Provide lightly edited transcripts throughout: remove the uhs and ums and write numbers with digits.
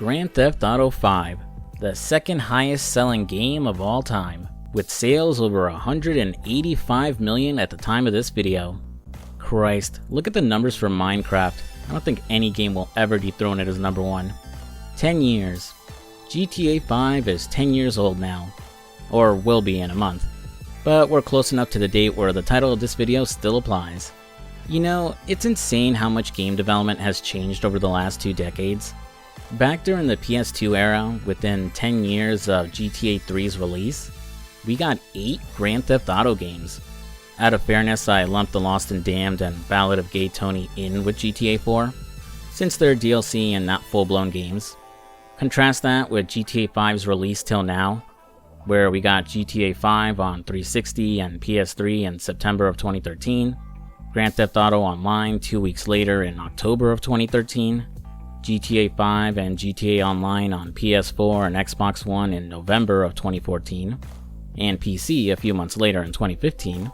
Grand Theft Auto 5, the second highest selling game of all time, with sales over 185 million at the time of this video. Christ, look at the numbers for Minecraft. I don't think any game will ever dethrone it as number one. 10 years. GTA 5 is 10 years old now, or will be in a month. But we're close enough to the date where the title of this video still applies. You know, it's insane how much game development has changed over the last 2 decades. Back during the PS2 era, within 10 years of GTA 3's release, we got 8 Grand Theft Auto games. Out of fairness, I lumped The Lost and Damned and Ballad of Gay Tony in with GTA 4, since they're DLC and not full-blown games. Contrast that with GTA 5's release till now, where we got GTA 5 on 360 and PS3 in September of 2013, Grand Theft Auto Online 2 weeks later in October of 2013, GTA 5 and GTA Online on PS4 and Xbox One in November of 2014, and PC a few months later in 2015,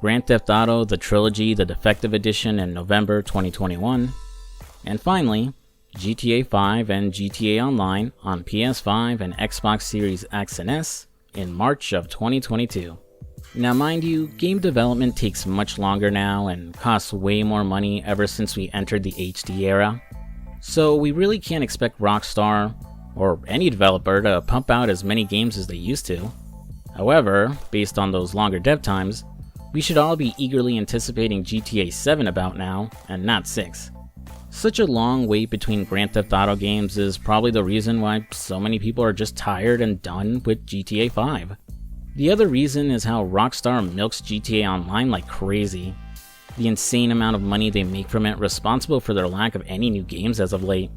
Grand Theft Auto The Trilogy The Defective Edition in November 2021, and finally, GTA 5 and GTA Online on PS5 and Xbox Series X and S in March of 2022. Now mind you, game development takes much longer now and costs way more money ever since we entered the HD era. So we really can't expect Rockstar, or any developer, to pump out as many games as they used to. However, based on those longer dev times, we should all be eagerly anticipating GTA 7 about now, and not 6. Such a long wait between Grand Theft Auto games is probably the reason why so many people are just tired and done with GTA 5. The other reason is how Rockstar milks GTA Online like crazy. The insane amount of money they make from it responsible for their lack of any new games as of late,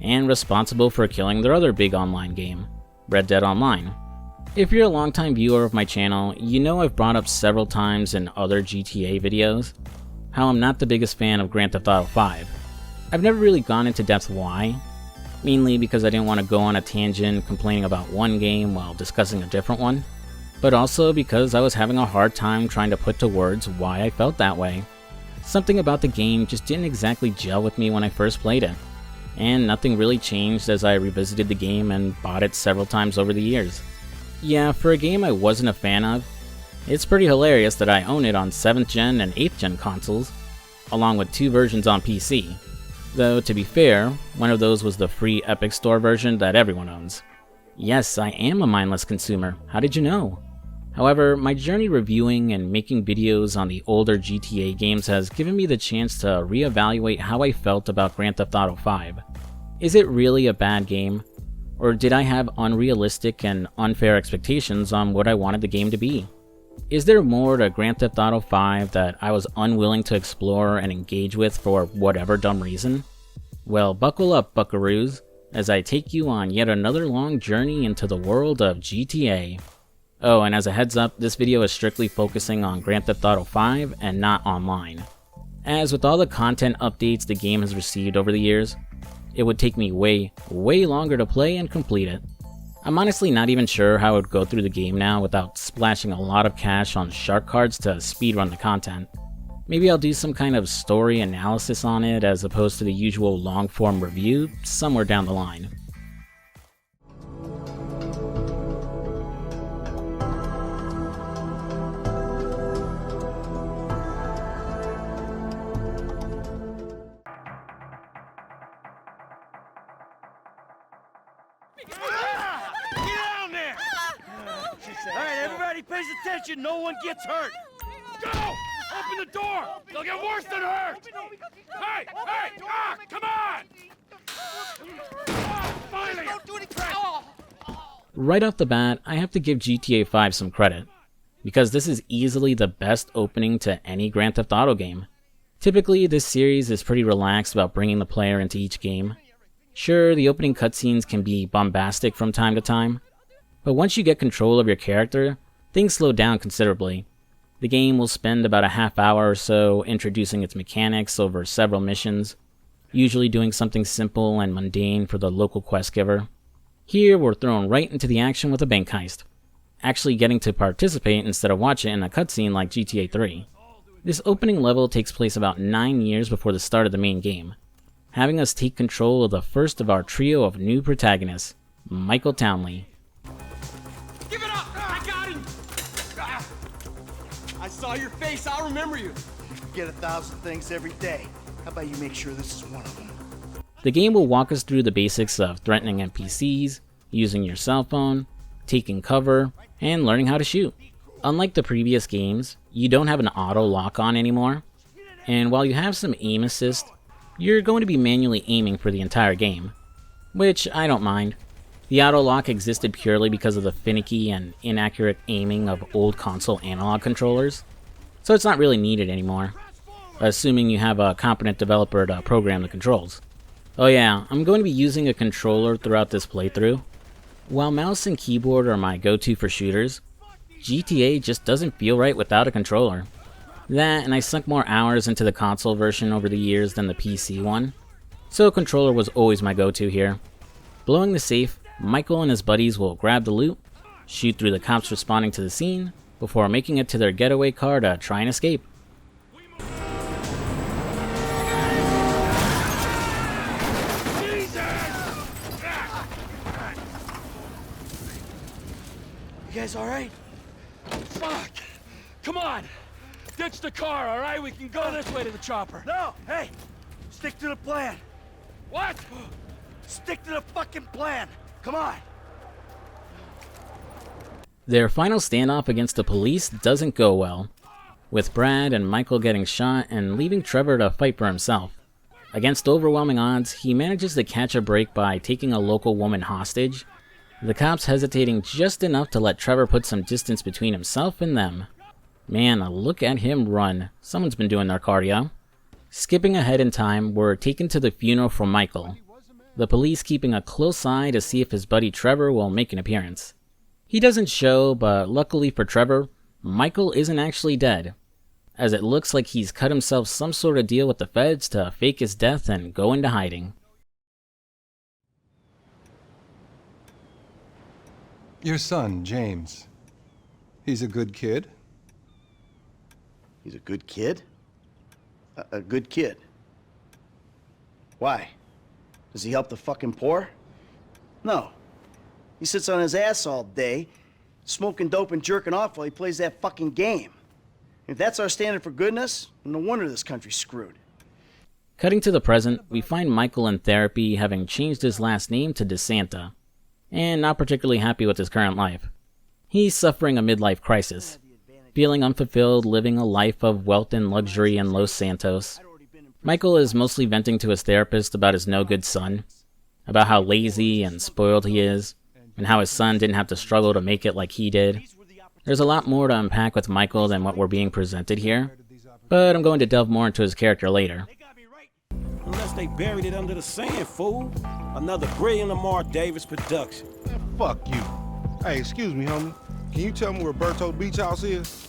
and responsible for killing their other big online game, Red Dead Online. If you're a longtime viewer of my channel, you know I've brought up several times in other GTA videos how I'm not the biggest fan of Grand Theft Auto 5. I've never really gone into depth why, mainly because I didn't want to go on a tangent complaining about one game while discussing a different one, but also because I was having a hard time trying to put to words why I felt that way. Something about the game just didn't exactly gel with me when I first played it, and nothing really changed as I revisited the game and bought it several times over the years. Yeah, for a game I wasn't a fan of, it's pretty hilarious that I own it on 7th gen and 8th gen consoles, along with 2 versions on PC. Though, to be fair, one of those was the free Epic Store version that everyone owns. Yes, I am a mindless consumer, how did you know? However, my journey reviewing and making videos on the older GTA games has given me the chance to reevaluate how I felt about Grand Theft Auto 5. Is it really a bad game? Or did I have unrealistic and unfair expectations on what I wanted the game to be? Is there more to Grand Theft Auto 5 that I was unwilling to explore and engage with for whatever dumb reason? Well, buckle up, buckaroos, as I take you on yet another long journey into the world of GTA. Oh, and as a heads up, this video is strictly focusing on Grand Theft Auto 5 and not online. As with all the content updates the game has received over the years, it would take me way longer to play and complete it. I'm honestly not even sure how I would go through the game now without splashing a lot of cash on shark cards to speedrun the content. Maybe I'll do some kind of story analysis on it as opposed to the usual long-form review somewhere down the line. Alright, everybody pays attention, no one gets hurt! Go! Open the door! They'll get worse than hurt! Hey! Come on! Finally! Right off the bat, I have to give GTA 5 some credit, because this is easily the best opening to any Grand Theft Auto game. Typically, this series is pretty relaxed about bringing the player into each game. Sure, the opening cutscenes can be bombastic from time to time, but once you get control of your character, things slow down considerably. The game will spend about a half hour or so introducing its mechanics over several missions, usually doing something simple and mundane for the local quest giver. Here, we're thrown right into the action with a bank heist, actually getting to participate instead of watch it in a cutscene like GTA 3. This opening level takes place about 9 years before the start of the main game. having us take control of the first of our trio of new protagonists, Michael Townley. Give it up! I got him! I saw your face, I'll remember you. You get 1,000 things every day. How about you make sure this is one of them? The game will walk us through the basics of threatening NPCs, using your cell phone, taking cover, and learning how to shoot. Unlike the previous games, you don't have an auto lock-on anymore, and while you have some aim assist, you're going to be manually aiming for the entire game, which I don't mind. The auto lock existed purely because of the finicky and inaccurate aiming of old console analog controllers, so it's not really needed anymore, assuming you have a competent developer to program the controls. Oh yeah, I'm going to be using a controller throughout this playthrough. While mouse and keyboard are my go-to for shooters, GTA just doesn't feel right without a controller. That, and I sunk more hours into the console version over the years than the PC one, so a controller was always my go-to here. Blowing the safe, Michael and his buddies will grab the loot, shoot through the cops responding to the scene, before making it to their getaway car to try and escape. You guys all right? Fuck! Come on! Ditch the car, all right? We can go this way to the chopper. No! Hey! Stick to the plan! What? Stick to the fucking plan! Come on! Their final standoff against the police doesn't go well, with Brad and Michael getting shot and leaving Trevor to fight for himself. Against overwhelming odds, he manages to catch a break by taking a local woman hostage, the cops hesitating just enough to let Trevor put some distance between himself and them. Man, look at him run. Someone's been doing their cardio. Skipping ahead in time, we're taken to the funeral for Michael, the police keeping a close eye to see if his buddy Trevor will make an appearance. He doesn't show, but luckily for Trevor, Michael isn't actually dead, as it looks like he's cut himself some sort of deal with the feds to fake his death and go into hiding. Your son, James. He's a good kid? He's a good kid? A good kid? Why? Does he help the fucking poor? No. He sits on his ass all day, smoking dope and jerking off while he plays that fucking game. If that's our standard for goodness, no wonder this country's screwed. Cutting to the present, we find Michael in therapy, having changed his last name to DeSanta, and not particularly happy with his current life. He's suffering a midlife crisis, feeling unfulfilled, living a life of wealth and luxury in Los Santos. Michael is mostly venting to his therapist about his no-good son, about how lazy and spoiled he is, and how his son didn't have to struggle to make it like he did. There's a lot more to unpack with Michael than what we're being presented here, but I'm going to delve more into his character later. Unless they buried it under the sand, fool. Another brilliant Lamar Davis production. Man, fuck you. Hey, excuse me, homie. Can you tell me where Berto Beach House is?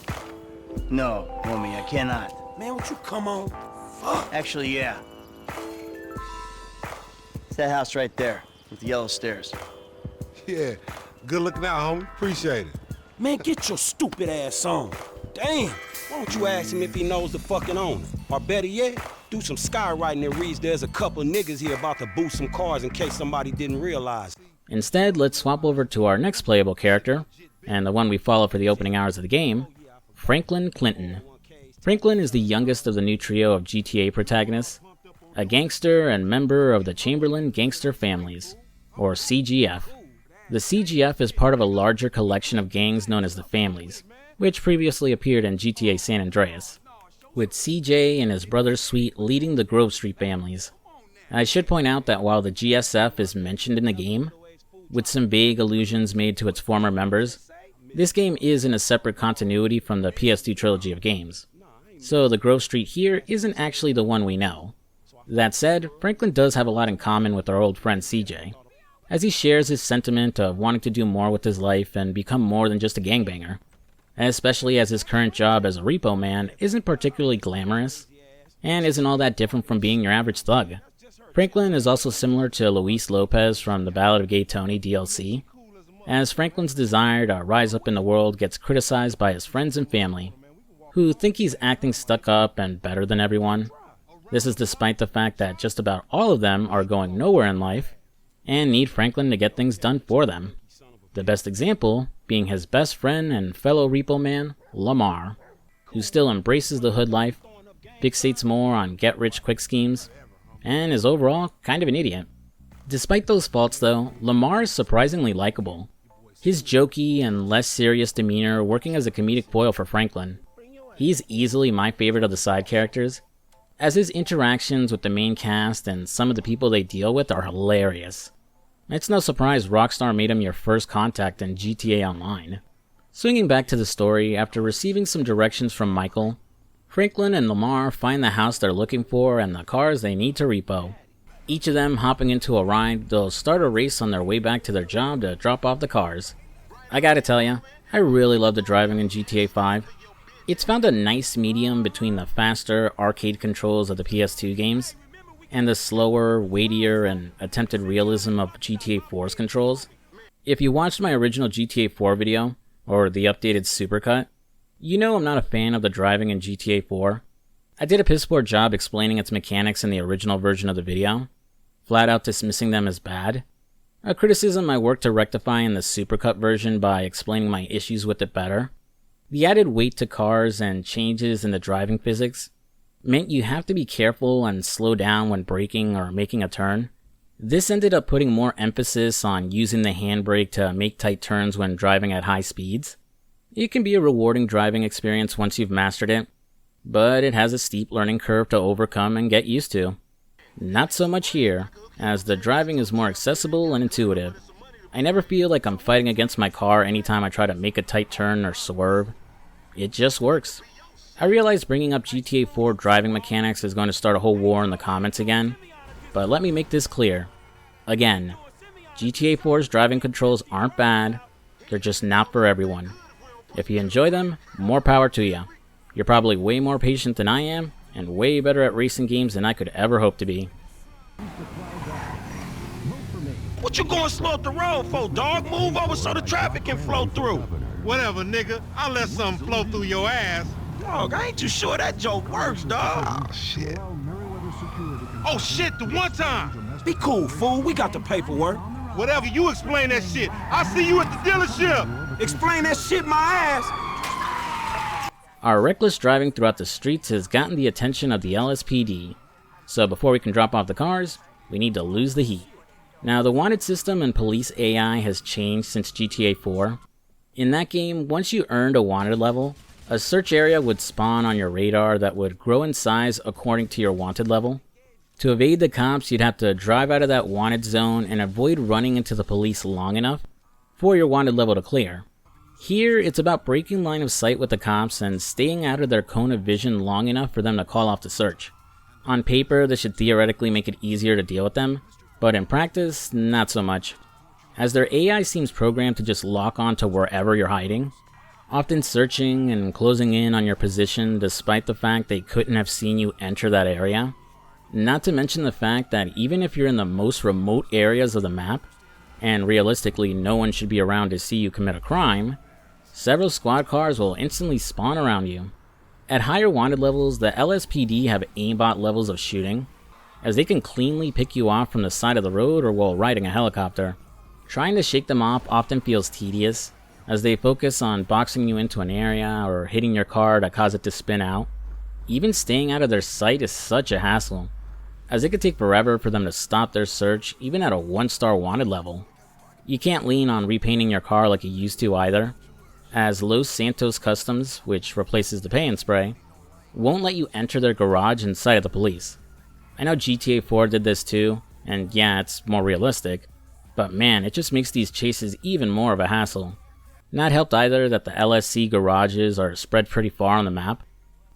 No, homie, I cannot. Man, would you come on? Fuck. Actually, yeah. It's that house right there, with the yellow stairs. Yeah, good looking out, homie. Appreciate it. Man, get your stupid ass on. Damn. Why don't you ask him if he knows the fucking owner? Or better yet, do some skywriting that reads there's a couple niggas here about to boost some cars in case somebody didn't realize. Instead, let's swap over to our next playable character, and the one we follow for the opening hours of the game, Franklin Clinton. Franklin is the youngest of the new trio of GTA protagonists, a gangster and member of the Chamberlain Gangster Families, or CGF. The CGF is part of a larger collection of gangs known as the Families, which previously appeared in GTA San Andreas, with CJ and his brother Sweet leading the Grove Street Families. I should point out that while the GSF is mentioned in the game, with some vague allusions made to its former members, this game is in a separate continuity from the PS2 trilogy of games, so the Grove Street here isn't actually the one we know. That said, Franklin does have a lot in common with our old friend CJ, as he shares his sentiment of wanting to do more with his life and become more than just a gangbanger, especially as his current job as a repo man isn't particularly glamorous, and isn't all that different from being your average thug. Franklin is also similar to Luis Lopez from the Ballad of Gay Tony DLC, as Franklin's desire to rise up in the world gets criticized by his friends and family, who think he's acting stuck up and better than everyone. This is despite the fact that just about all of them are going nowhere in life and need Franklin to get things done for them. The best example being his best friend and fellow repo man, Lamar, who still embraces the hood life, fixates more on get-rich-quick schemes, and is overall kind of an idiot. Despite those faults though, Lamar is surprisingly likable. His jokey and less serious demeanor working as a comedic foil for Franklin. He's easily my favorite of the side characters, as his interactions with the main cast and some of the people they deal with are hilarious. It's no surprise Rockstar made him your first contact in GTA Online. Swinging back to the story, after receiving some directions from Michael, Franklin and Lamar find the house they're looking for and the cars they need to repo. Each of them hopping into a ride, they'll start a race on their way back to their job to drop off the cars. I gotta tell ya, I really love the driving in GTA 5. It's found a nice medium between the faster arcade controls of the PS2 games and the slower, weightier, and attempted realism of GTA 4's controls. If you watched my original GTA 4 video, or the updated supercut, you know I'm not a fan of the driving in GTA 4. I did a piss poor job explaining its mechanics in the original version of the video, flat out dismissing them as bad. A criticism I worked to rectify in the supercut version by explaining my issues with it better. The added weight to cars and changes in the driving physics meant you have to be careful and slow down when braking or making a turn. This ended up putting more emphasis on using the handbrake to make tight turns when driving at high speeds. It can be a rewarding driving experience once you've mastered it, but it has a steep learning curve to overcome and get used to. Not so much here, as the driving is more accessible and intuitive. I never feel like I'm fighting against my car anytime I try to make a tight turn or swerve. It just works. I realize bringing up GTA 4 driving mechanics is going to start a whole war in the comments again, but let me make this clear. Again, GTA 4's driving controls aren't bad, they're just not for everyone. If you enjoy them, more power to you. You're probably way more patient than I am, and way better at racing games than I could ever hope to be. What you going slow up the road for, dog? Move over so the traffic can flow through. Whatever, nigga. I'll let something flow through your ass. Dog, I ain't too sure that joke works, dog. Oh, shit. Oh, shit, the one time. Be cool, fool. We got the paperwork. Whatever, you explain that shit. I'll see you at the dealership. Explain that shit my ass. Our reckless driving throughout the streets has gotten the attention of the LSPD, so before we can drop off the cars, we need to lose the heat. Now, the wanted system and police AI has changed since GTA 4. In that game, once you earned a wanted level, a search area would spawn on your radar that would grow in size according to your wanted level. To evade the cops, you'd have to drive out of that wanted zone and avoid running into the police long enough for your wanted level to clear. Here, it's about breaking line of sight with the cops and staying out of their cone of vision long enough for them to call off the search. On paper, this should theoretically make it easier to deal with them, but in practice, not so much, as their AI seems programmed to just lock on to wherever you're hiding, often searching and closing in on your position despite the fact they couldn't have seen you enter that area. Not to mention the fact that even if you're in the most remote areas of the map, and realistically no one should be around to see you commit a crime, several squad cars will instantly spawn around you. At higher wanted levels, the LSPD have aimbot levels of shooting, as they can cleanly pick you off from the side of the road or while riding a helicopter. Trying to shake them off often feels tedious, as they focus on boxing you into an area or hitting your car to cause it to spin out. Even staying out of their sight is such a hassle, as it could take forever for them to stop their search even at a 1-star wanted level. You can't lean on repainting your car like you used to either, as Los Santos Customs, which replaces the paint spray, won't let you enter their garage in sight of the police. I know GTA 4 did this too, and yeah, it's more realistic, but man, it just makes these chases even more of a hassle. Not helped either that the LSC garages are spread pretty far on the map,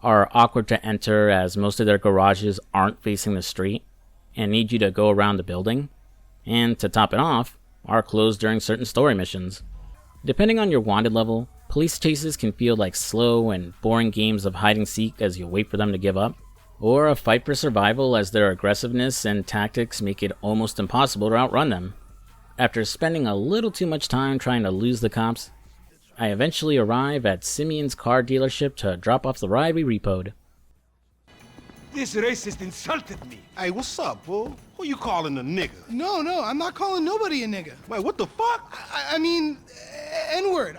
are awkward to enter as most of their garages aren't facing the street, and need you to go around the building, and to top it off, are closed during certain story missions. Depending on your wanted level, police chases can feel like slow and boring games of hide and seek as you wait for them to give up, or a fight for survival as their aggressiveness and tactics make it almost impossible to outrun them. After spending a little too much time trying to lose the cops, I eventually arrive at Simeon's car dealership to drop off the ride we repoed. This racist insulted me. Hey, what's up, fool? Who you calling a nigga? No, I'm not calling nobody a nigga. Wait, what the fuck? I mean, N-word.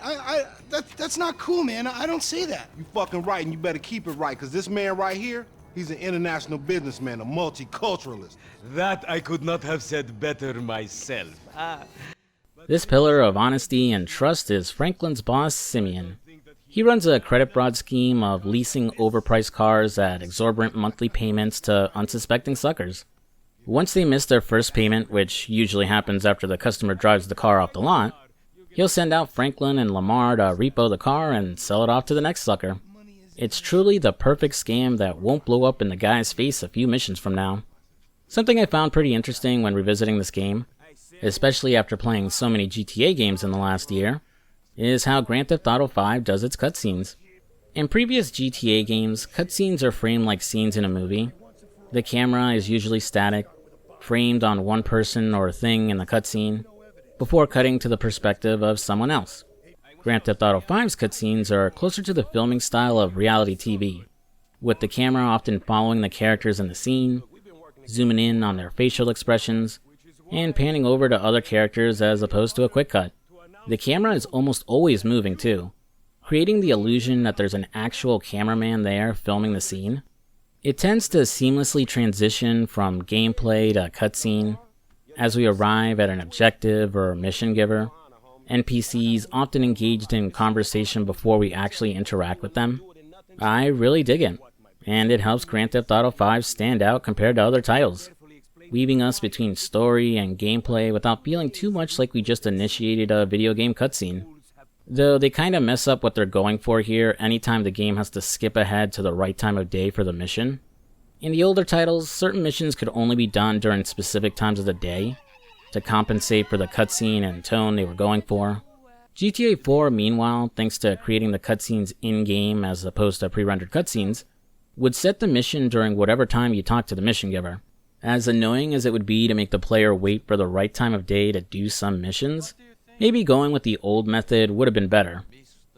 That's not cool, man. I don't say that. You fucking right, and you better keep it right, because this man right here, he's an international businessman, a multiculturalist. That I could not have said better myself. This pillar of honesty and trust is Franklin's boss, Simeon. He runs a credit fraud scheme of leasing overpriced cars at exorbitant monthly payments to unsuspecting suckers. Once they miss their first payment, which usually happens after the customer drives the car off the lot, he'll send out Franklin and Lamar to repo the car and sell it off to the next sucker. It's truly the perfect scam that won't blow up in the guy's face a few missions from now. Something I found pretty interesting when revisiting this game, especially after playing so many GTA games in the last year, is how Grand Theft Auto 5 does its cutscenes. In previous GTA games, cutscenes are framed like scenes in a movie. The camera is usually static, framed on one person or thing in the cutscene, before cutting to the perspective of someone else. Grand Theft Auto 5's cutscenes are closer to the filming style of reality TV, with the camera often following the characters in the scene, zooming in on their facial expressions, and panning over to other characters as opposed to a quick cut. The camera is almost always moving too, creating the illusion that there's an actual cameraman there filming the scene. It tends to seamlessly transition from gameplay to cutscene as we arrive at an objective or mission giver. NPCs often engaged in conversation before we actually interact with them. I really dig it, and it helps Grand Theft Auto 5 stand out compared to other titles, weaving us between story and gameplay without feeling too much like we just initiated a video game cutscene. Though they kinda mess up what they're going for here anytime the game has to skip ahead to the right time of day for the mission. In the older titles, certain missions could only be done during specific times of the day, to compensate for the cutscene and tone they were going for. GTA 4, meanwhile, thanks to creating the cutscenes in-game as opposed to pre-rendered cutscenes, would set the mission during whatever time you talk to the mission giver. As annoying as it would be to make the player wait for the right time of day to do some missions, maybe going with the old method would have been better,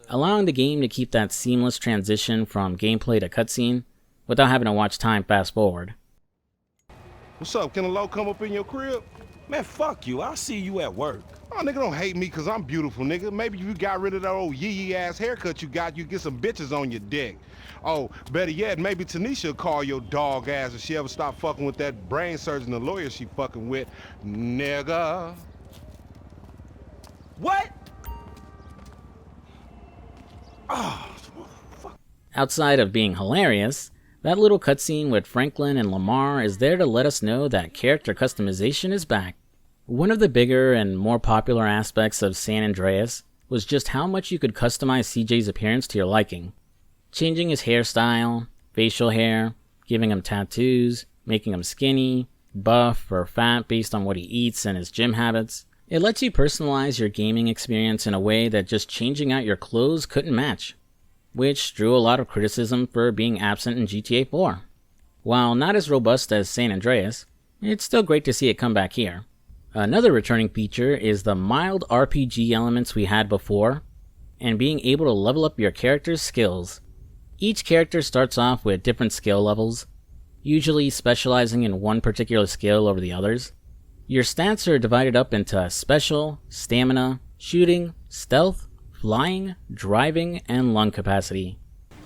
allowing the game to keep that seamless transition from gameplay to cutscene without having to watch time fast forward. What's up? Can a low come up in your crib? Man, fuck you. I'll see you at work. Oh, nigga, don't hate me because I'm beautiful, nigga. Maybe you got rid of that old yee-yee ass haircut you got, you get some bitches on your dick. Oh, better yet, maybe Tanisha will call your dog ass if she ever stop fucking with that brain surgeon, the lawyer she fucking with, nigga. What? Outside of being hilarious, that little cutscene with Franklin and Lamar is there to let us know that character customization is back. One of the bigger and more popular aspects of San Andreas was just how much you could customize CJ's appearance to your liking. Changing his hairstyle, facial hair, giving him tattoos, making him skinny, buff, or fat based on what he eats and his gym habits. It lets you personalize your gaming experience in a way that just changing out your clothes couldn't match, which drew a lot of criticism for being absent in GTA 4. While not as robust as San Andreas, it's still great to see it come back here. Another returning feature is the mild RPG elements we had before, and being able to level up your character's skills. Each character starts off with different skill levels, usually specializing in one particular skill over the others. Your stats are divided up into special, stamina, shooting, stealth, flying, driving, and lung capacity.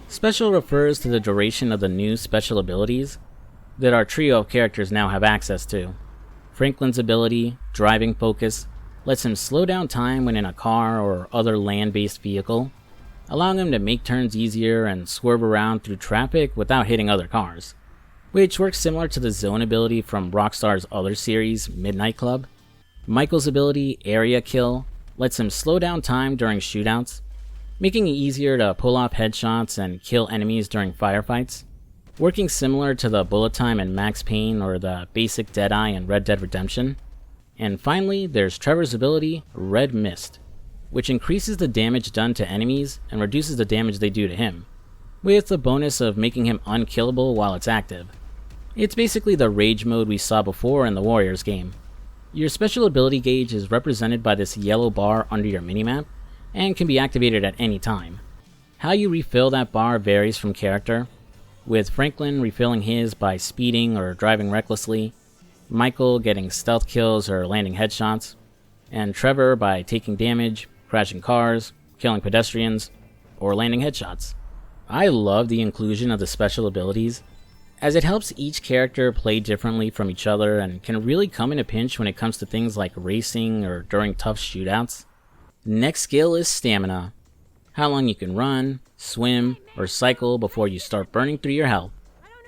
Special refers to the duration of the new special abilities that our trio of characters now have access to. Franklin's ability, Driving Focus, lets him slow down time when in a car or other land-based vehicle, allowing him to make turns easier and swerve around through traffic without hitting other cars, which works similar to the zone ability from Rockstar's other series, Midnight Club. Michael's ability, Area Kill, lets him slow down time during shootouts, making it easier to pull off headshots and kill enemies during firefights, working similar to the bullet time in Max Payne or the basic Deadeye in Red Dead Redemption. And finally, there's Trevor's ability, Red Mist, which increases the damage done to enemies and reduces the damage they do to him, with the bonus of making him unkillable while it's active. It's basically the rage mode we saw before in the Warriors game. Your special ability gauge is represented by this yellow bar under your minimap, and can be activated at any time. How you refill that bar varies from character, with Franklin refilling his by speeding or driving recklessly, Michael getting stealth kills or landing headshots, and Trevor by taking damage, crashing cars, killing pedestrians, or landing headshots. I love the inclusion of the special abilities, as it helps each character play differently from each other and can really come in a pinch when it comes to things like racing or during tough shootouts. Next skill is stamina. How long you can run, swim, or cycle before you start burning through your health,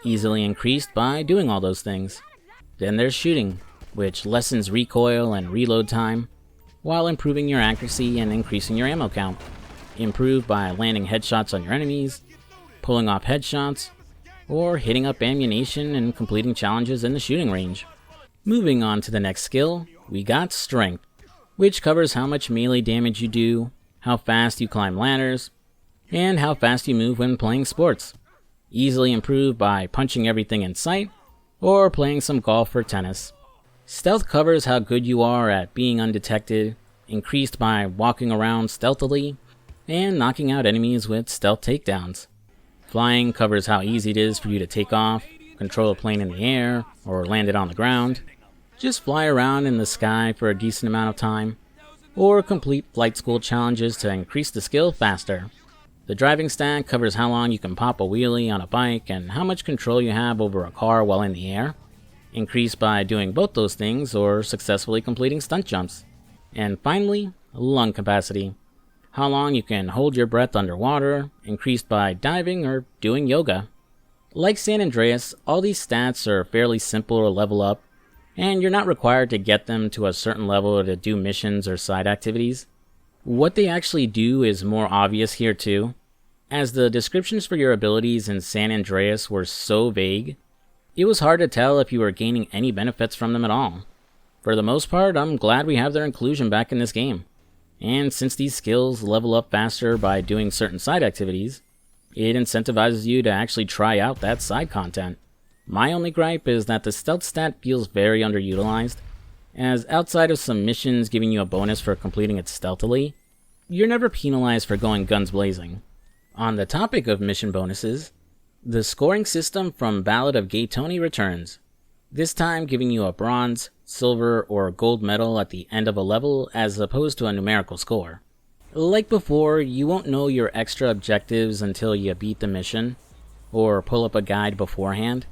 easily increased by doing all those things. Then there's shooting, which lessens recoil and reload time, while improving your accuracy and increasing your ammo count, improved by landing headshots on your enemies, pulling off headshots, or hitting up ammunition and completing challenges in the shooting range. Moving on to the next skill, we got Strength, which covers how much melee damage you do, how fast you climb ladders, and how fast you move when playing sports, easily improved by punching everything in sight, or playing some golf or tennis. Stealth covers how good you are at being undetected, increased by walking around stealthily, and knocking out enemies with stealth takedowns. Flying covers how easy it is for you to take off, control a plane in the air, or land it on the ground, just fly around in the sky for a decent amount of time, or complete flight school challenges to increase the skill faster. The driving stat covers how long you can pop a wheelie on a bike and how much control you have over a car while in the air, increased by doing both those things or successfully completing stunt jumps. And finally, lung capacity. How long you can hold your breath underwater, increased by diving or doing yoga. Like San Andreas, all these stats are fairly simple to level up, and you're not required to get them to a certain level to do missions or side activities. What they actually do is more obvious here too, as the descriptions for your abilities in San Andreas were so vague, it was hard to tell if you were gaining any benefits from them at all. For the most part, I'm glad we have their inclusion back in this game. And since these skills level up faster by doing certain side activities, it incentivizes you to actually try out that side content. My only gripe is that the stealth stat feels very underutilized, as outside of some missions giving you a bonus for completing it stealthily, you're never penalized for going guns blazing. On the topic of mission bonuses, the scoring system from Ballad of Gay Tony returns, this time giving you a bronze, silver, or gold medal at the end of a level as opposed to a numerical score. Like before, you won't know your extra objectives until you beat the mission, or pull up a guide beforehand,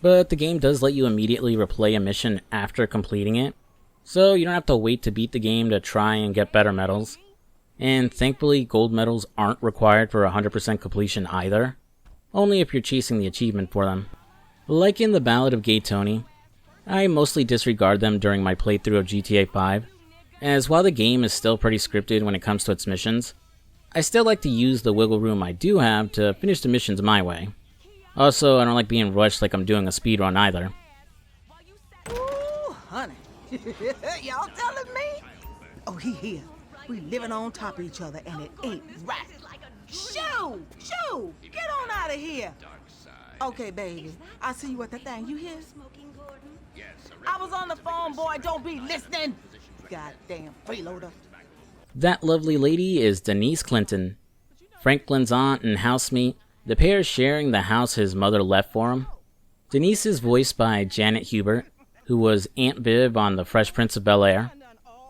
but the game does let you immediately replay a mission after completing it, so you don't have to wait to beat the game to try and get better medals. And thankfully, gold medals aren't required for 100% completion either, only if you're chasing the achievement for them. Like in the Ballad of Gay Tony, I mostly disregard them during my playthrough of GTA 5, as while the game is still pretty scripted when it comes to its missions, I still like to use the wiggle room I do have to finish the missions my way. Also, I don't like being rushed like I'm doing a speedrun either. Ooh, honey. Y'all telling me? Oh, he here. We living on top of each other and it ain't right. Shoo! Shoo! Get on out of here! Okay, baby. I see you at the thing. You hear? I was on the phone, boy. Don't be listening. Goddamn freeloader. That lovely lady is Denise Clinton, Franklin's aunt and housemate, the pair sharing the house his mother left for him. Denise is voiced by Janet Hubert, who was Aunt Viv on The Fresh Prince of Bel-Air.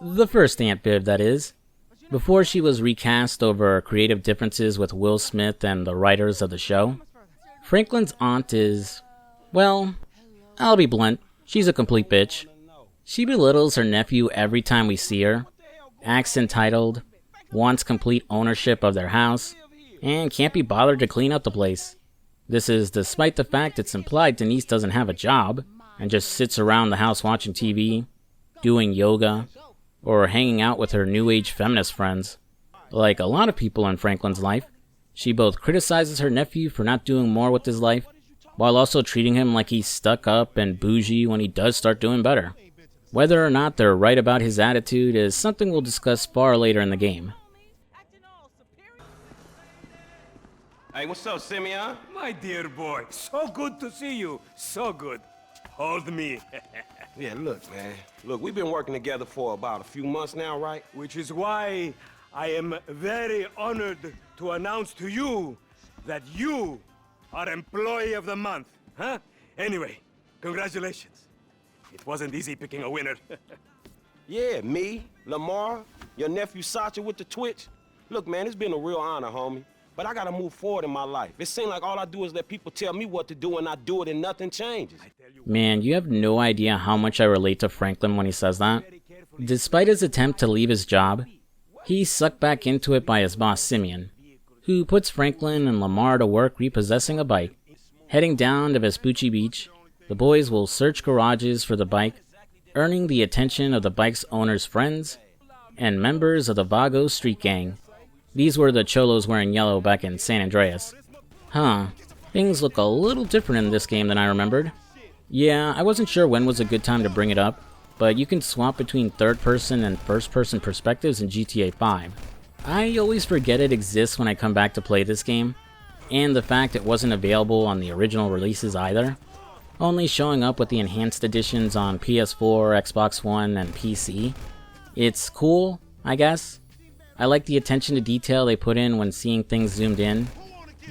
The first Aunt Viv, that is, before she was recast over creative differences with Will Smith and the writers of the show. Franklin's aunt is, well, I'll be blunt, she's a complete bitch. She belittles her nephew every time we see her, acts entitled, wants complete ownership of their house, and can't be bothered to clean up the place. This is despite the fact it's implied Denise doesn't have a job, and just sits around the house watching TV, doing yoga, or hanging out with her new age feminist friends. Like a lot of people in Franklin's life, she both criticizes her nephew for not doing more with his life, while also treating him like he's stuck up and bougie when he does start doing better. Whether or not they're right about his attitude is something we'll discuss far later in the game. Hey, what's up, Simeon? My dear boy, so good to see you. So good. Hold me. Yeah, look, man. Look, we've been working together for about a few months now, right? Which is why I am very honored to announce to you that you our Employee of the Month, huh? Anyway, congratulations. It wasn't easy picking a winner. Yeah, me, Lamar, your nephew Sacha with the Twitch. Look, man, it's been a real honor, homie. But I gotta move forward in my life. It seems like all I do is let people tell me what to do and I do it and nothing changes. Man, you have no idea how much I relate to Franklin when he says that. Despite his attempt to leave his job, he's sucked back into it by his boss Simeon, who puts Franklin and Lamar to work repossessing a bike. Heading down to Vespucci Beach, the boys will search garages for the bike, earning the attention of the bike's owner's friends and members of the Vago street gang. These were the cholos wearing yellow back in San Andreas. Huh, things look a little different in this game than I remembered. Yeah, I wasn't sure when was a good time to bring it up, but you can swap between third-person and first-person perspectives in GTA 5. I always forget it exists when I come back to play this game, and the fact it wasn't available on the original releases either, only showing up with the enhanced editions on PS4, Xbox One, and PC. It's cool, I guess. I like the attention to detail they put in when seeing things zoomed in.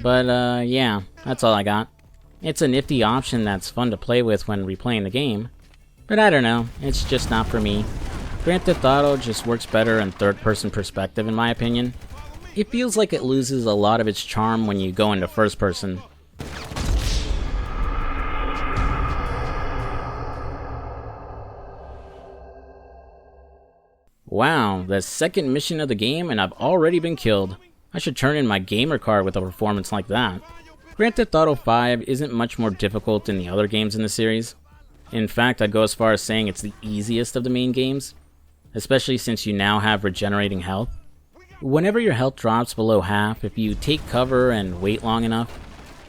But yeah, that's all I got. It's a nifty option that's fun to play with when replaying the game. But I don't know, it's just not for me. Grand Theft Auto just works better in third-person perspective in my opinion. It feels like it loses a lot of its charm when you go into first person. Wow, the second mission of the game and I've already been killed. I should turn in my gamer card with a performance like that. Grand Theft Auto 5 isn't much more difficult than the other games in the series. In fact, I'd go as far as saying it's the easiest of the main games, especially since you now have regenerating health. Whenever your health drops below half, if you take cover and wait long enough,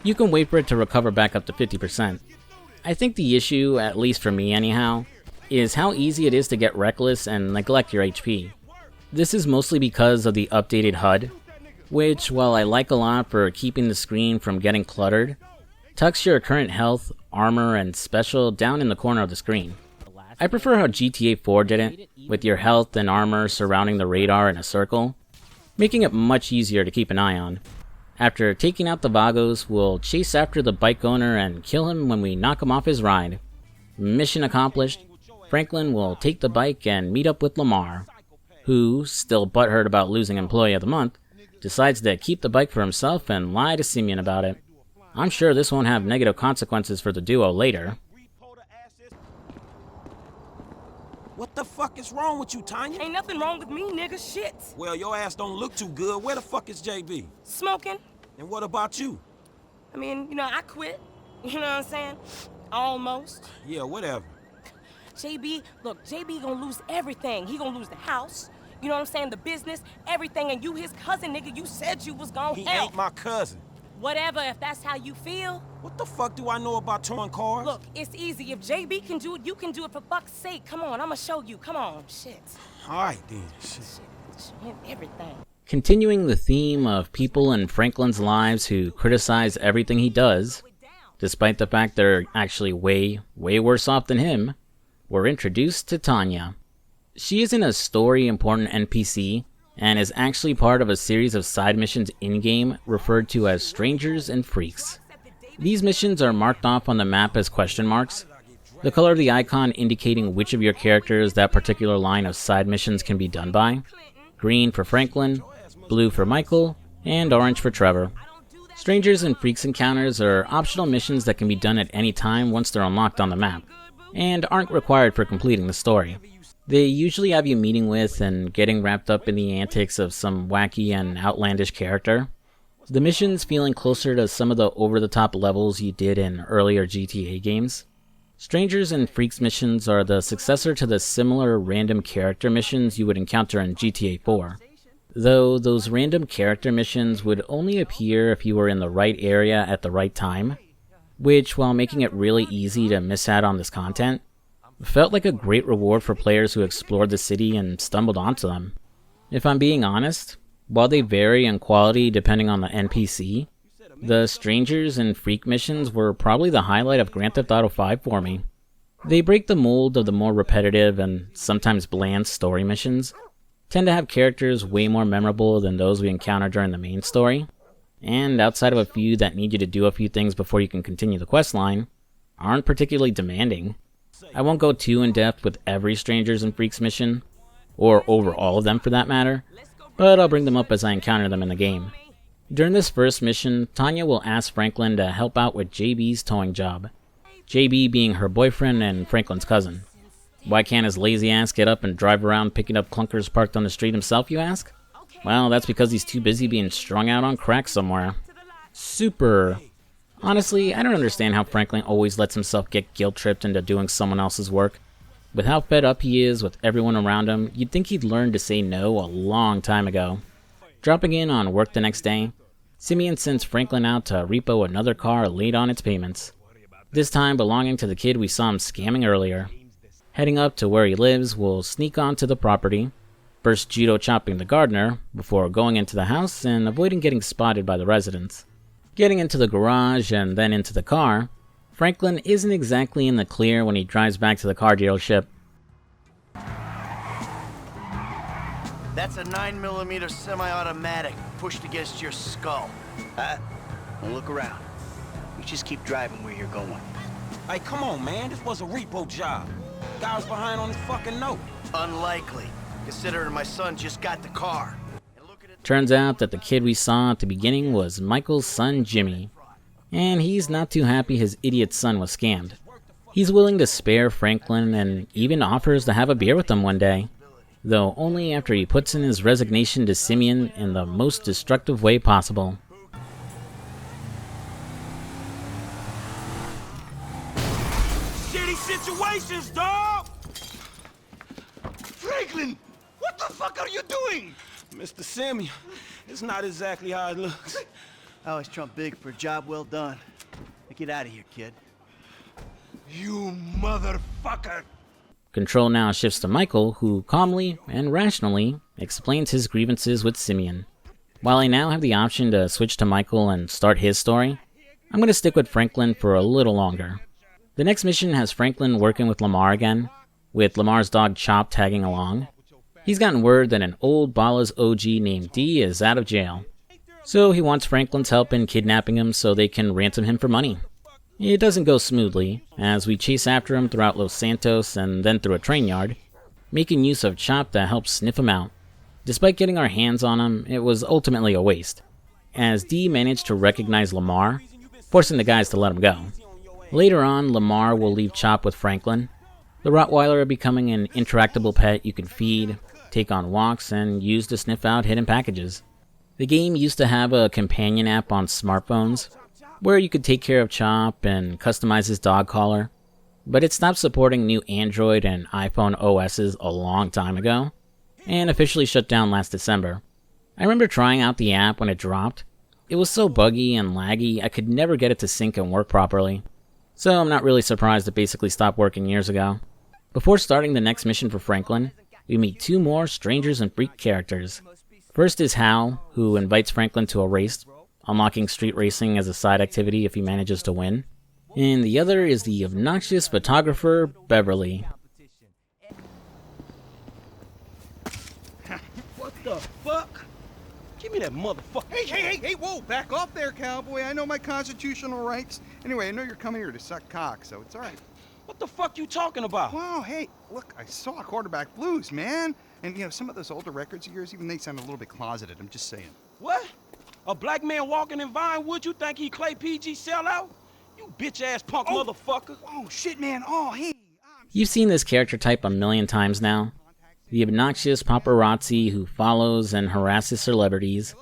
you can wait for it to recover back up to 50%. I think the issue, at least for me anyhow, is how easy it is to get reckless and neglect your HP. This is mostly because of the updated HUD, which, while I like a lot for keeping the screen from getting cluttered, tucks your current health, armor, and special down in the corner of the screen. I prefer how GTA 4 did it, with your health and armor surrounding the radar in a circle, making it much easier to keep an eye on. After taking out the Vagos, we'll chase after the bike owner and kill him when we knock him off his ride. Mission accomplished. Franklin will take the bike and meet up with Lamar, who, still butthurt about losing Employee of the Month, decides to keep the bike for himself and lie to Simeon about it. I'm sure this won't have negative consequences for the duo later. What the fuck is wrong with you, Tanya? Ain't nothing wrong with me, nigga. Shit. Well, your ass don't look too good. Where the fuck is JB? Smoking. And what about you? I mean, I quit. You know what I'm saying? Almost. Yeah, whatever. JB, look, JB gonna lose everything. He gonna lose the house, you know what I'm saying, the business, everything, and you his cousin, nigga, you said you was gonna help. He ain't my cousin. Whatever, if that's how you feel. What the fuck do I know about towing cars? Look, it's easy. If JB can do it, you can do it, for fuck's sake. Come on, I'ma show you. Come on, shit. All right, then. Shit. Showing everything. Continuing the theme of people in Franklin's lives who criticize everything he does, despite the fact they're actually way worse off than him, we're introduced to Tanya. She isn't a story-important NPC, and is actually part of a series of side missions in-game referred to as Strangers and Freaks. These missions are marked off on the map as question marks, the color of the icon indicating which of your characters that particular line of side missions can be done by. Green for Franklin, blue for Michael, and orange for Trevor. Strangers and Freaks encounters are optional missions that can be done at any time once they're unlocked on the map, and aren't required for completing the story. They usually have you meeting with and getting wrapped up in the antics of some wacky and outlandish character. The missions feeling closer to some of the over-the-top levels you did in earlier GTA games. Strangers and Freaks missions are the successor to the similar random character missions you would encounter in GTA 4. Though those random character missions would only appear if you were in the right area at the right time, which, while making it really easy to miss out on this content, felt like a great reward for players who explored the city and stumbled onto them. If I'm being honest, while they vary in quality depending on the NPC, the Strangers and Freak missions were probably the highlight of Grand Theft Auto 5 for me. They break the mold of the more repetitive and sometimes bland story missions, tend to have characters way more memorable than those we encounter during the main story, and outside of a few that need you to do a few things before you can continue the questline, aren't particularly demanding. I won't go too in-depth with every Strangers and Freaks mission, or over all of them for that matter, but I'll bring them up as I encounter them in the game. During this first mission, Tanya will ask Franklin to help out with JB's towing job. JB being her boyfriend and Franklin's cousin. Why can't his lazy ass get up and drive around picking up clunkers parked on the street himself, you ask? Well, that's because he's too busy being strung out on crack somewhere. Super. Honestly, I don't understand how Franklin always lets himself get guilt-tripped into doing someone else's work. With how fed up he is with everyone around him, you'd think he'd learned to say no a long time ago. Dropping in on work the next day, Simeon sends Franklin out to repo another car late on its payments. This time belonging to the kid we saw him scamming earlier. Heading up to where he lives, we'll sneak onto the property, first judo chopping the gardener, before going into the house and avoiding getting spotted by the residents. Getting into the garage and then into the car, Franklin isn't exactly in the clear when he drives back to the car dealership. That's a 9mm semi-automatic pushed against your skull. Don't look around. You just keep driving where you're going. Hey, come on, man. This was a repo job. Guy was behind on his fucking note. Unlikely, considering my son just got the car. Turns out that the kid we saw at the beginning was Michael's son Jimmy, and he's not too happy his idiot son was scammed. He's willing to spare Franklin and even offers to have a beer with him one day, though only after he puts in his resignation to Simeon in the most destructive way possible. Shitty situations, dog! Franklin! What the fuck are you doing? Mr. Simeon, it's not exactly how it looks. I always trump big for a job well done. Now get out of here, kid. You motherfucker! Control now shifts to Michael, who calmly and rationally explains his grievances with Simeon. While I now have the option to switch to Michael and start his story, I'm going to stick with Franklin for a little longer. The next mission has Franklin working with Lamar again, with Lamar's dog Chop tagging along. He's gotten word that an old Bala's OG named D is out of jail, so he wants Franklin's help in kidnapping him so they can ransom him for money. It doesn't go smoothly, as we chase after him throughout Los Santos and then through a train yard, making use of Chop to help sniff him out. Despite getting our hands on him, it was ultimately a waste, as D managed to recognize Lamar, forcing the guys to let him go. Later on, Lamar will leave Chop with Franklin, the Rottweiler becoming an interactable pet you can feed, take on walks, and use to sniff out hidden packages. The game used to have a companion app on smartphones, where you could take care of Chop and customize his dog collar, but it stopped supporting new Android and iPhone OSs a long time ago, and officially shut down last December. I remember trying out the app when it dropped. It was so buggy and laggy I could never get it to sync and work properly, so I'm not really surprised it basically stopped working years ago. Before starting the next mission for Franklin, we meet two more Strangers and Freak characters. First is Hal, who invites Franklin to a race, unlocking street racing as a side activity if he manages to win. And the other is the obnoxious photographer, Beverly. What the fuck? Give me that motherfucker. Hey, whoa, back off there, cowboy. I know my constitutional rights. Anyway, I know you're coming here to suck cock, so it's all right. What the fuck you talking about? Wow, hey, look, I saw Quarterback Blues, man. And, you know, some of those older records of yours, even they sound a little bit closeted, I'm just saying. What? A black man walking in Vinewood, you think he Clay PG sellout? You bitch-ass punk motherfucker. Oh, shit, man. Oh, hey. You've seen this character type a million times now. The obnoxious paparazzi who follows and harasses celebrities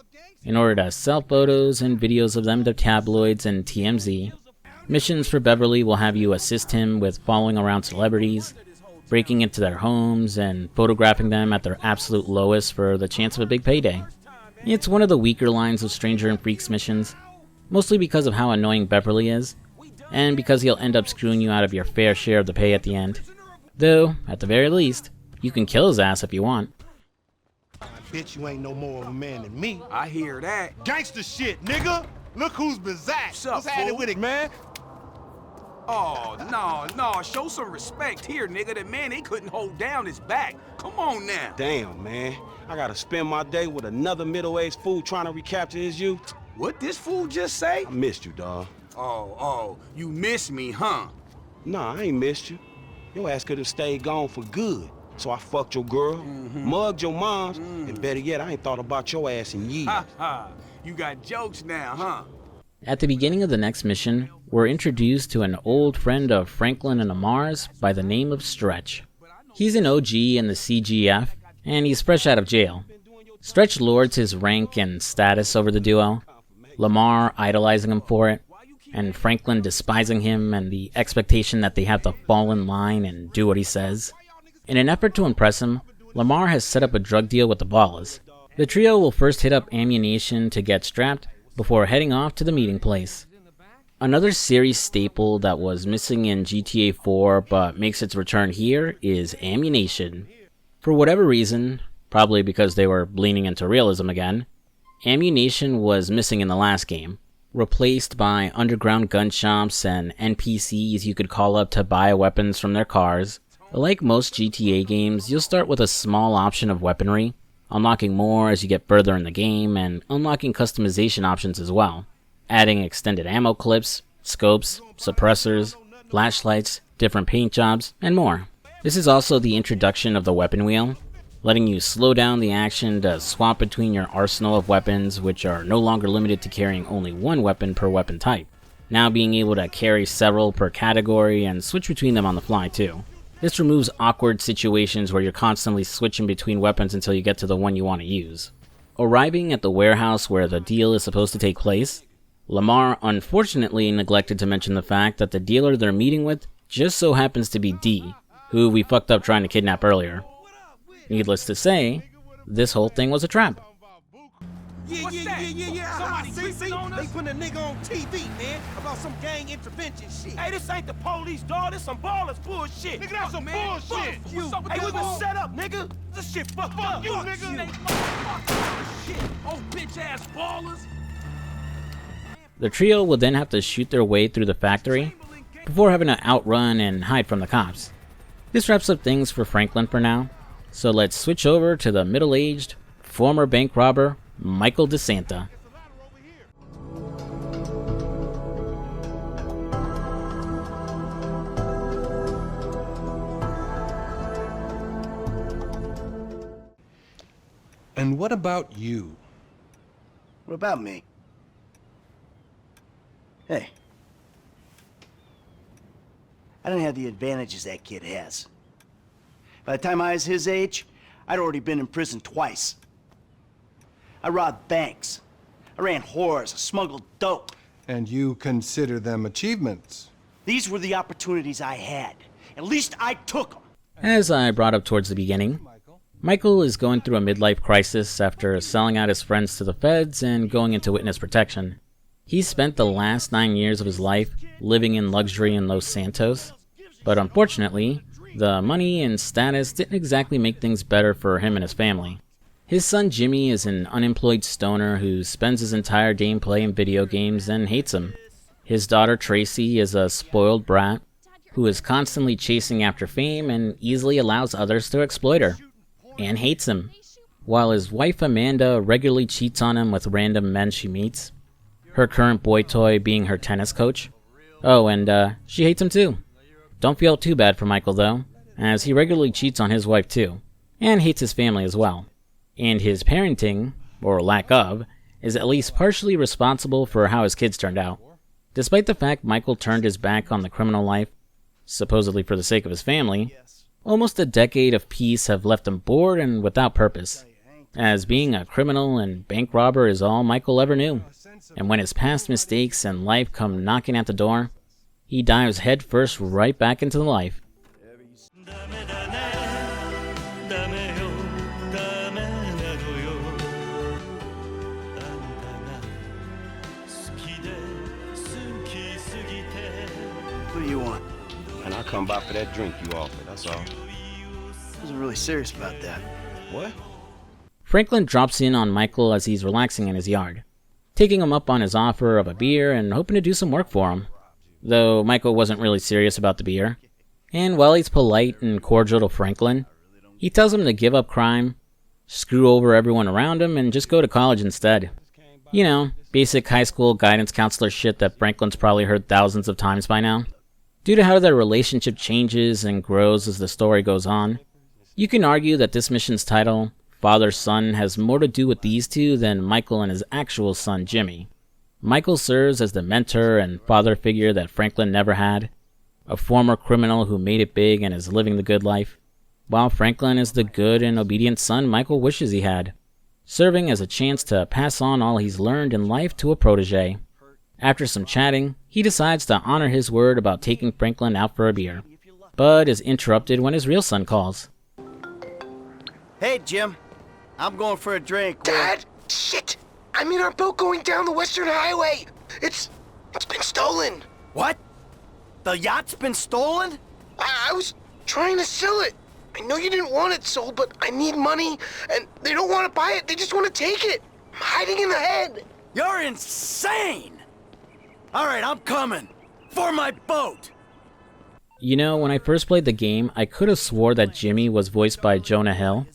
in order to sell photos and videos of them to tabloids and TMZ. Missions for Beverly will have you assist him with following around celebrities, breaking into their homes, and photographing them at their absolute lowest for the chance of a big payday. It's one of the weaker lines of Stranger and Freaks missions, mostly because of how annoying Beverly is, and because he'll end up screwing you out of your fair share of the pay at the end. Though, at the very least, you can kill his ass if you want. I bet you ain't no more of a man than me. I hear that. Gangsta shit, nigga! Look who's bizarre. What's happening with it, man? Oh, no, show some respect here, nigga. The man, he couldn't hold down his back. Come on now. Damn, man. I gotta spend my day with another middle-aged fool trying to recapture his youth. What this fool just say? I missed you, dawg. Oh, you miss me, huh? Nah, I ain't missed you. Your ass could have stayed gone for good. So I fucked your girl, mugged your moms, and better yet, I ain't thought about your ass in years. Ha ha. You got jokes now, huh? At the beginning of the next mission, we're introduced to an old friend of Franklin and Lamar's by the name of Stretch. He's an OG in the CGF, and he's fresh out of jail. Stretch lords his rank and status over the duo, Lamar idolizing him for it, and Franklin despising him and the expectation that they have to fall in line and do what he says. In an effort to impress him, Lamar has set up a drug deal with the Ballas. The trio will first hit up ammunition to get strapped before heading off to the meeting place. Another series staple that was missing in GTA 4 but makes its return here is ammunition. For whatever reason, probably because they were leaning into realism again, ammunition was missing in the last game, replaced by underground gun shops and NPCs you could call up to buy weapons from their cars. Like most GTA games, you'll start with a small option of weaponry, unlocking more as you get further in the game, and unlocking customization options as well, adding extended ammo clips, scopes, suppressors, flashlights, different paint jobs, and more. This is also the introduction of the weapon wheel, letting you slow down the action to swap between your arsenal of weapons, which are no longer limited to carrying only one weapon per weapon type, now being able to carry several per category and switch between them on the fly too. This removes awkward situations where you're constantly switching between weapons until you get to the one you want to use. Arriving at the warehouse where the deal is supposed to take place, Lamar unfortunately neglected to mention the fact that the dealer they're meeting with just so happens to be D, who we fucked up trying to kidnap earlier. Needless to say, this whole thing was a trap. Yeah. Somebody See, creeping on us? they put a nigga on TV, man, about some gang intervention shit. Hey, this ain't the police, dawg. This some ballers bullshit. Nigga, that's some bullshit. Fuck you. What's up with Hey, that we been ball? set up, nigga. This shit fucked up. you, nigga. Shit. Oh, bitch-ass ballers. The trio will then have to shoot their way through the factory before having to outrun and hide from the cops. This wraps up things for Franklin for now, so let's switch over to the middle-aged, former bank robber, Michael DeSanta. And what about you? What about me? Hey. I don't have the advantages that kid has. By the time I was his age, I'd already been in prison twice. I robbed banks. I ran whores. I smuggled dope. And you consider them achievements? These were the opportunities I had. At least I took them. As I brought up towards the beginning, Michael is going through a midlife crisis after selling out his friends to the feds and going into witness protection. He spent the last 9 years of his life living in luxury in Los Santos, but unfortunately, the money and status didn't exactly make things better for him and his family. His son Jimmy is an unemployed stoner who spends his entire day playing video games and hates him. His daughter Tracy is a spoiled brat who is constantly chasing after fame and easily allows others to exploit her, and hates him, while his wife Amanda regularly cheats on him with random men she meets, her current boy toy being her tennis coach. Oh, and she hates him too. Don't feel too bad for Michael though, as he regularly cheats on his wife too, and hates his family as well. And his parenting, or lack of, is at least partially responsible for how his kids turned out. Despite the fact Michael turned his back on the criminal life, supposedly for the sake of his family, almost a decade of peace have left him bored and without purpose, as being a criminal and bank robber is all Michael ever knew. And when his past mistakes and life come knocking at the door, he dives headfirst right back into the life. What do you want? And I come by for that drink you offered, that's all. I wasn't really serious about that. What? Franklin drops in on Michael as he's relaxing in his yard, taking him up on his offer of a beer and hoping to do some work for him. Though Michael wasn't really serious about the beer. And while he's polite and cordial to Franklin, he tells him to give up crime, screw over everyone around him, and just go to college instead. You know, Basic high school guidance counselor shit that Franklin's probably heard thousands of times by now. Due to how their relationship changes and grows as the story goes on, you can argue that this mission's title, Father-Son, has more to do with these two than Michael and his actual son, Jimmy. Michael serves as the mentor and father figure that Franklin never had, a former criminal who made it big and is living the good life, while Franklin is the good and obedient son Michael wishes he had, serving as a chance to pass on all he's learned in life to a protege. After some chatting, he decides to honor his word about taking Franklin out for a beer, but is interrupted when his real son calls. Hey, Jim. I'm going for a drink. Dad! Shit! I'm in our boat going down the Western Highway! It's been stolen! What? The yacht's been stolen? I was trying to sell it. I know you didn't want it sold, but I need money, and they don't want to buy it. They just want to take it. I'm hiding in the head. You're insane! All right, I'm coming. For my boat! You know, when I first played the game, I could have swore that Jimmy was voiced by Jonah Hill,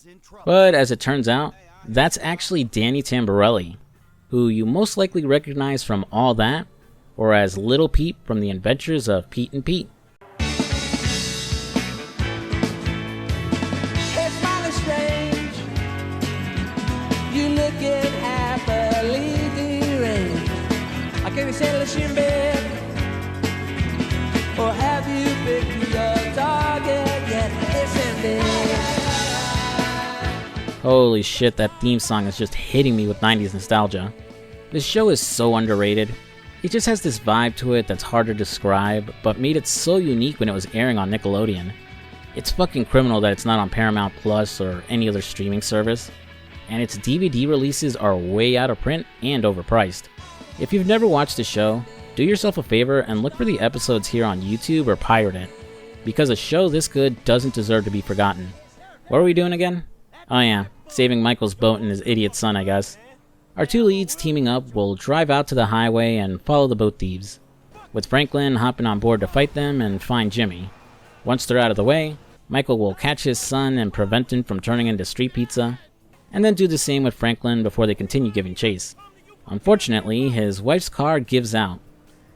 but as it turns out, that's actually Danny Tamborelli, who you most likely recognize from All That, or as Little Pete from The Adventures of Pete and Pete. You looking happily deranged. I can't settle in bed. Or have you picked your target yet? Holy shit, that theme song is just hitting me with 90s nostalgia. This show is so underrated. It just has this vibe to it that's hard to describe, but made it so unique when it was airing on Nickelodeon. It's fucking criminal that it's not on Paramount Plus or any other streaming service, and its DVD releases are way out of print and overpriced. If you've never watched the show, do yourself a favor and look for the episodes here on YouTube or pirate it, because a show this good doesn't deserve to be forgotten. What are we doing again? Oh yeah, saving Michael's boat and his idiot son, I guess. Our two leads teaming up will drive out to the highway and follow the boat thieves, with Franklin hopping on board to fight them and find Jimmy. Once they're out of the way, Michael will catch his son and prevent him from turning into street pizza, and then do the same with Franklin before they continue giving chase. Unfortunately, his wife's car gives out,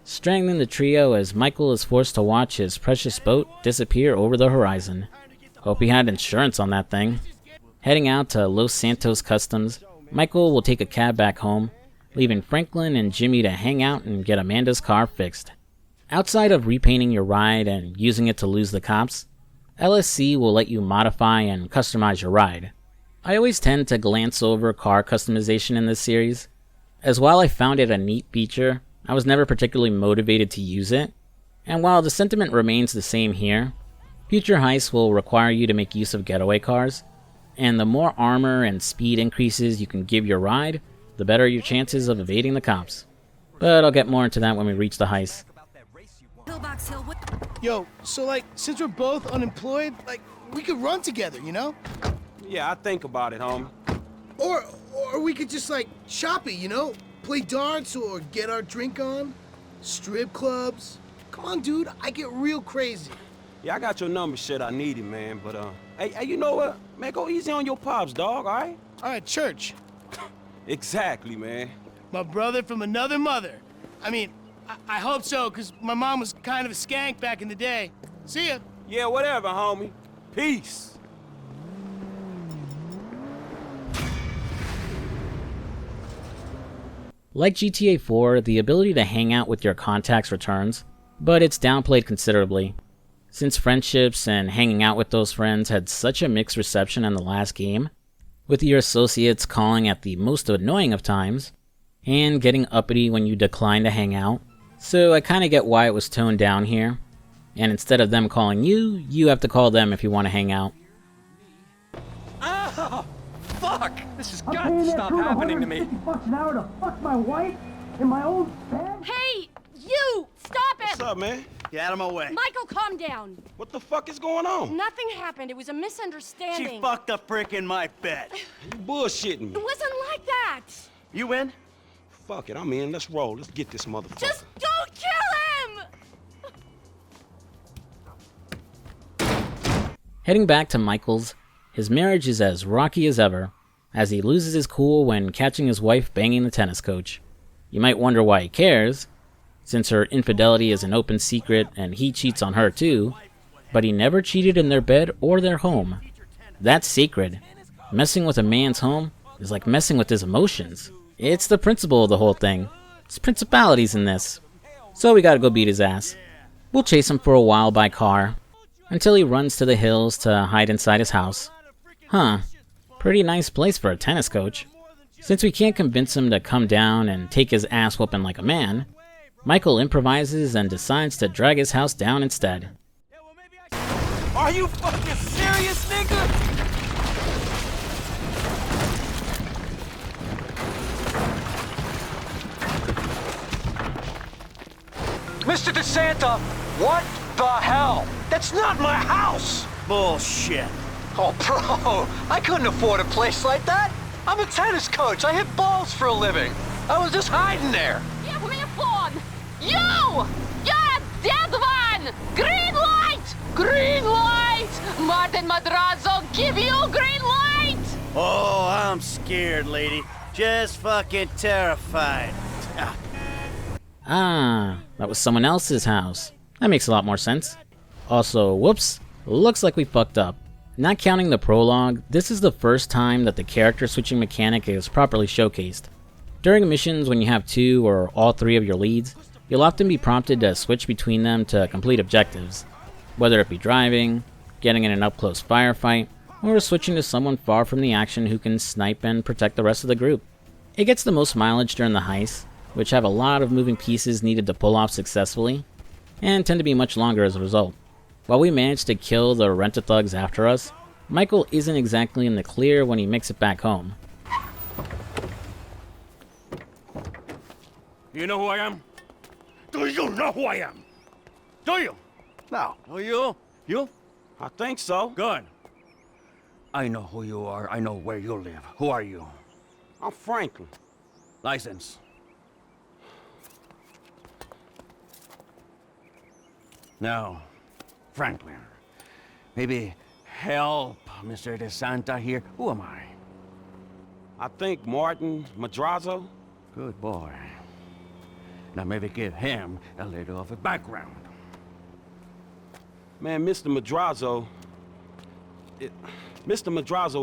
strangling the trio as Michael is forced to watch his precious boat disappear over the horizon. Hope he had insurance on that thing. Heading out to Los Santos Customs, Michael will take a cab back home, leaving Franklin and Jimmy to hang out and get Amanda's car fixed. Outside of repainting your ride and using it to lose the cops, LSC will let you modify and customize your ride. I always tend to glance over car customization in this series, as while I found it a neat feature, I was never particularly motivated to use it, and while the sentiment remains the same here, future heists will require you to make use of getaway cars, and the more armor and speed increases you can give your ride, the better your chances of evading the cops. But I'll get more into that when we reach the heist. Yo, so like, since we're both unemployed, like, we could run together, you know? Yeah, I think about it, homie. Or we could just like shop it, you know? Play darts or get our drink on. Strip clubs. Come on, dude, I get real crazy. Yeah, I got your number, shit, I need it, man, but hey, you know what? Man, go easy on your pops, dog, alright? Alright, church. Exactly, man. My brother from another mother. I mean, I hope so, because my mom was kind of a skank back in the day. See ya. Yeah, whatever, homie. Peace. Like GTA 4, the ability to hang out with your contacts returns, but it's downplayed considerably. Since friendships and hanging out with those friends had such a mixed reception in the last game, with your associates calling at the most annoying of times, and getting uppity when you decline to hang out, so I kinda get why it was toned down here, and instead of them calling you, you have to call them if you want to hang out. Oh, fuck! This has got to stop happening to me. $150 an hour to fuck my wife in my own bed? Hey, you! Stop it! What's up, man? Get out of my way. Michael, calm down. What the fuck is going on? Nothing happened. It was a misunderstanding. She fucked a prick in my bed. You bullshitting me. It wasn't like that. You in? Fuck it, I'm in. Let's roll. Let's get this motherfucker. Just don't kill him! Heading back to Michael's, his marriage is as rocky as ever, as he loses his cool when catching his wife banging the tennis coach. You might wonder why he cares, since her infidelity is an open secret and he cheats on her too, but he never cheated in their bed or their home. That's sacred. Messing with a man's home is like messing with his emotions. It's the principle of the whole thing. There's principalities in this. So we gotta go beat his ass. We'll chase him for a while by car, until he runs to the hills to hide inside his house. Huh, pretty nice place for a tennis coach. Since we can't convince him to come down and take his ass whooping like a man, Michael improvises and decides to drag his house down instead. Are you fucking serious, nigga? Mr. DeSanta, what the hell? That's not my house! Bullshit. Oh, bro, I couldn't afford a place like that. I'm a tennis coach. I hit balls for a living. I was just hiding there. Give me a phone! You! You're a dead one! Green light! Green light! Martin Madrazo, give you green light! Oh, I'm scared, lady. Just fucking terrified. Ah, that was someone else's house. That makes a lot more sense. Also, whoops, looks like we fucked up. Not counting the prologue, this is the first time that the character switching mechanic is properly showcased. During missions when you have 2 or all 3 of your leads, you'll often be prompted to switch between them to complete objectives. Whether it be driving, getting in an up-close firefight, or switching to someone far from the action who can snipe and protect the rest of the group. It gets the most mileage during the heists, which have a lot of moving pieces needed to pull off successfully, and tend to be much longer as a result. While we manage to kill the rent-a-thugs after us, Michael isn't exactly in the clear when he makes it back home. You know who I am? Do you know who I am? Do you? No. Who you? You? I think so. Good. I know who you are. I know where you live. Who are you? I'm Franklin. License. Now, Franklin, maybe help Mr. DeSanta here. Who am I? I think Martin Madrazo. Good boy. Now maybe give him a little of a background. Man, Mr. Madrazo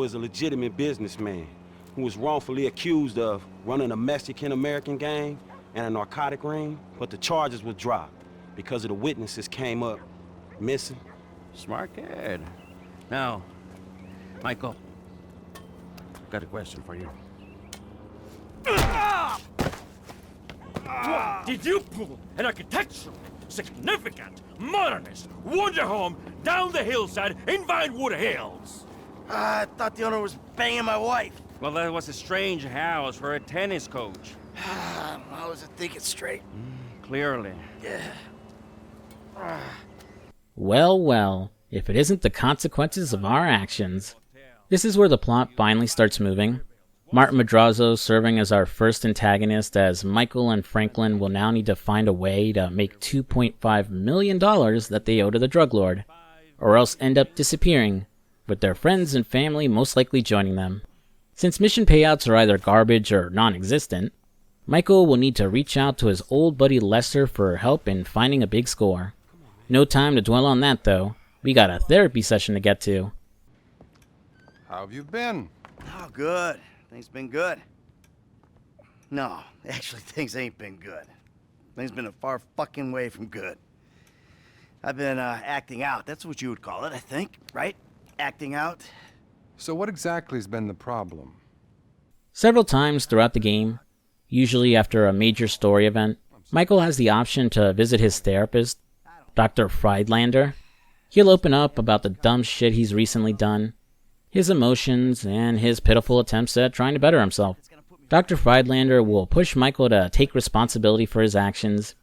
is a legitimate businessman who was wrongfully accused of running a Mexican-American gang and a narcotic ring, but the charges were dropped because of the witnesses came up missing. Smart kid. Now, Michael, I've got a question for you. Did you pull an architectural, significant, modernist wonder home down the hillside in Vinewood Hills? I thought the owner was banging my wife. Well, that was a strange house for a tennis coach. I wasn't thinking straight. Clearly. Yeah. Well, well, if it isn't the consequences of our actions. This is where the plot finally starts moving. Martin Madrazo serving as our first antagonist, as Michael and Franklin will now need to find a way to make $2.5 million that they owe to the drug lord, or else end up disappearing, with their friends and family most likely joining them. Since mission payouts are either garbage or non-existent, Michael will need to reach out to his old buddy Lester for help in finding a big score. No time to dwell on that though. We got a therapy session to get to. How have you been? Oh, good. Things been good. No, actually, things ain't been good. Things been a far fucking way from good. I've been acting out. That's what you would call it, I think, right? Acting out. So what exactly has been the problem? Several times throughout the game, usually after a major story event, Michael has the option to visit his therapist, Dr. Friedlander. He'll open up about the dumb shit he's recently done, his emotions, and his pitiful attempts at trying to better himself. Dr. Friedlander will push Michael to take responsibility for his actions,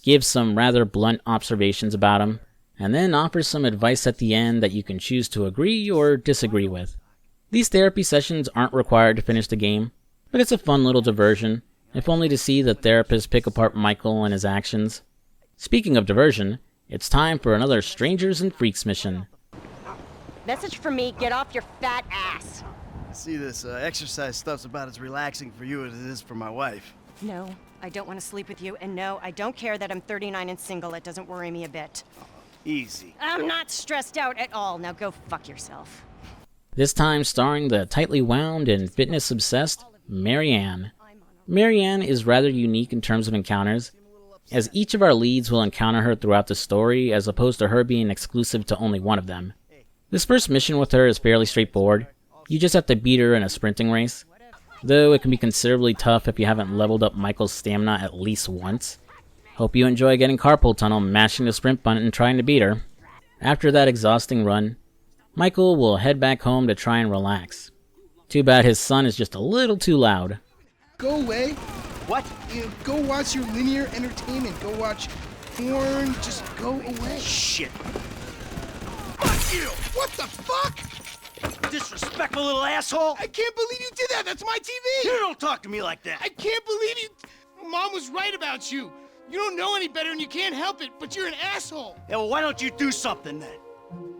give some rather blunt observations about him, and then offer some advice at the end that you can choose to agree or disagree with. These therapy sessions aren't required to finish the game, but it's a fun little diversion, if only to see the therapist pick apart Michael and his actions. Speaking of diversion, it's time for another Strangers and Freaks mission. Message from me, get off your fat ass. See, this exercise stuff's about as relaxing for you as it is for my wife. No, I don't want to sleep with you, and no, I don't care that I'm 39 and single. It doesn't worry me a bit. Easy. I'm not stressed out at all. Now go fuck yourself. This time starring the tightly wound and fitness-obsessed Marianne. Marianne is rather unique in terms of encounters, as each of our leads will encounter her throughout the story as opposed to her being exclusive to only one of them. This first mission with her is fairly straightforward. You just have to beat her in a sprinting race, though it can be considerably tough if you haven't leveled up Michael's stamina at least once. Hope you enjoy getting carpal tunnel, mashing the sprint button and trying to beat her. After that exhausting run, Michael will head back home to try and relax. Too bad his son is just a little too loud. Go away. What? Go watch your linear entertainment. Go watch porn. Just go away. Shit. Fuck you! What the fuck? Disrespectful little asshole! I can't believe you did that. That's my TV. You don't talk to me like that. I can't believe you. Mom was right about you. You don't know any better and you can't help it, but you're an asshole. Yeah, well, why don't you do something then?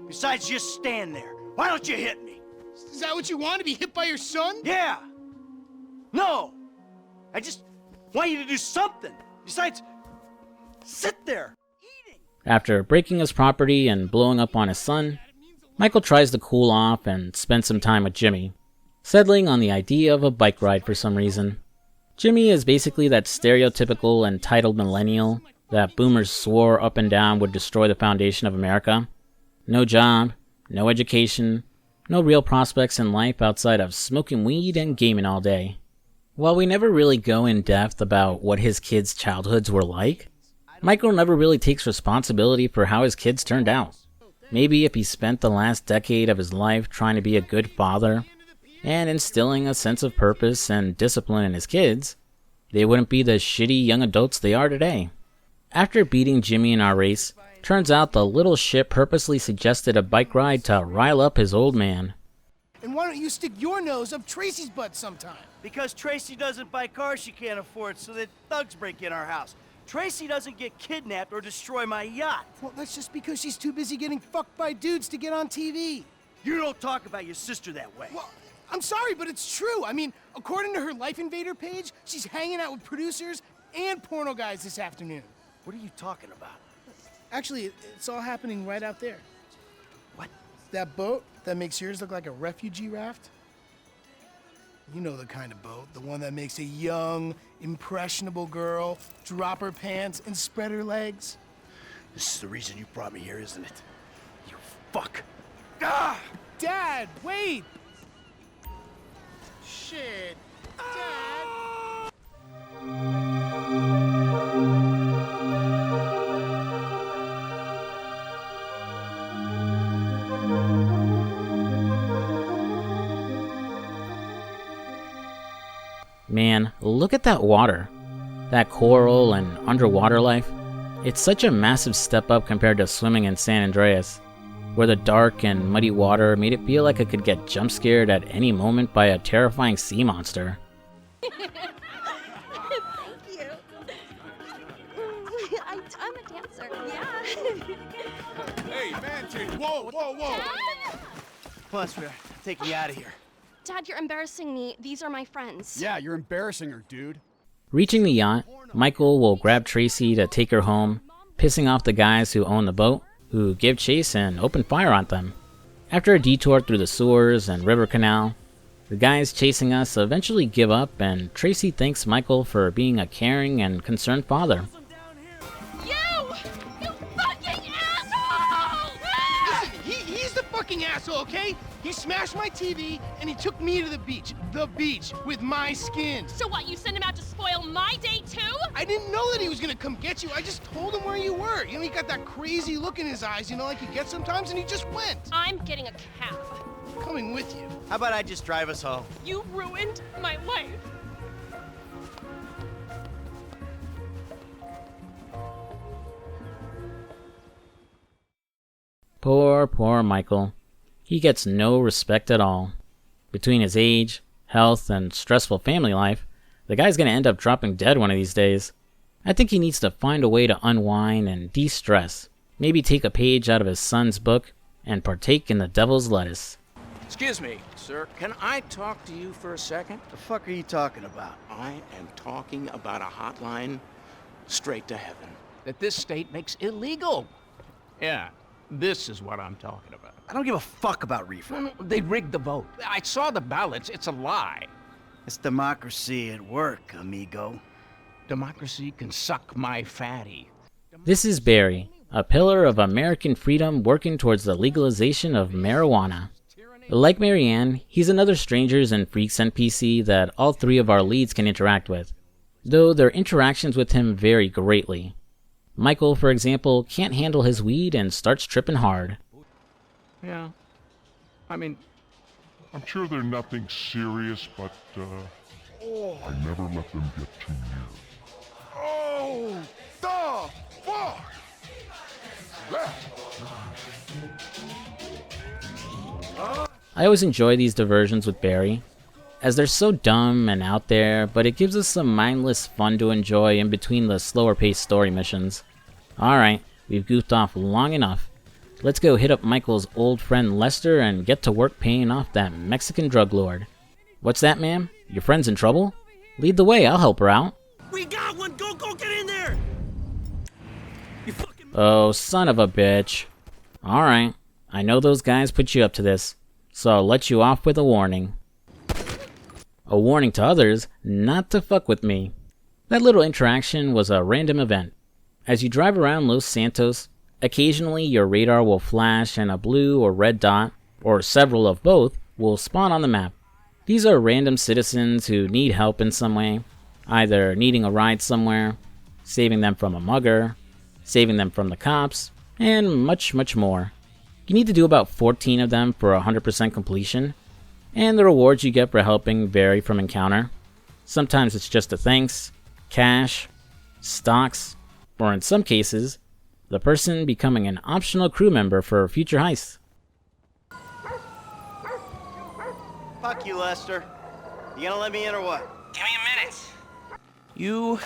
Besides just stand there. Why don't you hit me? Is that what you want, to be hit by your son? Yeah. No. I just want you to do something. Besides, sit there. After breaking his property and blowing up on his son, Michael tries to cool off and spend some time with Jimmy, settling on the idea of a bike ride for some reason. Jimmy is basically that stereotypical entitled millennial that boomers swore up and down would destroy the foundation of America. No job, no education, no real prospects in life outside of smoking weed and gaming all day. While we never really go in depth about what his kids' childhoods were like, Michael never really takes responsibility for how his kids turned out. Maybe if he spent the last decade of his life trying to be a good father and instilling a sense of purpose and discipline in his kids, they wouldn't be the shitty young adults they are today. After beating Jimmy in our race, turns out the little shit purposely suggested a bike ride to rile up his old man. And why don't you stick your nose up Tracy's butt sometime? Because Tracy doesn't buy cars she can't afford, so that thugs break in our house. Tracy doesn't get kidnapped or destroy my yacht. Well, that's just because she's too busy getting fucked by dudes to get on TV. You don't talk about your sister that way. Well, I'm sorry, but it's true. I mean, according to her Life Invader page, she's hanging out with producers and porno guys this afternoon. What are you talking about? Actually, it's all happening right out there. What? That boat that makes yours look like a refugee raft? You know the kind of boat, the one that makes a young, impressionable girl drop her pants and spread her legs. This is the reason you brought me here, isn't it? You fuck. Ah! Dad, wait! Shit. Dad! Man, look at that water. That coral and underwater life. It's such a massive step up compared to swimming in San Andreas, where the dark and muddy water made it feel like I could get jump scared at any moment by a terrifying sea monster. Thank you. I'm a dancer. Yeah. Hey, man, whoa, whoa, whoa. Come on, sweetheart. I'm taking you out of here. Dad, you're embarrassing me. These are my friends. Yeah, you're embarrassing her, dude. Reaching the yacht, Michael will grab Tracy to take her home, pissing off the guys who own the boat, who give chase and open fire on them. After a detour through the sewers and river canal, the guys chasing us eventually give up, and Tracy thanks Michael for being a caring and concerned father. You fucking asshole! Listen, he's the fucking asshole, okay? He smashed my TV and he took me to the beach with my skin. So what, you sent him out to spoil my day too? I didn't know that he was gonna come get you. I just told him where you were. You know, he got that crazy look in his eyes, you know, like he gets sometimes, and he just went. I'm getting a cab. Coming with you. How about I just drive us home? You ruined my life. Poor Michael. He gets no respect at all. Between his age, health, and stressful family life, the guy's gonna end up dropping dead one of these days. I think he needs to find a way to unwind and de-stress. Maybe take a page out of his son's book and partake in the devil's lettuce. Excuse me, sir. Can I talk to you for a second? The fuck are you talking about? I am talking about a hotline straight to heaven that this state makes illegal. Yeah, this is what I'm talking about. I don't give a fuck about reefer. No, they rigged the vote. I saw the ballots. It's a lie. It's democracy at work, amigo. Democracy can suck my fatty. This is Barry, a pillar of American freedom working towards the legalization of marijuana. Like Marianne, he's another Strangers and Freaks NPC that all three of our leads can interact with, though their interactions with him vary greatly. Michael, for example, can't handle his weed and starts tripping hard. Yeah, I mean... I'm sure they're nothing serious, but, I never let them get too near. Oh, the fuck! I always enjoy these diversions with Barry, as they're so dumb and out there, but it gives us some mindless fun to enjoy in between the slower paced story missions. Alright, we've goofed off long enough. Let's go hit up Michael's old friend Lester and get to work paying off that Mexican drug lord. What's that, ma'am? Your friend's in trouble? Lead the way, I'll help her out. We got one! Go get in there! Oh, son of a bitch. Alright, I know those guys put you up to this, so I'll let you off with a warning. A warning to others not to fuck with me. That little interaction was a random event. As you drive around Los Santos, occasionally your radar will flash and a blue or red dot, or several of both, will spawn on the map. These are random citizens who need help in some way, either needing a ride somewhere, saving them from a mugger, saving them from the cops, and much, much more. You need to do about 14 of them for 100% completion, and the rewards you get for helping vary from encounter. Sometimes it's just a thanks, cash, stocks, or in some cases, the person becoming an optional crew member for future heists. Fuck you, Lester. You gonna let me in or what? Give me a minute. You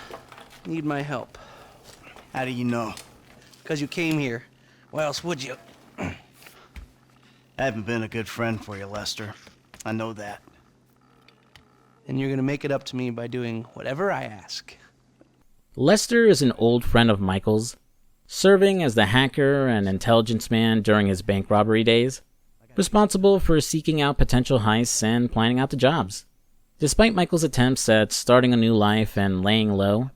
need my help. How do you know? Because you came here. Why else would you? I haven't been a good friend for you, Lester. I know that. And you're gonna make it up to me by doing whatever I ask. Lester is an old friend of Michael's, serving as the hacker and intelligence man during his bank robbery days, responsible for seeking out potential heists and planning out the jobs. Despite Michael's attempts at starting a new life and laying low,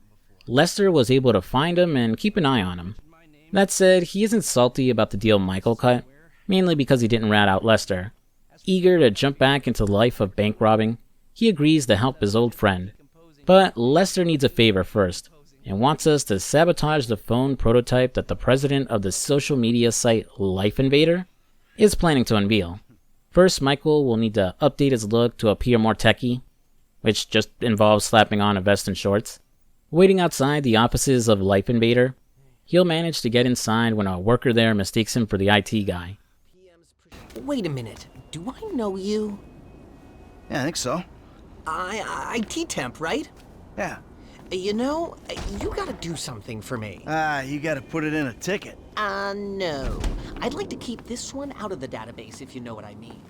Lester was able to find him and keep an eye on him. That said, he isn't salty about the deal Michael cut, mainly because he didn't rat out Lester. Eager to jump back into the life of bank robbing, he agrees to help his old friend. But Lester needs a favor first, and wants us to sabotage the phone prototype that the president of the social media site Life Invader is planning to unveil. First, Michael will need to update his look to appear more techie, which just involves slapping on a vest and shorts. Waiting outside the offices of Life Invader, he'll manage to get inside when a worker there mistakes him for the IT guy. Wait a minute, do I know you? Yeah, I think so. IT temp, right? Yeah. You know, you gotta do something for me. You gotta put it in a ticket. No. I'd like to keep this one out of the database, if you know what I mean.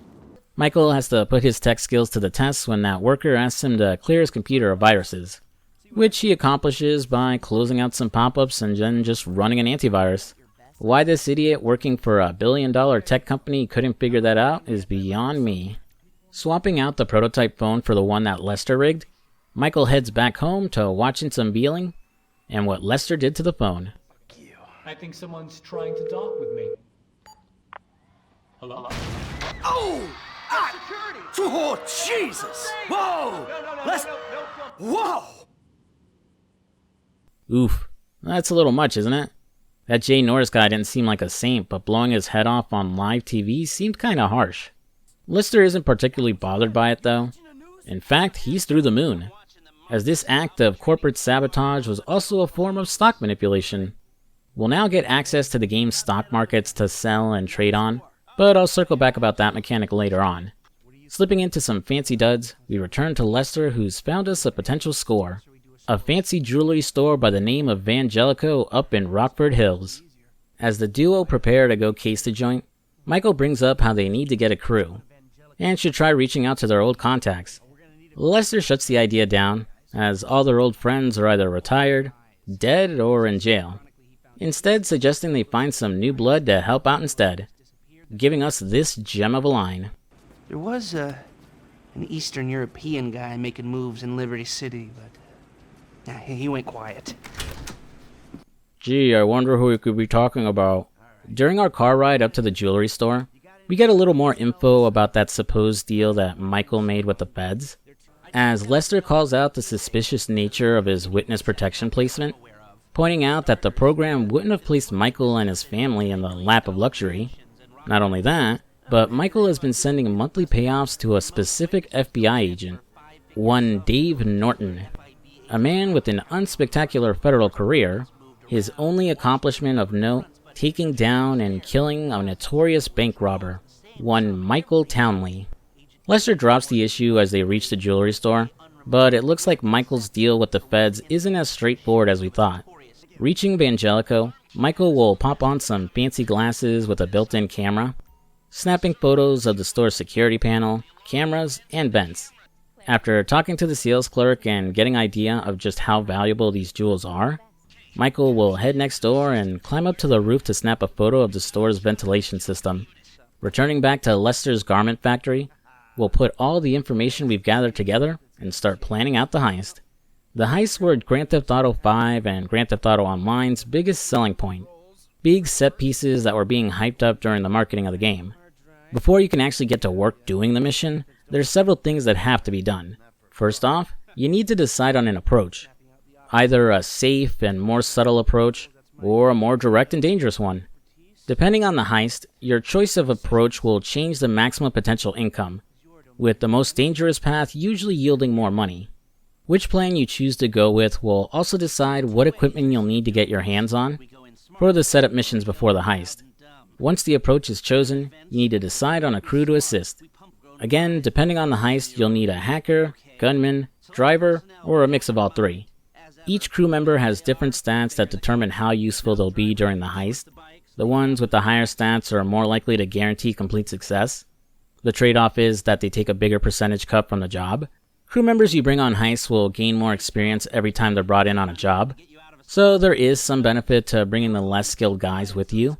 Michael has to put his tech skills to the test when that worker asks him to clear his computer of viruses, which he accomplishes by closing out some pop-ups and then just running an antivirus. Why this idiot working for a billion-dollar tech company couldn't figure that out is beyond me. Swapping out the prototype phone for the one that Lester rigged, Michael heads back home to watch its unveiling and what Lester did to the phone. I think someone's trying to talk with me. Hello? Oh! Security! Oh, Jesus! Whoa! Whoa! Oof, that's a little much, isn't it? That Jay Norris guy didn't seem like a saint, but blowing his head off on live TV seemed kinda harsh. Lester isn't particularly bothered by it though. In fact, he's through the moon, as this act of corporate sabotage was also a form of stock manipulation. We'll now get access to the game's stock markets to sell and trade on, but I'll circle back about that mechanic later on. Slipping into some fancy duds, we return to Lester, who's found us a potential score. A fancy jewelry store by the name of Vangelico up in Rockford Hills. As the duo prepare to go case the joint, Michael brings up how they need to get a crew. and should try reaching out to their old contacts. Lester shuts the idea down, as all their old friends are either retired, dead, or in jail, instead suggesting they find some new blood to help out instead, giving us this gem of a line. There was an Eastern European guy making moves in Liberty City, but he went quiet. Gee, I wonder who we could be talking about. During our car ride up to the jewelry store, we get a little more info about that supposed deal that Michael made with the feds, as Lester calls out the suspicious nature of his witness protection placement, pointing out that the program wouldn't have placed Michael and his family in the lap of luxury. Not only that, but Michael has been sending monthly payoffs to a specific FBI agent, one Dave Norton, a man with an unspectacular federal career, his only accomplishment of note taking down and killing a notorious bank robber, one Michael Townley. Lester drops the issue as they reach the jewelry store, but it looks like Michael's deal with the feds isn't as straightforward as we thought. Reaching Vangelico, Michael will pop on some fancy glasses with a built-in camera, snapping photos of the store's security panel, cameras, and vents. After talking to the sales clerk and getting an idea of just how valuable these jewels are, Michael will head next door and climb up to the roof to snap a photo of the store's ventilation system. Returning back to Lester's garment factory, we'll put all the information we've gathered together and start planning out the heist. The heists were Grand Theft Auto 5 and Grand Theft Auto Online's biggest selling point. Big set pieces that were being hyped up during the marketing of the game. Before you can actually get to work doing the mission, there's several things that have to be done. First off, you need to decide on an approach. Either a safe and more subtle approach, or a more direct and dangerous one. Depending on the heist, your choice of approach will change the maximum potential income, with the most dangerous path usually yielding more money. Which plan you choose to go with will also decide what equipment you'll need to get your hands on for the setup missions before the heist. Once the approach is chosen, you need to decide on a crew to assist. Again, depending on the heist, you'll need a hacker, gunman, driver, or a mix of all three. Each crew member has different stats that determine how useful they'll be during the heist. The ones with the higher stats are more likely to guarantee complete success. The trade-off is that they take a bigger percentage cut from the job. Crew members you bring on heists will gain more experience every time they're brought in on a job, so there is some benefit to bringing the less skilled guys with you,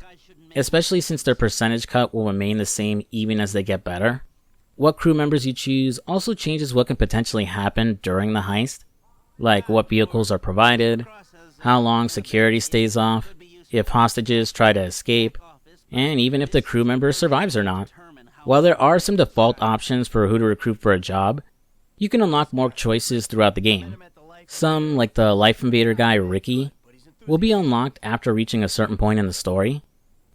especially since their percentage cut will remain the same even as they get better. What crew members you choose also changes what can potentially happen during the heist, like what vehicles are provided, how long security stays off, if hostages try to escape, and even if the crew member survives or not. While there are some default options for who to recruit for a job, you can unlock more choices throughout the game. Some, like the Life Invader guy Ricky, will be unlocked after reaching a certain point in the story.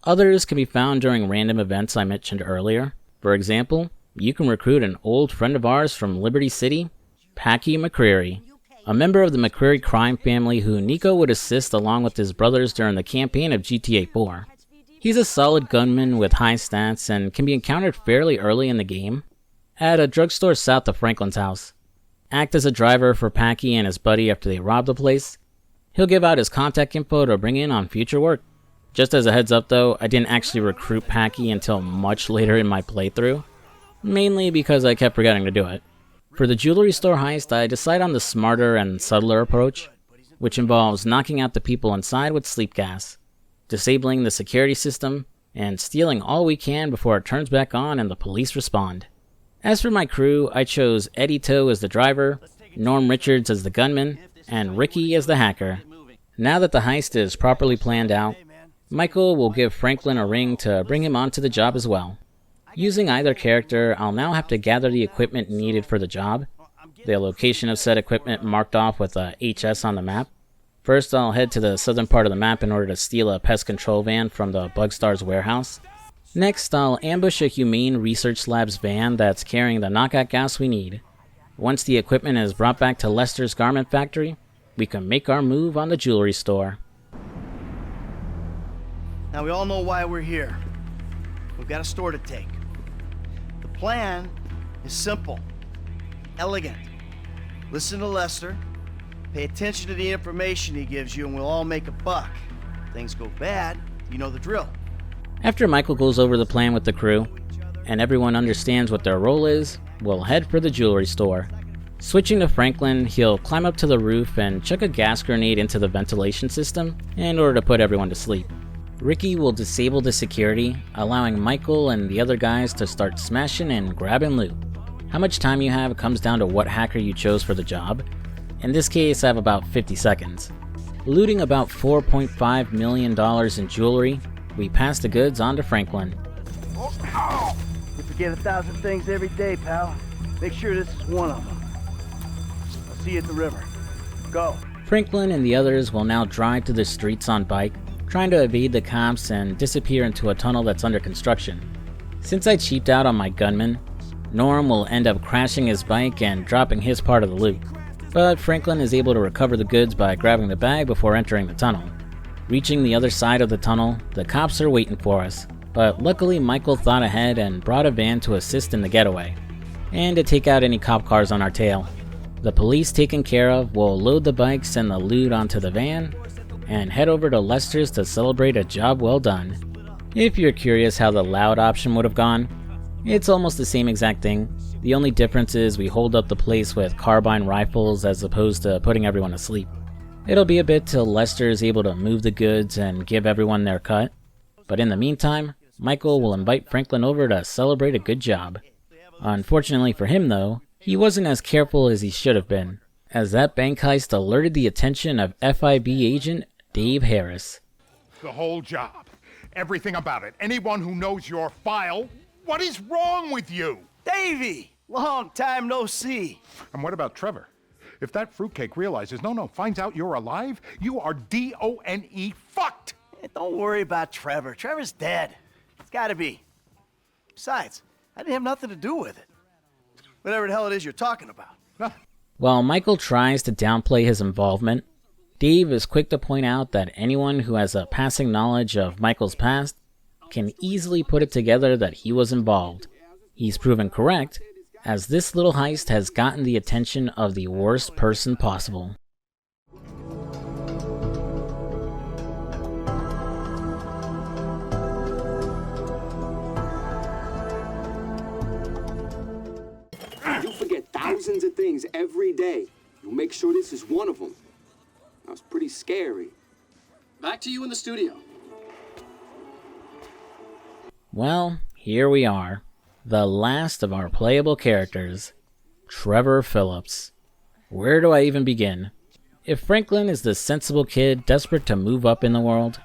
Others can be found during random events I mentioned earlier. For example, you can recruit an old friend of ours from Liberty City, Packy McCreary, a member of the McCreary crime family who Nico would assist along with his brothers during the campaign of GTA 4. He's a solid gunman with high stats and can be encountered fairly early in the game at a drugstore south of Franklin's house. Act as a driver for Packy and his buddy after they rob the place. He'll give out his contact info to bring in on future work. Just as a heads up though, I didn't actually recruit Packy until much later in my playthrough, mainly because I kept forgetting to do it. For the jewelry store heist, I decide on the smarter and subtler approach, which involves knocking out the people inside with sleep gas, disabling the security system, and stealing all we can before it turns back on and the police respond. As for my crew, I chose Eddie Toe as the driver, Norm Richards as the gunman, and Ricky as the hacker. Now that the heist is properly planned out, Michael will give Franklin a ring to bring him onto the job as well. Using either character, I'll now have to gather the equipment needed for the job, the location of said equipment marked off with a HS on the map. First, I'll head to the southern part of the map in order to steal a pest control van from the Bugstar's warehouse. Next, I'll ambush a Humane Research Labs van that's carrying the knockout gas we need. Once the equipment is brought back to Lester's garment factory, we can make our move on the jewelry store. Now we all know why we're here. We've got a store to take. The plan is simple, elegant. Listen to Lester, pay attention to the information he gives you, and we'll all make a buck. If things go bad, you know the drill. After Michael goes over the plan with the crew, and everyone understands what their role is, we'll head for the jewelry store. Switching to Franklin, he'll climb up to the roof and chuck a gas grenade into the ventilation system in order to put everyone to sleep. Ricky will disable the security, allowing Michael and the other guys to start smashing and grabbing loot. How much time you have comes down to what hacker you chose for the job. In this case, I have about 50 seconds. Looting about $4.5 million in jewelry, we pass the goods on to Franklin. You forget 1,000 things every day, pal. Make sure this is one of them. I'll see you at the river. Go. Franklin and the others will now drive to the streets on bike, trying to evade the cops and disappear into a tunnel that's under construction. Since I cheaped out on my gunman, Norm will end up crashing his bike and dropping his part of the loot. But Franklin is able to recover the goods by grabbing the bag before entering the tunnel. Reaching the other side of the tunnel, the cops are waiting for us, but luckily Michael thought ahead and brought a van to assist in the getaway, and to take out any cop cars on our tail. The police taken care of will load the bikes and the loot onto the van, and head over to Lester's to celebrate a job well done. If you're curious how the loud option would have gone, it's almost the same exact thing. The only difference is we hold up the place with carbine rifles as opposed to putting everyone to sleep. It'll be a bit till Lester is able to move the goods and give everyone their cut, but in the meantime, Michael will invite Franklin over to celebrate a good job. Unfortunately for him though, he wasn't as careful as he should have been, as that bank heist alerted the attention of FIB agent Dave Harris. The whole job. Everything about it. Anyone who knows your file, what is wrong with you? Davey! Long time no see. And what about Trevor? If that fruitcake realizes, finds out you're alive, you are D-O-N-E fucked! Hey, don't worry about Trevor. Trevor's dead. It's gotta be. Besides, I didn't have nothing to do with it. Whatever the hell it is you're talking about. While Michael tries to downplay his involvement, Dave is quick to point out that anyone who has a passing knowledge of Michael's past can easily put it together that he was involved. He's proven correct, as this little heist has gotten the attention of the worst person possible. You forget thousands of things every day. You'll make sure this is one of them. That was pretty scary. Back to you in the studio. Well, here we are. The last of our playable characters, Trevor Phillips. Where do I even begin? If Franklin is the sensible kid desperate to move up in the world,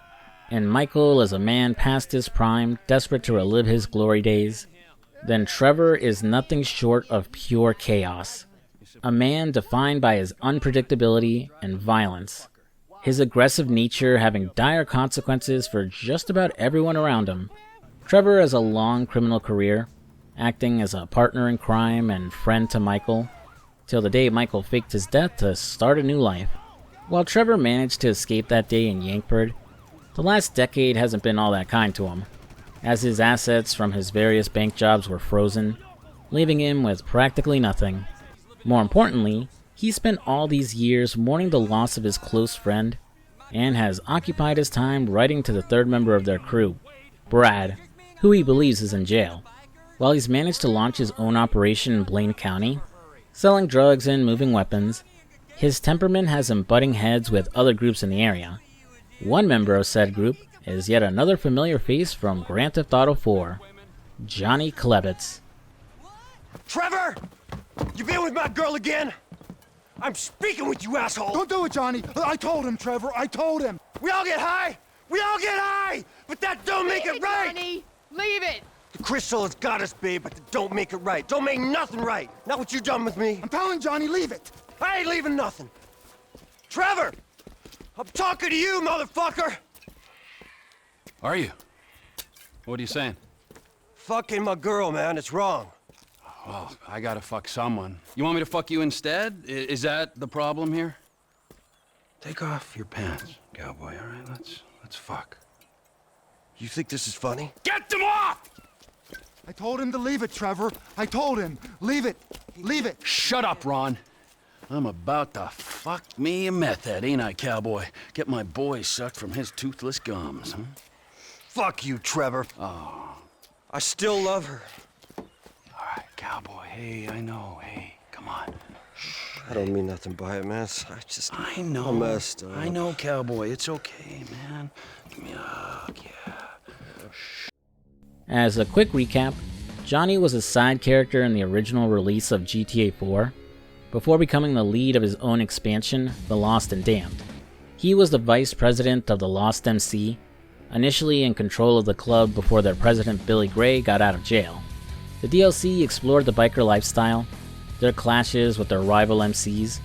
and Michael is a man past his prime desperate to relive his glory days, then Trevor is nothing short of pure chaos. A man defined by his unpredictability and violence, his aggressive nature having dire consequences for just about everyone around him. Trevor has a long criminal career, acting as a partner in crime and friend to Michael, till the day Michael faked his death to start a new life. While Trevor managed to escape that day in Yankford, the last decade hasn't been all that kind to him, as his assets from his various bank jobs were frozen, leaving him with practically nothing. More importantly, he spent all these years mourning the loss of his close friend, and has occupied his time writing to the third member of their crew, Brad, who he believes is in jail. While he's managed to launch his own operation in Blaine County, selling drugs and moving weapons, his temperament has him butting heads with other groups in the area. One member of said group is yet another familiar face from Grand Theft Auto 4, Johnny Klebitz. Trevor! You been with my girl again? I'm speaking with you, asshole! Don't do it, Johnny! I told him, Trevor, I told him! We all get high! We all get high! But that don't make it right! Johnny! Leave it! The crystal has got us, babe, but it don't make it right. Don't make nothing right. Not what you done with me. I'm telling Johnny, leave it! I ain't leaving nothing. Trevor! I'm talking to you, motherfucker! Are you? What are you saying? Fucking my girl, man. It's wrong. Well, I gotta fuck someone. You want me to fuck you instead? Is that the problem here? Take off your pants, cowboy, all right? Let's fuck. You think this is funny? Get them off! I told him to leave it, Trevor. I told him. Leave it. Leave it. Shut up, Ron. I'm about to fuck me a meth head, ain't I, cowboy? Get my boy sucked from his toothless gums, huh? Fuck you, Trevor. Oh. I still love her. right, cowboy. Hey, I know. Hey, come on. I don't mean nothing by it, man. I know. I'm messed up. I know, cowboy. It's okay, man. Give me a hug, yeah. As a quick recap, Johnny was a side character in the original release of GTA 4, before becoming the lead of his own expansion, The Lost and Damned. He was the vice president of the Lost MC, initially in control of the club before their president Billy Gray got out of jail. The DLC explored the biker lifestyle, their clashes with their rival MCs,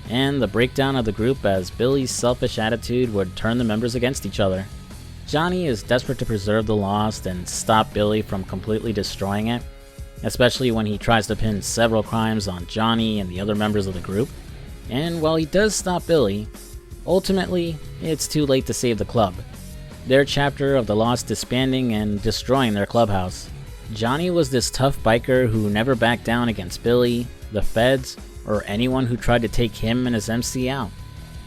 and the breakdown of the group as Billy's selfish attitude would turn the members against each other. Johnny is desperate to preserve the Lost and stop Billy from completely destroying it, especially when he tries to pin several crimes on Johnny and the other members of the group. And while he does stop Billy, ultimately, it's too late to save the club, their chapter of the Lost disbanding and destroying their clubhouse. Johnny was this tough biker who never backed down against Billy, the feds, or anyone who tried to take him and his MC out.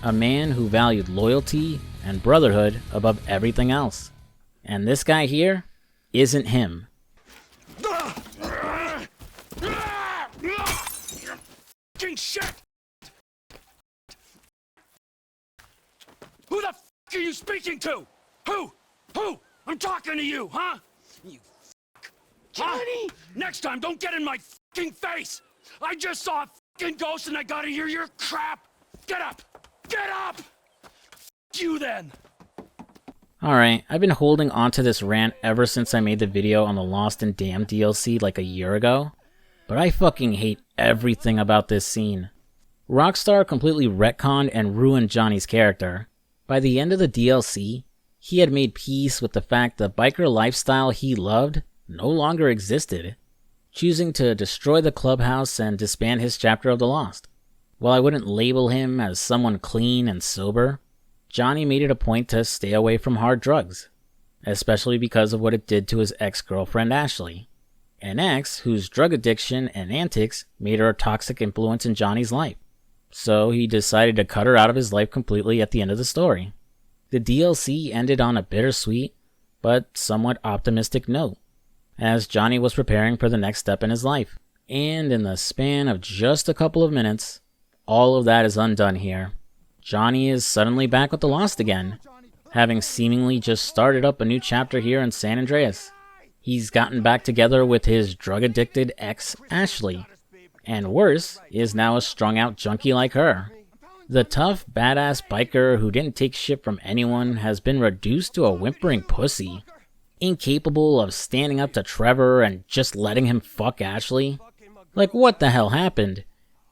A man who valued loyalty and brotherhood above everything else. And this guy here isn't him. Shit! Who the f are you speaking to? Who? I'm talking to you, huh? You f***. Johnny! Huh? Next time, don't get in my f***ing face! I just saw a f***ing ghost and I gotta hear your crap! Get up! Get up! F*** you then! Alright, I've been holding onto this rant ever since I made the video on the Lost and Damned DLC like a year ago, but I fucking hate everything about this scene. Rockstar completely retconned and ruined Johnny's character. By the end of the DLC, he had made peace with the fact the biker lifestyle he loved no longer existed, choosing to destroy the clubhouse and disband his chapter of the Lost. While I wouldn't label him as someone clean and sober, Johnny made it a point to stay away from hard drugs, especially because of what it did to his ex-girlfriend Ashley, an ex whose drug addiction and antics made her a toxic influence in Johnny's life. So he decided to cut her out of his life completely at the end of the story. The DLC ended on a bittersweet, but somewhat optimistic note, as Johnny was preparing for the next step in his life. And in the span of just a couple of minutes, all of that is undone here. Johnny is suddenly back with the Lost again, having seemingly just started up a new chapter here in San Andreas. He's gotten back together with his drug-addicted ex, Ashley, and worse, is now a strung-out junkie like her. The tough, badass biker who didn't take shit from anyone has been reduced to a whimpering pussy, incapable of standing up to Trevor and just letting him fuck Ashley. Like, what the hell happened?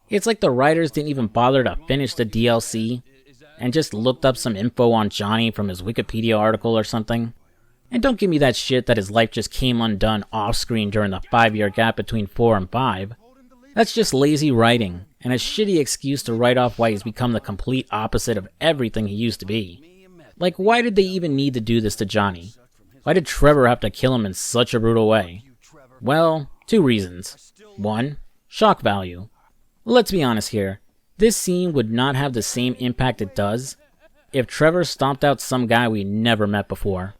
It's like the writers didn't even bother to finish the DLC, and just looked up some info on Johnny from his Wikipedia article or something. And don't give me that shit that his life just came undone off-screen during the 5-year gap between 4 and 5. That's just lazy writing, and a shitty excuse to write off why he's become the complete opposite of everything he used to be. Like, why did they even need to do this to Johnny? Why did Trevor have to kill him in such a brutal way? Well, 2 reasons. 1, shock value. Let's be honest here, this scene would not have the same impact it does if Trevor stomped out some guy we never met before.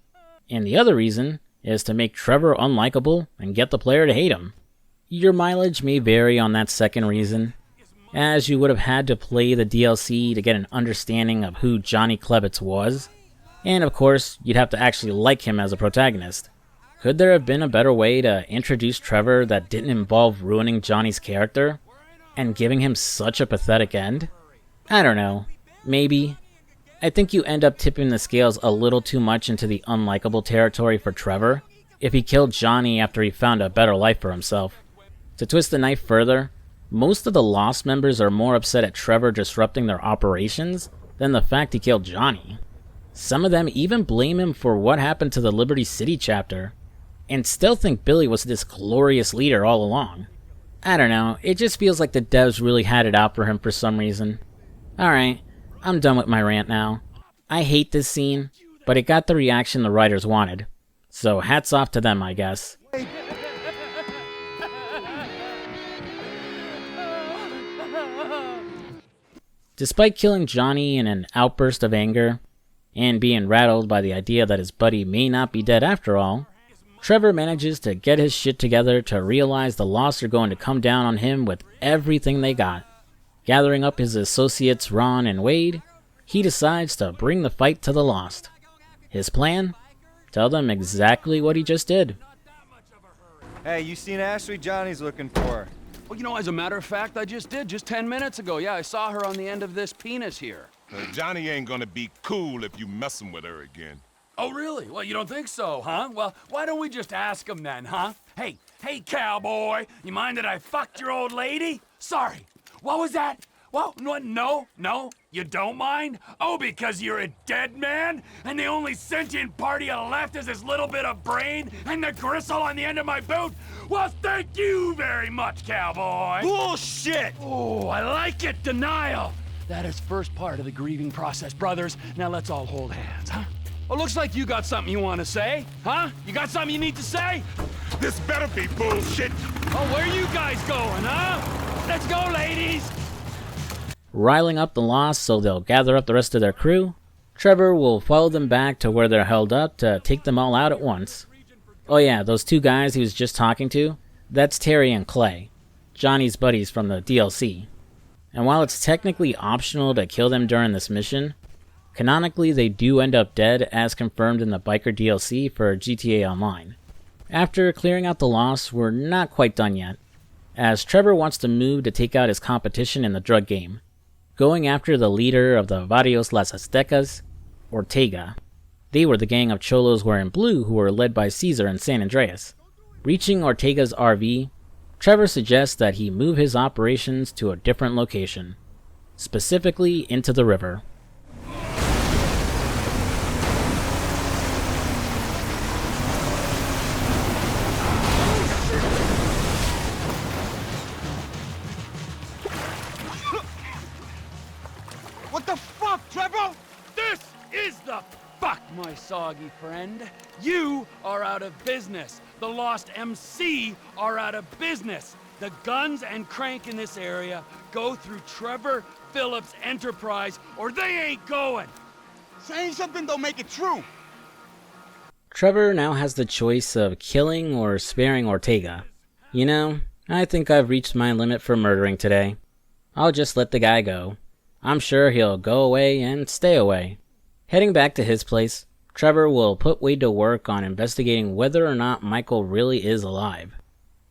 And the other reason is to make Trevor unlikable and get the player to hate him. Your mileage may vary on that second reason, as you would have had to play the DLC to get an understanding of who Johnny Klebitz was, and of course, you'd have to actually like him as a protagonist. Could there have been a better way to introduce Trevor that didn't involve ruining Johnny's character, and giving him such a pathetic end? I don't know, maybe. I think you end up tipping the scales a little too much into the unlikable territory for Trevor, if he killed Johnny after he found a better life for himself. To twist the knife further, most of the Lost members are more upset at Trevor disrupting their operations than the fact he killed Johnny. Some of them even blame him for what happened to the Liberty City chapter, and still think Billy was this glorious leader all along. I don't know, it just feels like the devs really had it out for him for some reason. Alright, I'm done with my rant now. I hate this scene, but it got the reaction the writers wanted. So hats off to them, I guess. Despite killing Johnny in an outburst of anger, and being rattled by the idea that his buddy may not be dead after all, Trevor manages to get his shit together to realize the Lost are going to come down on him with everything they got. Gathering up his associates Ron and Wade, he decides to bring the fight to the Lost. His plan? Tell them exactly what he just did. Hey, you seen Ashley? Johnny's looking for her. Well, you know, as a matter of fact, I just did, just 10 minutes ago. Yeah, I saw her on the end of this penis here. Johnny ain't gonna be cool if you messing with her again. Oh, really? Well, you don't think so, huh? Well, why don't we just ask him then, huh? Hey, cowboy, you mind that I fucked your old lady? Sorry, what was that? Well, no, you don't mind? Oh, because you're a dead man? And the only sentient part you left is this little bit of brain and the gristle on the end of my boot? Well, thank you very much, cowboy. Bullshit! Oh, I like it, denial. That is first part of the grieving process, brothers. Now let's all hold hands, huh? Well, looks like you got something you want to say, huh? You got something you need to say? This better be bullshit. Oh, where you guys going, huh? Let's go, ladies. Riling up the Lost so they'll gather up the rest of their crew, Trevor will follow them back to where they're held up to take them all out at once. Oh yeah, those two guys he was just talking to, that's Terry and Clay, Johnny's buddies from the DLC. And while it's technically optional to kill them during this mission, canonically they do end up dead as confirmed in the Biker DLC for GTA Online. After clearing out the Lost, we're not quite done yet, as Trevor wants to move to take out his competition in the drug game, going after the leader of the Varios Las Aztecas, Ortega. They were the gang of cholos wearing blue who were led by Caesar in San Andreas. Reaching Ortega's RV, Trevor suggests that he move his operations to a different location, specifically into the river. What the fuck, Trevor? This is the fuck, my soggy friend. You are out of business. The Lost MC are out of business. The guns and crank in this area go through Trevor Phillips Enterprise, or they ain't going. Saying something don't make it true. Trevor now has the choice of killing or sparing Ortega. You know, I think I've reached my limit for murdering today. I'll just let the guy go. I'm sure he'll go away and stay away. Heading back to his place, Trevor will put Wade to work on investigating whether or not Michael really is alive,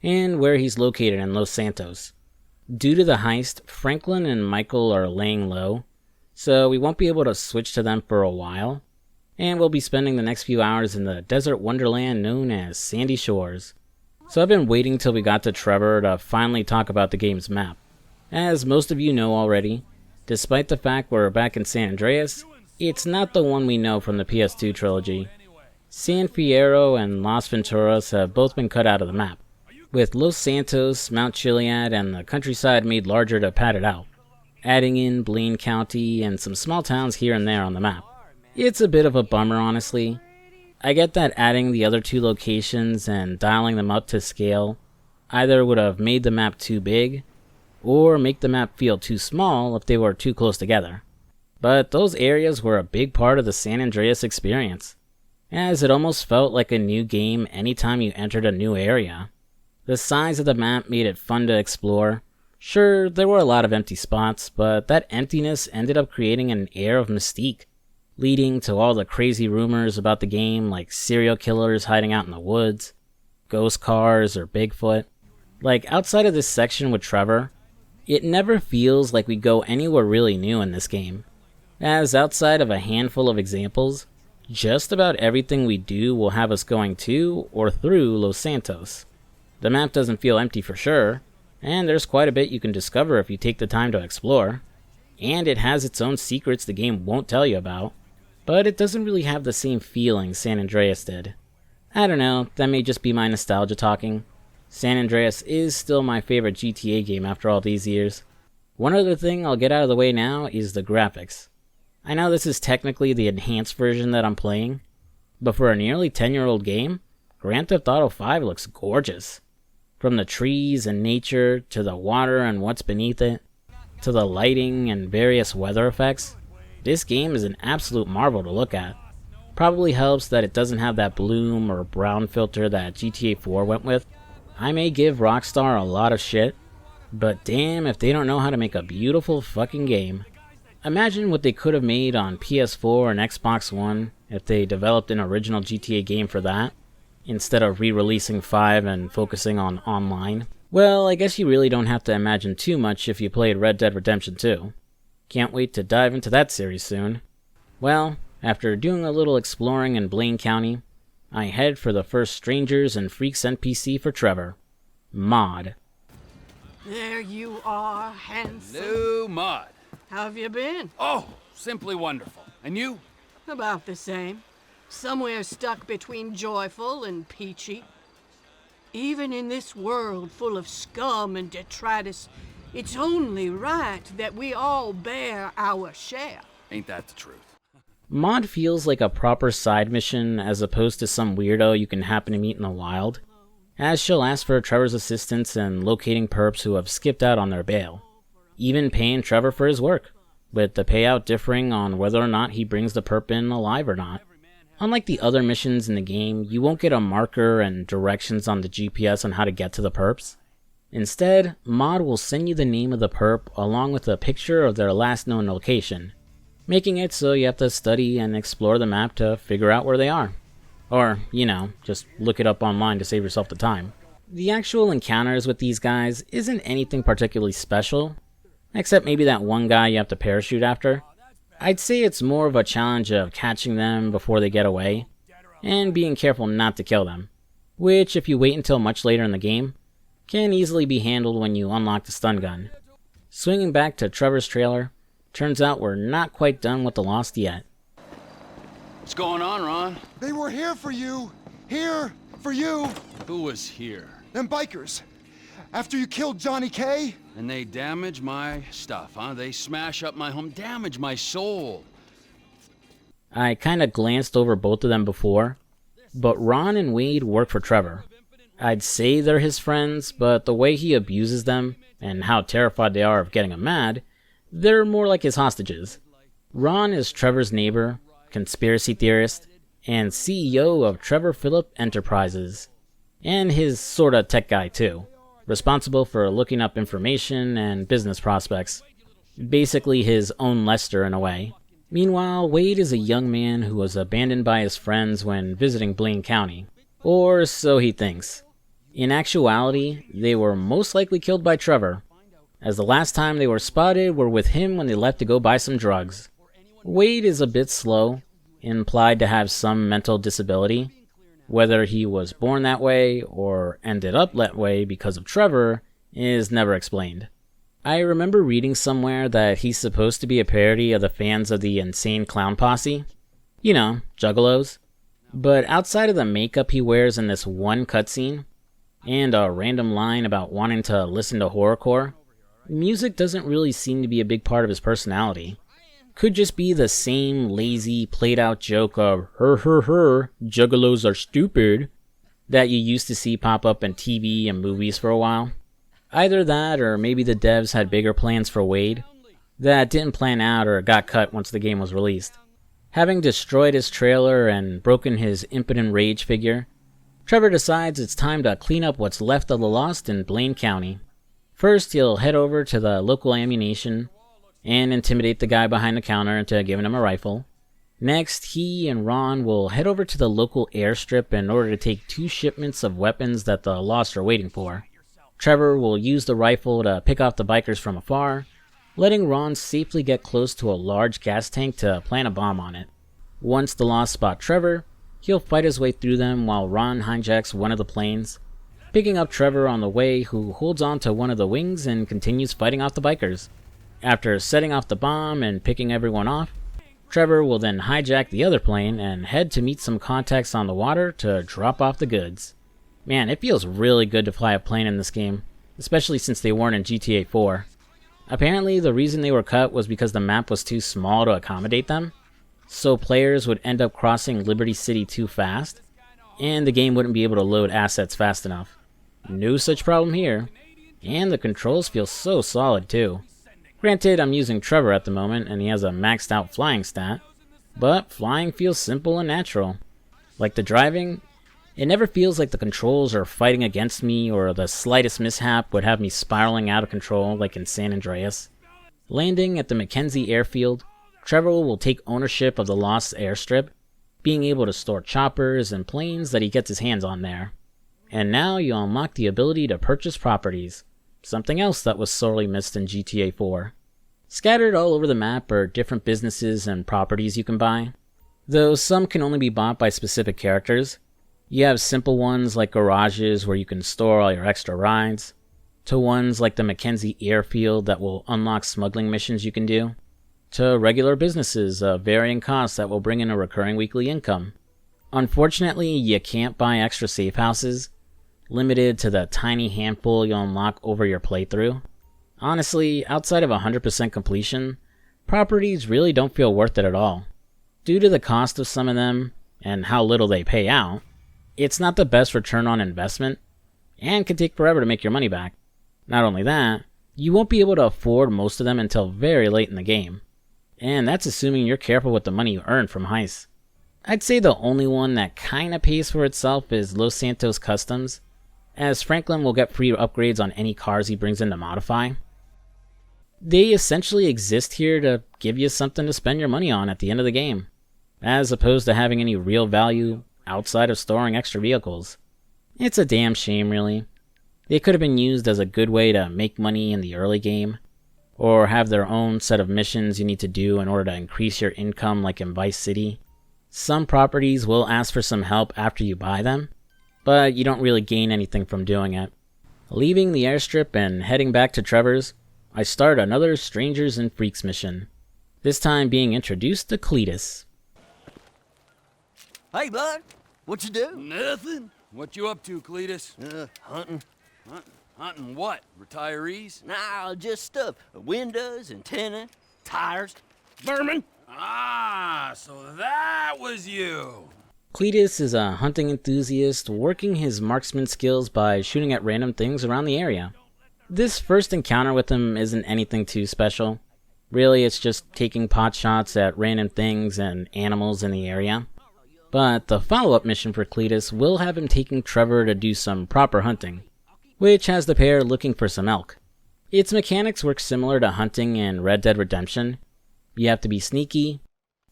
and where he's located in Los Santos. Due to the heist, Franklin and Michael are laying low, so we won't be able to switch to them for a while, and we'll be spending the next few hours in the desert wonderland known as Sandy Shores. So I've been waiting till we got to Trevor to finally talk about the game's map. As most of you know already, despite the fact we're back in San Andreas, it's not the one we know from the PS2 trilogy. San Fierro and Las Venturas have both been cut out of the map, with Los Santos, Mount Chiliad, and the countryside made larger to pad it out, adding in Blaine County and some small towns here and there on the map. It's a bit of a bummer, honestly. I get that adding the other two locations and dialing them up to scale either would have made the map too big, or make the map feel too small if they were too close together. But those areas were a big part of the San Andreas experience, as it almost felt like a new game anytime you entered a new area. The size of the map made it fun to explore. Sure, there were a lot of empty spots, but that emptiness ended up creating an air of mystique, leading to all the crazy rumors about the game, like serial killers hiding out in the woods, ghost cars, or Bigfoot. Like, outside of this section with Trevor, it never feels like we go anywhere really new in this game, as outside of a handful of examples, just about everything we do will have us going to or through Los Santos. The map doesn't feel empty for sure, and there's quite a bit you can discover if you take the time to explore, and it has its own secrets the game won't tell you about, but it doesn't really have the same feeling San Andreas did. I don't know, that may just be my nostalgia talking. San Andreas is still my favorite GTA game after all these years. One other thing I'll get out of the way now is the graphics. I know this is technically the enhanced version that I'm playing, but for a nearly 10-year-old game, Grand Theft Auto 5 looks gorgeous. From the trees and nature, to the water and what's beneath it, to the lighting and various weather effects, this game is an absolute marvel to look at. Probably helps that it doesn't have that bloom or brown filter that GTA 4 went with. I may give Rockstar a lot of shit, but damn if they don't know how to make a beautiful fucking game. Imagine what they could have made on PS4 and Xbox One if they developed an original GTA game for that, instead of re-releasing 5 and focusing on online. Well, I guess you really don't have to imagine too much if you played Red Dead Redemption 2. Can't wait to dive into that series soon. Well, after doing a little exploring in Blaine County, I head for the first Strangers and Freaks NPC for Trevor, Maud. There you are, handsome. New Maud. How have you been? Oh, simply wonderful. And you? About the same. Somewhere stuck between joyful and peachy. Even in this world full of scum and detritus, it's only right that we all bear our share. Ain't that the truth? Maud feels like a proper side mission as opposed to some weirdo you can happen to meet in the wild, as she'll ask for Trevor's assistance in locating perps who have skipped out on their bail, even paying Trevor for his work, with the payout differing on whether or not he brings the perp in alive or not. Unlike the other missions in the game, you won't get a marker and directions on the GPS on how to get to the perps. Instead, Maud will send you the name of the perp along with a picture of their last known location, making it so you have to study and explore the map to figure out where they are. Or, just look it up online to save yourself the time. The actual encounters with these guys isn't anything particularly special, except maybe that one guy you have to parachute after. I'd say it's more of a challenge of catching them before they get away, and being careful not to kill them, which, if you wait until much later in the game, can easily be handled when you unlock the stun gun. Swinging back to Trevor's trailer, turns out we're not quite done with the Lost yet. What's going on, Ron? They were here for you. Here for you. Who was here? Them bikers. After you killed Johnny K. And they damage my stuff, huh? They smash up my home, damage my soul. I kinda glanced over both of them before, but Ron and Wade work for Trevor. I'd say they're his friends, but the way he abuses them, and how terrified they are of getting him mad, they're more like his hostages. Ron is Trevor's neighbor, conspiracy theorist, and CEO of Trevor Phillip Enterprises, and his sorta tech guy too, responsible for looking up information and business prospects. Basically his own Lester in a way. Meanwhile, Wade is a young man who was abandoned by his friends when visiting Blaine County, or so he thinks. In actuality, they were most likely killed by Trevor, as the last time they were spotted were with him when they left to go buy some drugs. Wade is a bit slow, implied to have some mental disability. Whether he was born that way or ended up that way because of Trevor is never explained. I remember reading somewhere that he's supposed to be a parody of the fans of the Insane Clown Posse. You know, juggalos. But outside of the makeup he wears in this one cutscene, and a random line about wanting to listen to horrorcore, music doesn't really seem to be a big part of his personality. Could just be the same lazy, played-out joke of her, juggalos are stupid, that you used to see pop up in TV and movies for a while. Either that, or maybe the devs had bigger plans for Wade that didn't plan out or got cut once the game was released. Having destroyed his trailer and broken his impotent rage figure, Trevor decides it's time to clean up what's left of the Lost in Blaine County. First, he'll head over to the local ammunition and intimidate the guy behind the counter into giving him a rifle. Next, he and Ron will head over to the local airstrip in order to take 2 shipments of weapons that the Lost are waiting for. Trevor will use the rifle to pick off the bikers from afar, letting Ron safely get close to a large gas tank to plant a bomb on it. Once the Lost spot Trevor, he'll fight his way through them while Ron hijacks one of the planes, picking up Trevor on the way, who holds on to one of the wings and continues fighting off the bikers. After setting off the bomb and picking everyone off, Trevor will then hijack the other plane and head to meet some contacts on the water to drop off the goods. Man, it feels really good to fly a plane in this game, especially since they weren't in GTA 4. Apparently, the reason they were cut was because the map was too small to accommodate them, so players would end up crossing Liberty City too fast, and the game wouldn't be able to load assets fast enough. No such problem here, and the controls feel so solid too. Granted, I'm using Trevor at the moment, and he has a maxed out flying stat, but flying feels simple and natural. Like the driving, it never feels like the controls are fighting against me or the slightest mishap would have me spiraling out of control like in San Andreas. Landing at the Mackenzie airfield, Trevor will take ownership of the lost airstrip, being able to store choppers and planes that he gets his hands on there. And now you unlock the ability to purchase properties, something else that was sorely missed in GTA 4. Scattered all over the map are different businesses and properties you can buy, though some can only be bought by specific characters. You have simple ones like garages where you can store all your extra rides, to ones like the Mackenzie airfield that will unlock smuggling missions you can do, to regular businesses of varying costs that will bring in a recurring weekly income. Unfortunately, you can't buy extra safe houses, limited to the tiny handful you'll unlock over your playthrough. Honestly, outside of 100% completion, properties really don't feel worth it at all. Due to the cost of some of them, and how little they pay out, it's not the best return on investment, and can take forever to make your money back. Not only that, you won't be able to afford most of them until very late in the game. And that's assuming you're careful with the money you earn from heists. I'd say the only one that kinda pays for itself is Los Santos Customs, as Franklin will get free upgrades on any cars he brings in to modify. They essentially exist here to give you something to spend your money on at the end of the game, as opposed to having any real value outside of storing extra vehicles. It's a damn shame, really. They could have been used as a good way to make money in the early game, or have their own set of missions you need to do in order to increase your income like in Vice City. Some properties will ask for some help after you buy them, but you don't really gain anything from doing it. Leaving the airstrip and heading back to Trevor's, I start another Strangers and Freaks mission, this time being introduced to Cletus. Hey, bud, what you do? Nothing. What you up to, Cletus? Hunting. Hunting what? Retirees? Nah, just stuff. Windows, antenna, tires, vermin. Ah, so that was you. Cletus is a hunting enthusiast working his marksman skills by shooting at random things around the area. This first encounter with him isn't anything too special. Really, it's just taking pot shots at random things and animals in the area. But the follow-up mission for Cletus will have him taking Trevor to do some proper hunting, which has the pair looking for some elk. Its mechanics work similar to hunting in Red Dead Redemption. You have to be sneaky,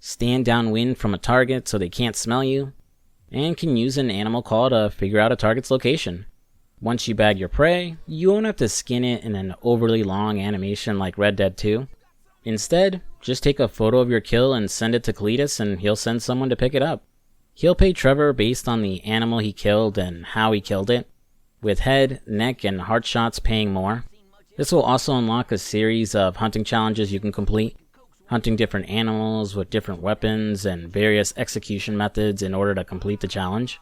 stand downwind from a target so they can't smell you, and can use an animal call to figure out a target's location. Once you bag your prey, you won't have to skin it in an overly long animation like Red Dead 2. Instead, just take a photo of your kill and send it to Cletus and he'll send someone to pick it up. He'll pay Trevor based on the animal he killed and how he killed it, with head, neck, and heart shots paying more. This will also unlock a series of hunting challenges you can complete, hunting different animals with different weapons and various execution methods in order to complete the challenge.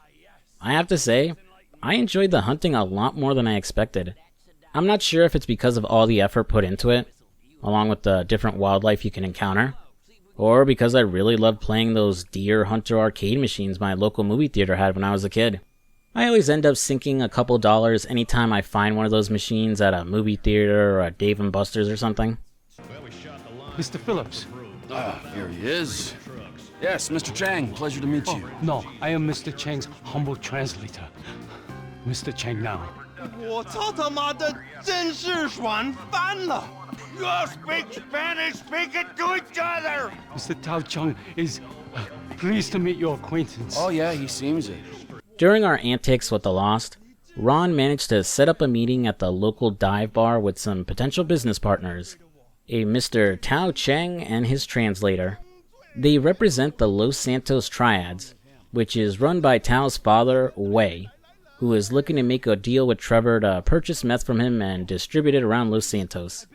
I have to say, I enjoyed the hunting a lot more than I expected. I'm not sure if it's because of all the effort put into it, along with the different wildlife you can encounter, or because I really loved playing those Deer Hunter arcade machines my local movie theater had when I was a kid. I always end up sinking a couple dollars anytime I find one of those machines at a movie theater or a Dave & Buster's or something. Mr. Phillips. Here he is. Yes, Mr. Chang, pleasure to meet you. No, I am Mr. Chang's humble translator. Mr. Chang now. 我操他妈的，真是爽翻了 ！You all speak Spanish, speak it to each other. Mr. Tao Chung is pleased to meet your acquaintance. Oh yeah, he seems it. During our antics with the Lost, Ron managed to set up a meeting at the local dive bar with some potential business partners, a Mr. Tao Cheng and his translator. They represent the Los Santos Triads, which is run by Tao's father, Wei, who is looking to make a deal with Trevor to purchase meth from him and distribute it around Los Santos.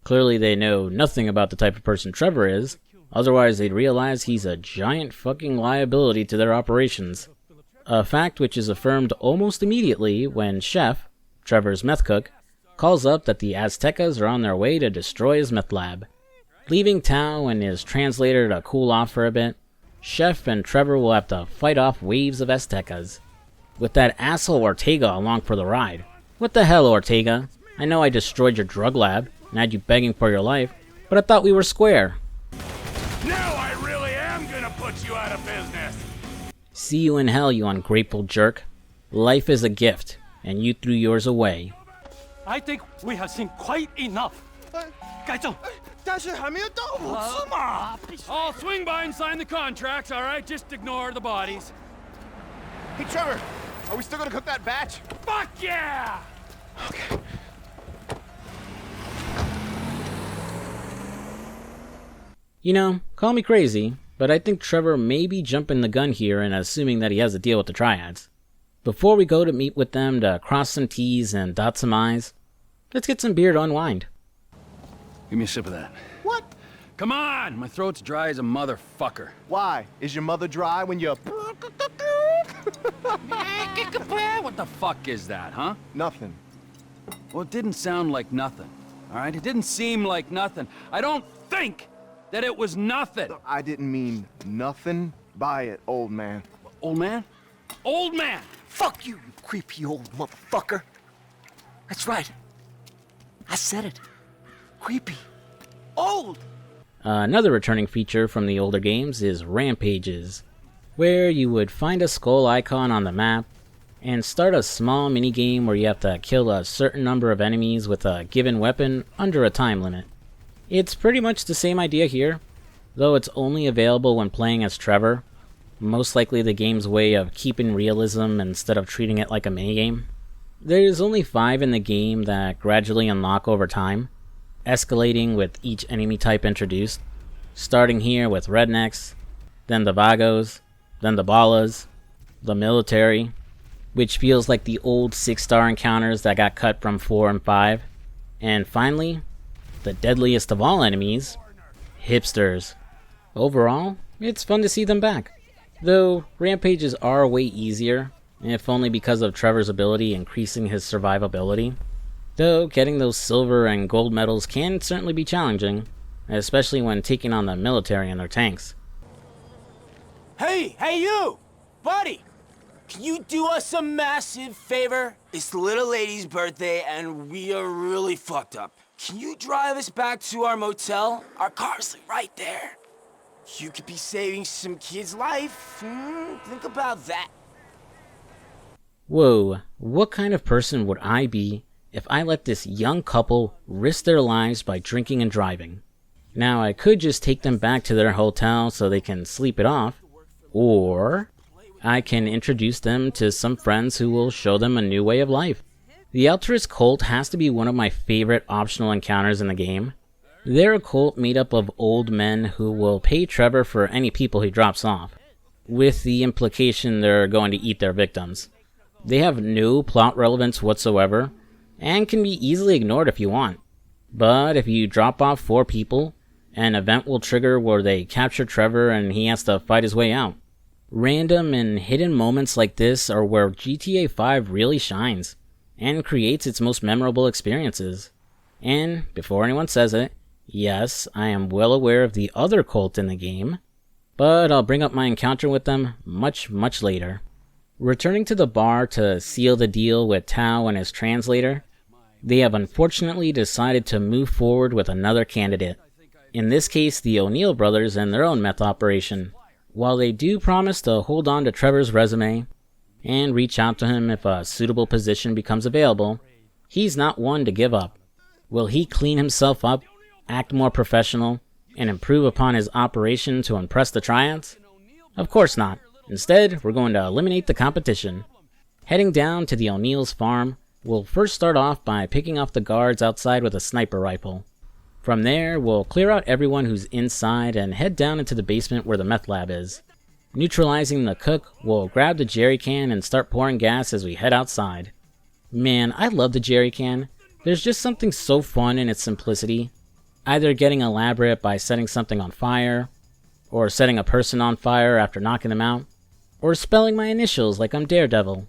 Clearly they know nothing about the type of person Trevor is, otherwise they'd realize he's a giant fucking liability to their operations. A fact which is affirmed almost immediately when Chef, Trevor's meth cook, calls up that the Aztecas are on their way to destroy his meth lab. Leaving Tao and his translator to cool off for a bit, Chef and Trevor will have to fight off waves of Aztecas, with that asshole Ortega along for the ride. What the hell, Ortega? I know I destroyed your drug lab and had you begging for your life, but I thought we were square. Now I really am gonna put you out of business. See you in hell, you ungrateful jerk. Life is a gift, and you threw yours away. I think we have seen quite enough. 该正，但是还没有到5次嘛。 I'll swing by and sign the contracts, all right? Just ignore the bodies. Hey, Trevor, are we still gonna cook that batch? Fuck yeah! Okay. You know, call me crazy, but I think Trevor may be jumping the gun here and assuming that he has a deal with the Triads. Before we go to meet with them to cross some T's and dot some I's, let's get some beer to unwind. Give me a sip of that. What? Come on! My throat's dry as a motherfucker. Why? Is your mother dry when you... What the fuck is that, huh? Nothing. Well, it didn't sound like nothing, all right? It didn't seem like nothing. I don't think that it was nothing. I didn't mean nothing by it, old man. Old man? Old man! Fuck you, you creepy old motherfucker. That's right. I said it. Creepy. Old. Another returning feature from the older games is Rampages, where you would find a skull icon on the map and start a small minigame where you have to kill a certain number of enemies with a given weapon under a time limit. It's pretty much the same idea here, though it's only available when playing as Trevor, most likely the game's way of keeping realism instead of treating it like a minigame. There's only 5 in the game that gradually unlock over time, escalating with each enemy type introduced, starting here with rednecks, then the vagos, then the ballas, the military, which feels like the old 6-star encounters that got cut from 4 and 5, and finally, the deadliest of all enemies, hipsters. Overall, it's fun to see them back, though Rampages are way easier, if only because of Trevor's ability increasing his survivability. Though getting those silver and gold medals can certainly be challenging, especially when taking on the military and their tanks. Hey you! Buddy! Can you do us a massive favor? It's the little lady's birthday and we are really fucked up. Can you drive us back to our motel? Our car's right there. You could be saving some kid's life. Think about that. Whoa, what kind of person would I be if I let this young couple risk their lives by drinking and driving? Now, I could just take them back to their hotel so they can sleep it off, or I can introduce them to some friends who will show them a new way of life. The altruist cult has to be one of my favorite optional encounters in the game. They're a cult made up of old men who will pay Trevor for any people he drops off, with the implication they're going to eat their victims. They have no plot relevance whatsoever, and can be easily ignored if you want. But if you drop off 4 people, an event will trigger where they capture Trevor and he has to fight his way out. Random and hidden moments like this are where GTA 5 really shines, and creates its most memorable experiences. And, before anyone says it, yes, I am well aware of the other cult in the game, but I'll bring up my encounter with them much later. Returning to the bar to seal the deal with Tao and his translator, they have unfortunately decided to move forward with another candidate. In this case, the O'Neill brothers and their own meth operation. While they do promise to hold on to Trevor's resume and reach out to him if a suitable position becomes available, he's not one to give up. Will he clean himself up, act more professional, and improve upon his operation to impress the Triads? Of course not. Instead, we're going to eliminate the competition. Heading down to the O'Neill's farm, we'll first start off by picking off the guards outside with a sniper rifle. From there, we'll clear out everyone who's inside and head down into the basement where the meth lab is. Neutralizing the cook, we'll grab the jerry can and start pouring gas as we head outside. Man, I love the jerry can. There's just something so fun in its simplicity. Either getting elaborate by setting something on fire, or setting a person on fire after knocking them out, or spelling my initials like I'm Daredevil.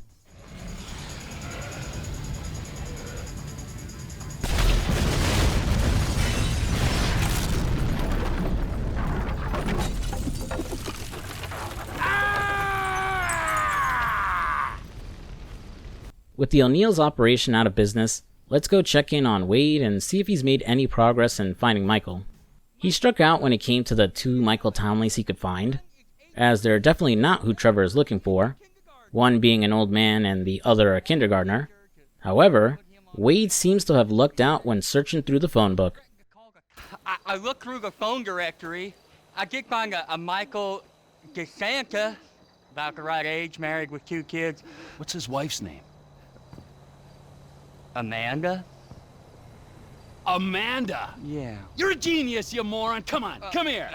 With the O'Neill's operation out of business, let's go check in on Wade and see if he's made any progress in finding Michael. He struck out when it came to the 2 Michael Townleys he could find. as they're definitely not who Trevor is looking for, one being an old man and the other a kindergartner. However, Wade seems to have lucked out when searching through the phone book. I looked through the phone directory. I did find a Michael DeSanta, about the right age, married with 2 kids. What's his wife's name? Amanda? Amanda? Yeah. You're a genius, you moron. Come on, come here.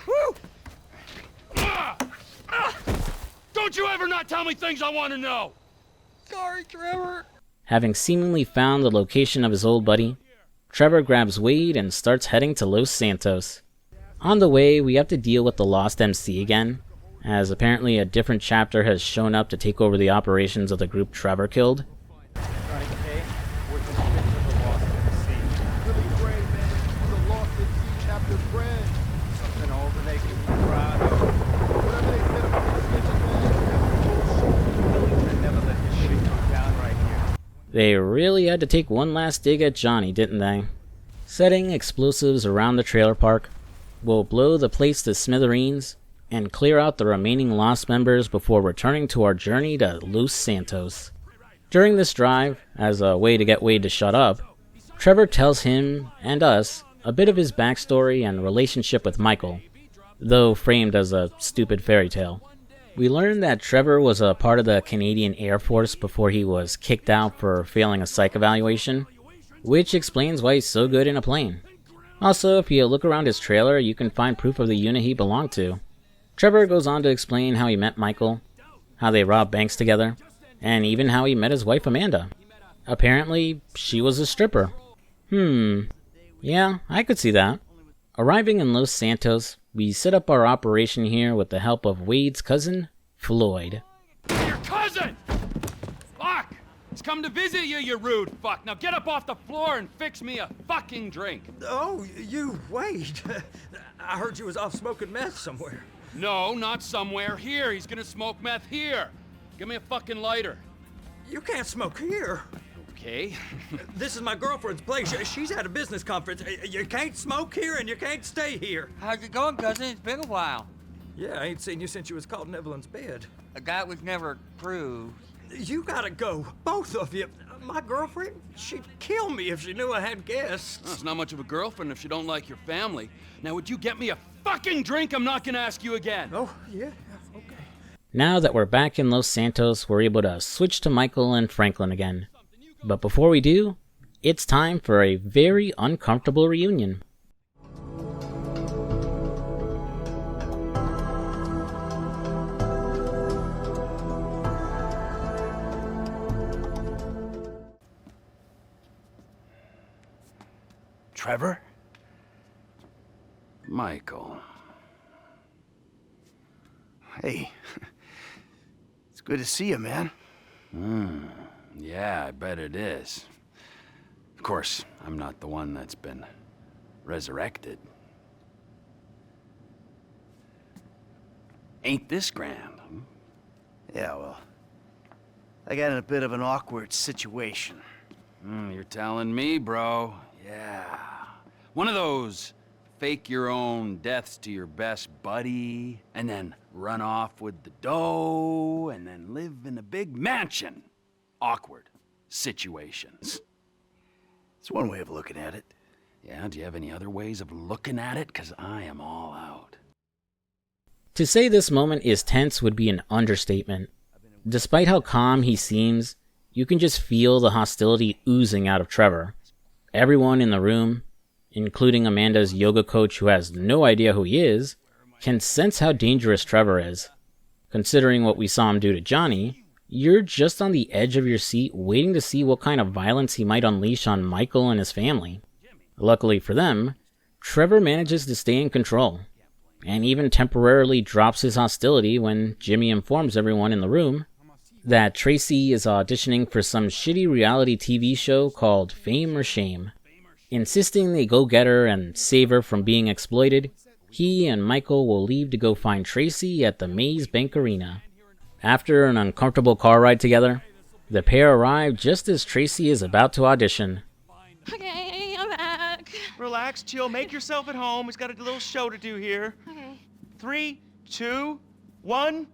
Woo! Don't you ever not tell me things I want to know! Sorry, Trevor. Having seemingly found the location of his old buddy, Trevor grabs Wade and starts heading to Los Santos. On the way, we have to deal with the Lost MC again, as apparently a different chapter has shown up to take over the operations of the group Trevor killed. They really had to take one last dig at Johnny, didn't they? Setting explosives around the trailer park, we'll blow the place to smithereens and clear out the remaining Lost members before returning to our journey to Los Santos. During this drive, as a way to get Wade to shut up, Trevor tells him and us a bit of his backstory and relationship with Michael, though framed as a stupid fairy tale. We learned that Trevor was a part of the Canadian Air Force before he was kicked out for failing a psych evaluation, which explains why he's so good in a plane. Also, if you look around his trailer, you can find proof of the unit he belonged to. Trevor goes on to explain how he met Michael, how they robbed banks together, and even how he met his wife Amanda. Apparently, she was a stripper. Yeah, I could see that. Arriving in Los Santos, we set up our operation here with the help of Wade's cousin, Floyd. Your cousin! Fuck! He's come to visit you, you rude fuck. Now get up off the floor and fix me a fucking drink. Oh, you, Wade. I heard you was off smoking meth somewhere. No, not somewhere. Here. He's gonna smoke meth here. Give me a fucking lighter. You can't smoke here. Okay. This is my girlfriend's place. She's at a business conference. You can't smoke here and you can't stay here. How's it going, cousin? It's been a while. Yeah, I ain't seen you since you was caught in Evelyn's bed. That was never proved. You gotta go, both of you. My girlfriend, she'd kill me if she knew I had guests. Well, it's not much of a girlfriend if you don't like your family. Now, would you get me a fucking drink? I'm not gonna ask you again. Oh, yeah, okay. Now that we're back in Los Santos, we're able to switch to Michael and Franklin again. But before we do, it's time for a very uncomfortable reunion. Trevor? Michael. Hey. It's good to see you, man. Yeah, I bet it is. Of course, I'm not the one that's been resurrected. Ain't this grand? Yeah, well, I got in a bit of an awkward situation. You're telling me, bro. Yeah. One of those fake your own deaths to your best buddy, and then run off with the dough, and then live in a big mansion. Awkward situations. It's one way of looking at it. Yeah, do you have any other ways of looking at it? 'Cause I am all out. To say this moment is tense would be an understatement. Despite how calm he seems, you can just feel the hostility oozing out of Trevor. Everyone in the room, including Amanda's yoga coach who has no idea who he is, can sense how dangerous Trevor is. Considering what we saw him do to Johnny, you're just on the edge of your seat waiting to see what kind of violence he might unleash on Michael and his family. Luckily for them, Trevor manages to stay in control, and even temporarily drops his hostility when Jimmy informs everyone in the room that Tracy is auditioning for some shitty reality TV show called Fame or Shame. Insisting they go get her and save her from being exploited, he and Michael will leave to go find Tracy at the Maze Bank Arena. After an uncomfortable car ride together, the pair arrive just as Tracy is about to audition. Okay, I'm back. Relax, chill, make yourself at home. He's got a little show to do here. Okay. 3, 2, 1.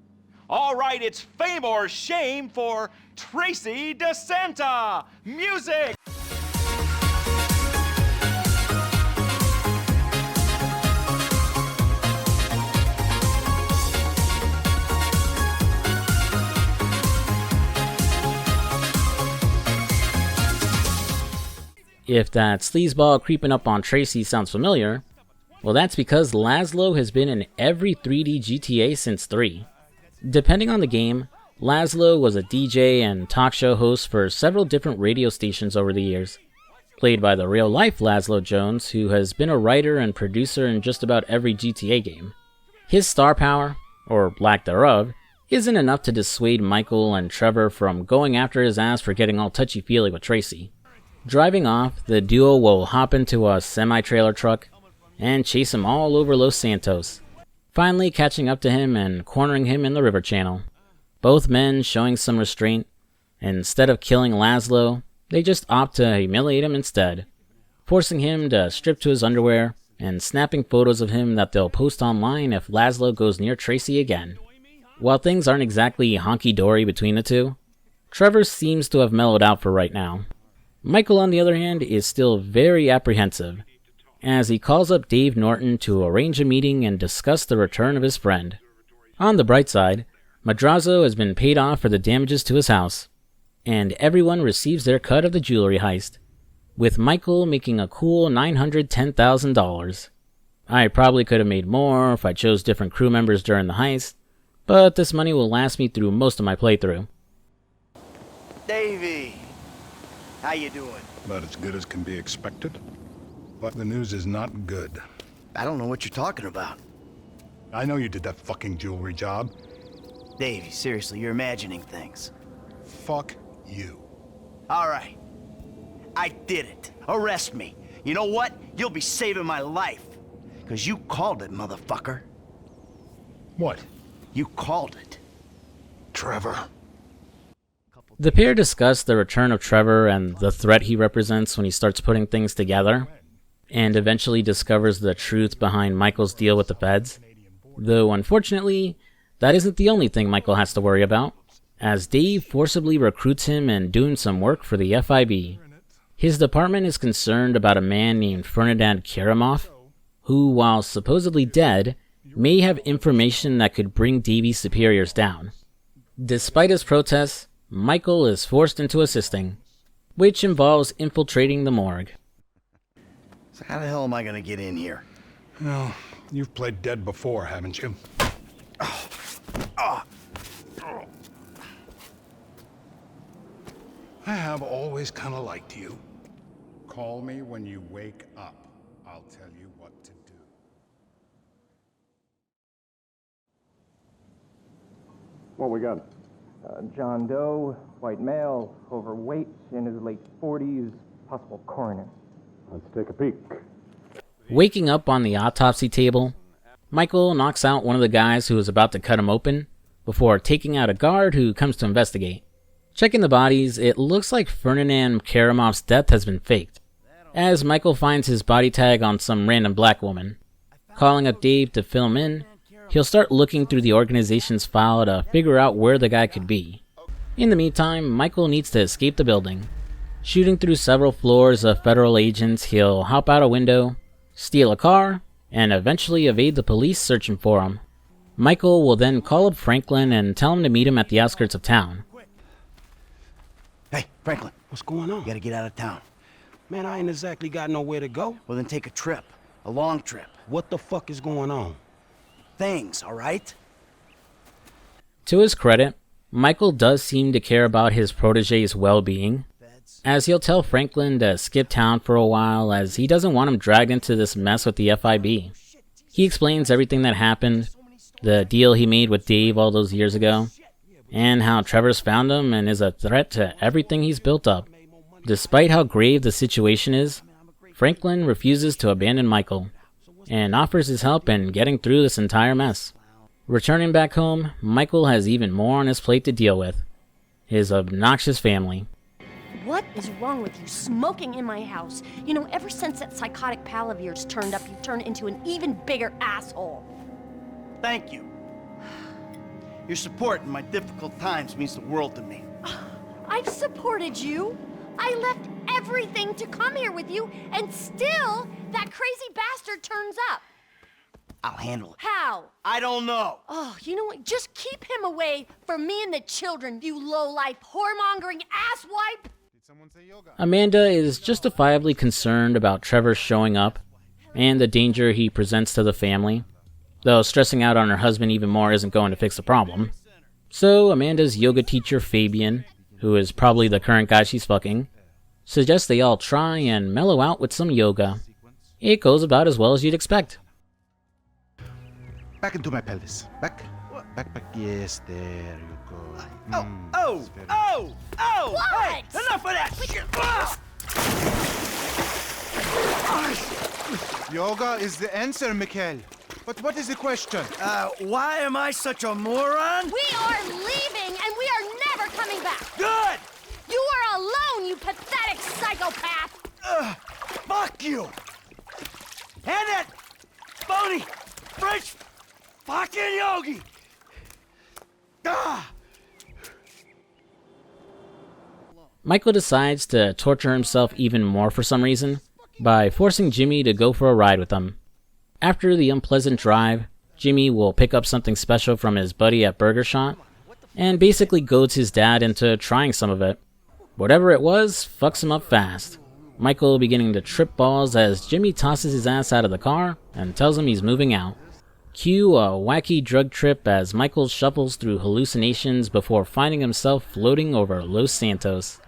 All right, it's fame or shame for Tracy DeSanta. Music! If that sleazeball creeping up on Tracy sounds familiar, well, that's because Laszlo has been in every 3D GTA since 3. Depending on the game, Laszlo was a DJ and talk show host for several different radio stations over the years, played by the real-life Laszlo Jones, who has been a writer and producer in just about every GTA game. His star power, or lack thereof, isn't enough to dissuade Michael and Trevor from going after his ass for getting all touchy-feely with Tracy. Driving off, the duo will hop into a semi-trailer truck and chase him all over Los Santos, finally catching up to him and cornering him in the river channel. Both men showing some restraint, and instead of killing Laszlo, they just opt to humiliate him instead, forcing him to strip to his underwear and snapping photos of him that they'll post online if Laszlo goes near Tracy again. While things aren't exactly honky-dory between the two, Trevor seems to have mellowed out for right now. Michael, on the other hand, is still very apprehensive, as he calls up Dave Norton to arrange a meeting and discuss the return of his friend. On the bright side, Madrazo has been paid off for the damages to his house, and everyone receives their cut of the jewelry heist, with Michael making a cool $910,000. I probably could have made more if I chose different crew members during the heist, but this money will last me through most of my playthrough. Davey, how you doing? About as good as can be expected. But the news is not good. I don't know what you're talking about. I know you did that fucking jewelry job. Davey, seriously, you're imagining things. Fuck you. All right. I did it. Arrest me. You know what? You'll be saving my life. Because you called it, motherfucker. What? You called it. Trevor. The pair discuss the return of Trevor and the threat he represents when he starts putting things together, and eventually discovers the truth behind Michael's deal with the feds. Though unfortunately, that isn't the only thing Michael has to worry about, as Dave forcibly recruits him and doing some work for the FIB. His department is concerned about a man named Ferdinand Karamov, who, while supposedly dead, may have information that could bring Davy's superiors down. Despite his protests, Michael is forced into assisting, which involves infiltrating the morgue. So how the hell am I gonna get in here? Well, you've played dead before, haven't you? I have always kind of liked you. Call me when you wake up. I'll tell you what to do. What we got? John Doe, white male, overweight, in his late 40s, possible coroner. Let's take a peek. Waking up on the autopsy table, Michael knocks out one of the guys who is about to cut him open, before taking out a guard who comes to investigate. Checking the bodies, it looks like Ferdinand Karamov's death has been faked, as Michael finds his body tag on some random black woman. Calling up Dave to fill him in, he'll start looking through the organization's file to figure out where the guy could be. In the meantime, Michael needs to escape the building. Shooting through several floors of federal agents, he'll hop out a window, steal a car, and eventually evade the police searching for him. Michael will then call up Franklin and tell him to meet him at the outskirts of town. Hey, Franklin. What's going on? You gotta get out of town. Man, I ain't exactly got nowhere to go. Well, then take a trip. A long trip. What the fuck is going on? Things, all right? To his credit, Michael does seem to care about his protege's well-being, as he'll tell Franklin to skip town for a while as he doesn't want him dragged into this mess with the FIB. He explains everything that happened, the deal he made with Dave all those years ago, and how Trevor's found him and is a threat to everything he's built up. Despite how grave the situation is, Franklin refuses to abandon Michael, and offers his help in getting through this entire mess. Returning back home, Michael has even more on his plate to deal with. His obnoxious family. What is wrong with you smoking in my house? You know, ever since that psychotic pal of yours turned up, you've turned into an even bigger asshole. Thank you. Your support in my difficult times means the world to me. I've supported you. I left everything to come here with you, and still, that crazy bastard turns up. I'll handle it. How? I don't know. Oh, you know what? Just keep him away from me and the children, you low-life, whoremongering asswipe! Amanda is justifiably concerned about Trevor showing up and the danger he presents to the family, though stressing out on her husband even more isn't going to fix the problem. So Amanda's yoga teacher Fabian, who is probably the current guy she's fucking, suggests they all try and mellow out with some yoga. It goes about as well as you'd expect. Back into my pelvis. Back. Back. Yes, there you go. Oh! What? Hey, enough of that shit! Yoga is the answer, Mikhail. But what is the question? Why am I such a moron? We are leaving, and we are never coming back! Good! You are alone, you pathetic psychopath! Fuck you! And that phony French fucking yogi! Ah! Michael decides to torture himself even more for some reason by forcing Jimmy to go for a ride with him. After the unpleasant drive, Jimmy will pick up something special from his buddy at Burger Shot and basically goads his dad into trying some of it. Whatever it was, fucks him up fast. Michael beginning to trip balls as Jimmy tosses his ass out of the car and tells him he's moving out. Cue a wacky drug trip as Michael shuffles through hallucinations before finding himself floating over Los Santos.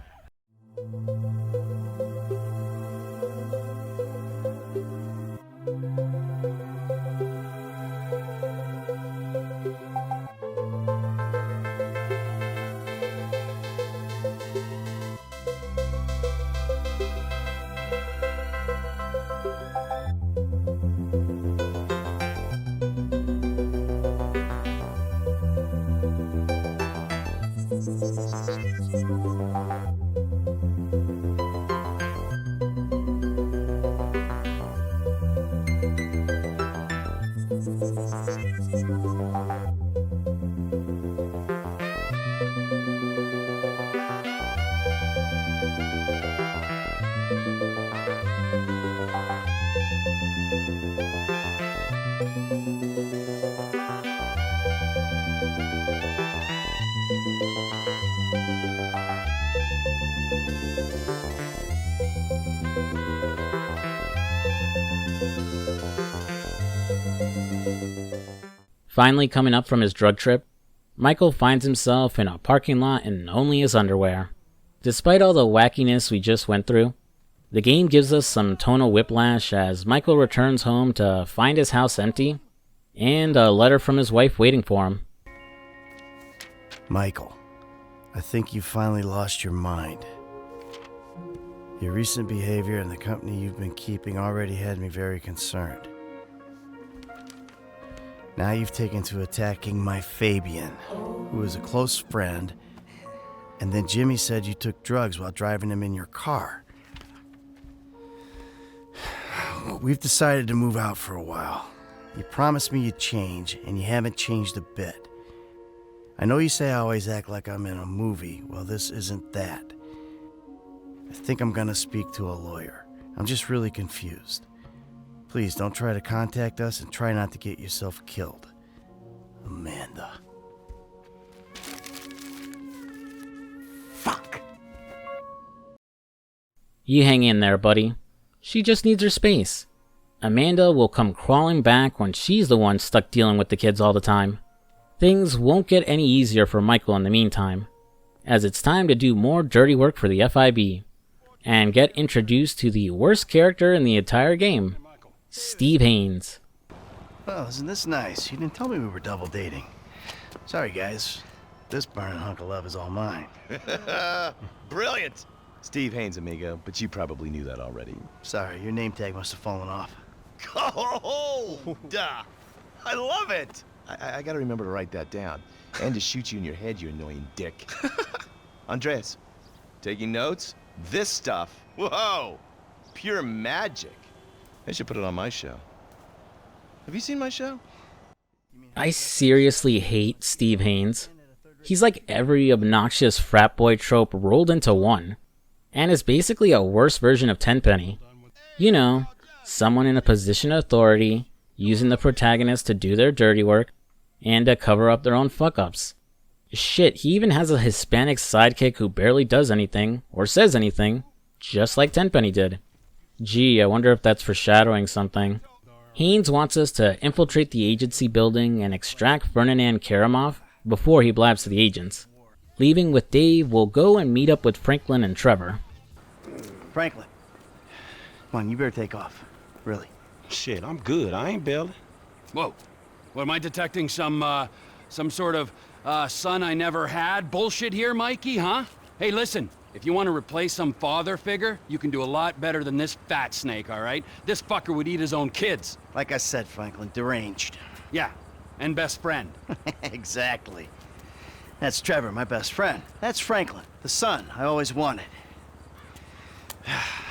Finally coming up from his drug trip, Michael finds himself in a parking lot in only his underwear. Despite all the wackiness we just went through, the game gives us some tonal whiplash as Michael returns home to find his house empty and a letter from his wife waiting for him. Michael, I think you finally lost your mind. Your recent behavior and the company you've been keeping already had me very concerned. Now you've taken to attacking my Fabian, who is a close friend, and then Jimmy said you took drugs while driving him in your car. We've decided to move out for a while. You promised me you'd change, and you haven't changed a bit. I know you say I always act like I'm in a movie. Well, this isn't that. I think I'm gonna speak to a lawyer. I'm just really confused. Please don't try to contact us and try not to get yourself killed. Amanda. Fuck. You hang in there, buddy. She just needs her space. Amanda will come crawling back when she's the one stuck dealing with the kids all the time. Things won't get any easier for Michael in the meantime, as it's time to do more dirty work for the FIB, and get introduced to the worst character in the entire game, Steve Haynes. Well, isn't this nice? You didn't tell me we were double dating. Sorry, guys. This burning hunk of love is all mine. Brilliant! Steve Haynes, amigo, but you probably knew that already. Sorry, your name tag must have fallen off. Oh, duh! I love it! I gotta remember to write that down. And to shoot you in your head, you annoying dick. Andres, taking notes? This stuff, whoa! Pure magic. I should put it on my show. Have you seen my show? You mean I seriously hate Steve Haynes. He's like every obnoxious frat boy trope rolled into one, and is basically a worse version of Tenpenny. You know, someone in a position of authority, using the protagonist to do their dirty work, and to cover up their own fuck-ups. Shit, he even has a Hispanic sidekick who barely does anything, or says anything, just like Tenpenny did. Gee, I wonder if that's foreshadowing something. Haynes wants us to infiltrate the agency building and extract Ferdinand Karamov before he blabs to the agents. Leaving with Dave, we'll go and meet up with Franklin and Trevor. Franklin, come on, you better take off. Really. Shit, I'm good. I ain't bailing. Whoa. What, am I detecting some sort of, son I never had bullshit here, Mikey, huh? Hey, listen, if you want to replace some father figure, you can do a lot better than this fat snake, all right? This fucker would eat his own kids. Like I said, Franklin, deranged. Yeah, and best friend. Exactly. That's Trevor, my best friend. That's Franklin, the son I always wanted.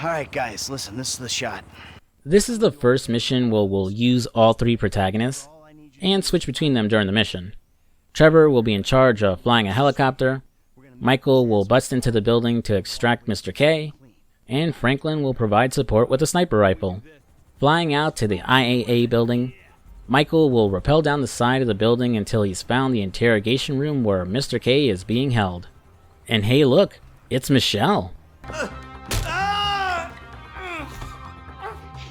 All right, guys, listen, this is the shot. This is the first mission where we'll use all three protagonists, and switch between them during the mission. Trevor will be in charge of flying a helicopter, Michael will bust into the building to extract Mr. K, and Franklin will provide support with a sniper rifle. Flying out to the IAA building, Michael will rappel down the side of the building until he's found the interrogation room where Mr. K is being held. And hey look, it's Michelle.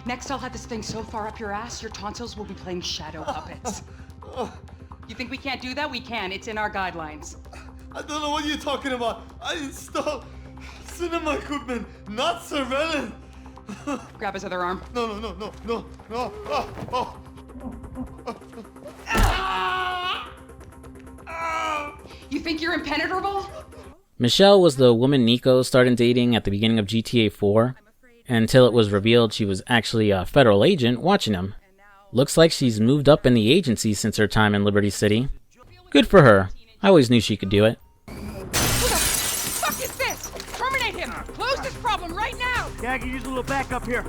Next, I'll have this thing so far up your ass, your tonsils will be playing shadow puppets. You think we can't do that? We can. It's in our guidelines. I don't know what you're talking about. I installed cinema equipment, not surveillance. Grab his other arm. No. You think you're impenetrable? Michelle was the woman Nico started dating at the beginning of GTA 4, until it was revealed she was actually a federal agent watching him. Looks like she's moved up in the agency since her time in Liberty City. Good for her. I always knew she could do it. Who the fuck is this? Terminate him! Close this problem right now! Yeah, I can use a little backup here.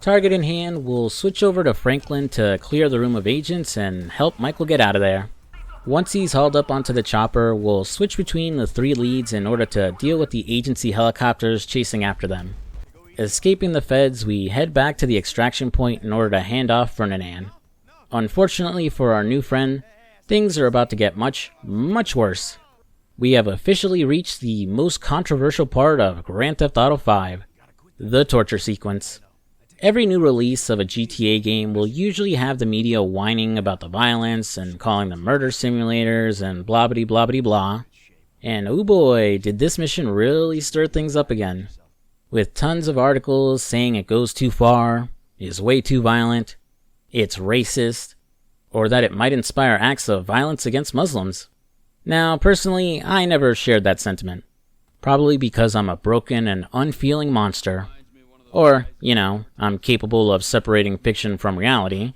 Target in hand, we'll switch over to Franklin to clear the room of agents and help Michael get out of there. Once he's hauled up onto the chopper, we'll switch between the three leads in order to deal with the agency helicopters chasing after them. Escaping the feds, we head back to the extraction point in order to hand off Ferdinand. Unfortunately for our new friend, things are about to get much, much worse. We have officially reached the most controversial part of Grand Theft Auto 5, the torture sequence. Every new release of a GTA game will usually have the media whining about the violence and calling them murder simulators and blah blah blah blah blah. And oh boy, did this mission really stir things up again. With tons of articles saying it goes too far, is way too violent, it's racist, or that it might inspire acts of violence against Muslims. Now, personally, I never shared that sentiment. Probably because I'm a broken and unfeeling monster. Or, you know, I'm capable of separating fiction from reality.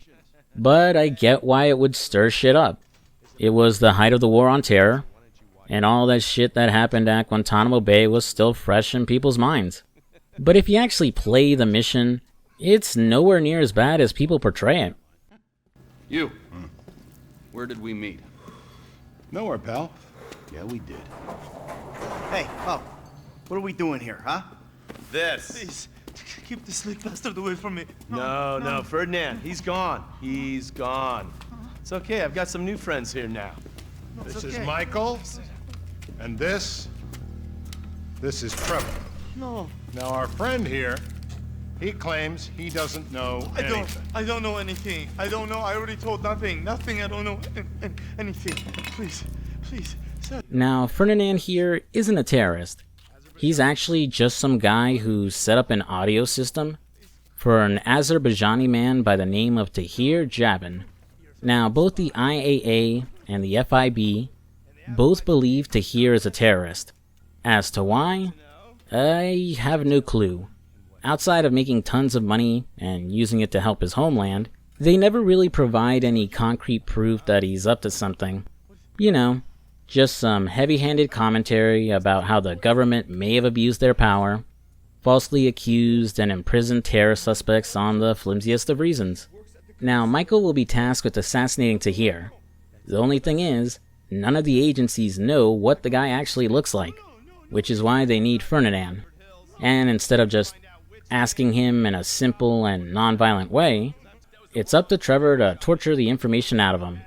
But I get why it would stir shit up. It was the height of the war on terror, and all that shit that happened at Guantanamo Bay was still fresh in people's minds. But if you actually play the mission, it's nowhere near as bad as people portray it. You. Where did we meet? Nowhere, pal. Yeah, we did. Hey, what are we doing here, huh? This. Please, keep this slick bastard away from me. No, Ferdinand, he's gone. He's gone. It's okay, I've got some new friends here now. This is Michael, and this is Trevor. No. Now our friend here, he claims he doesn't know anything. I don't know anything. I don't know. I already told nothing. I don't know anything. Please, sir. Now, Ferdinand here isn't a terrorist. He's actually just some guy who set up an audio system for an Azerbaijani man by the name of Tahir Javan. Now, both the IAA and the FIB both believe Tahir is a terrorist. As to why, I have no clue. Outside of making tons of money and using it to help his homeland, they never really provide any concrete proof that he's up to something. You know, just some heavy-handed commentary about how the government may have abused their power, falsely accused and imprisoned terror suspects on the flimsiest of reasons. Now, Michael will be tasked with assassinating Tahir. The only thing is, none of the agencies know what the guy actually looks like, which is why they need Ferdinand. And instead of just asking him in a simple and non-violent way, it's up to Trevor to torture the information out of him,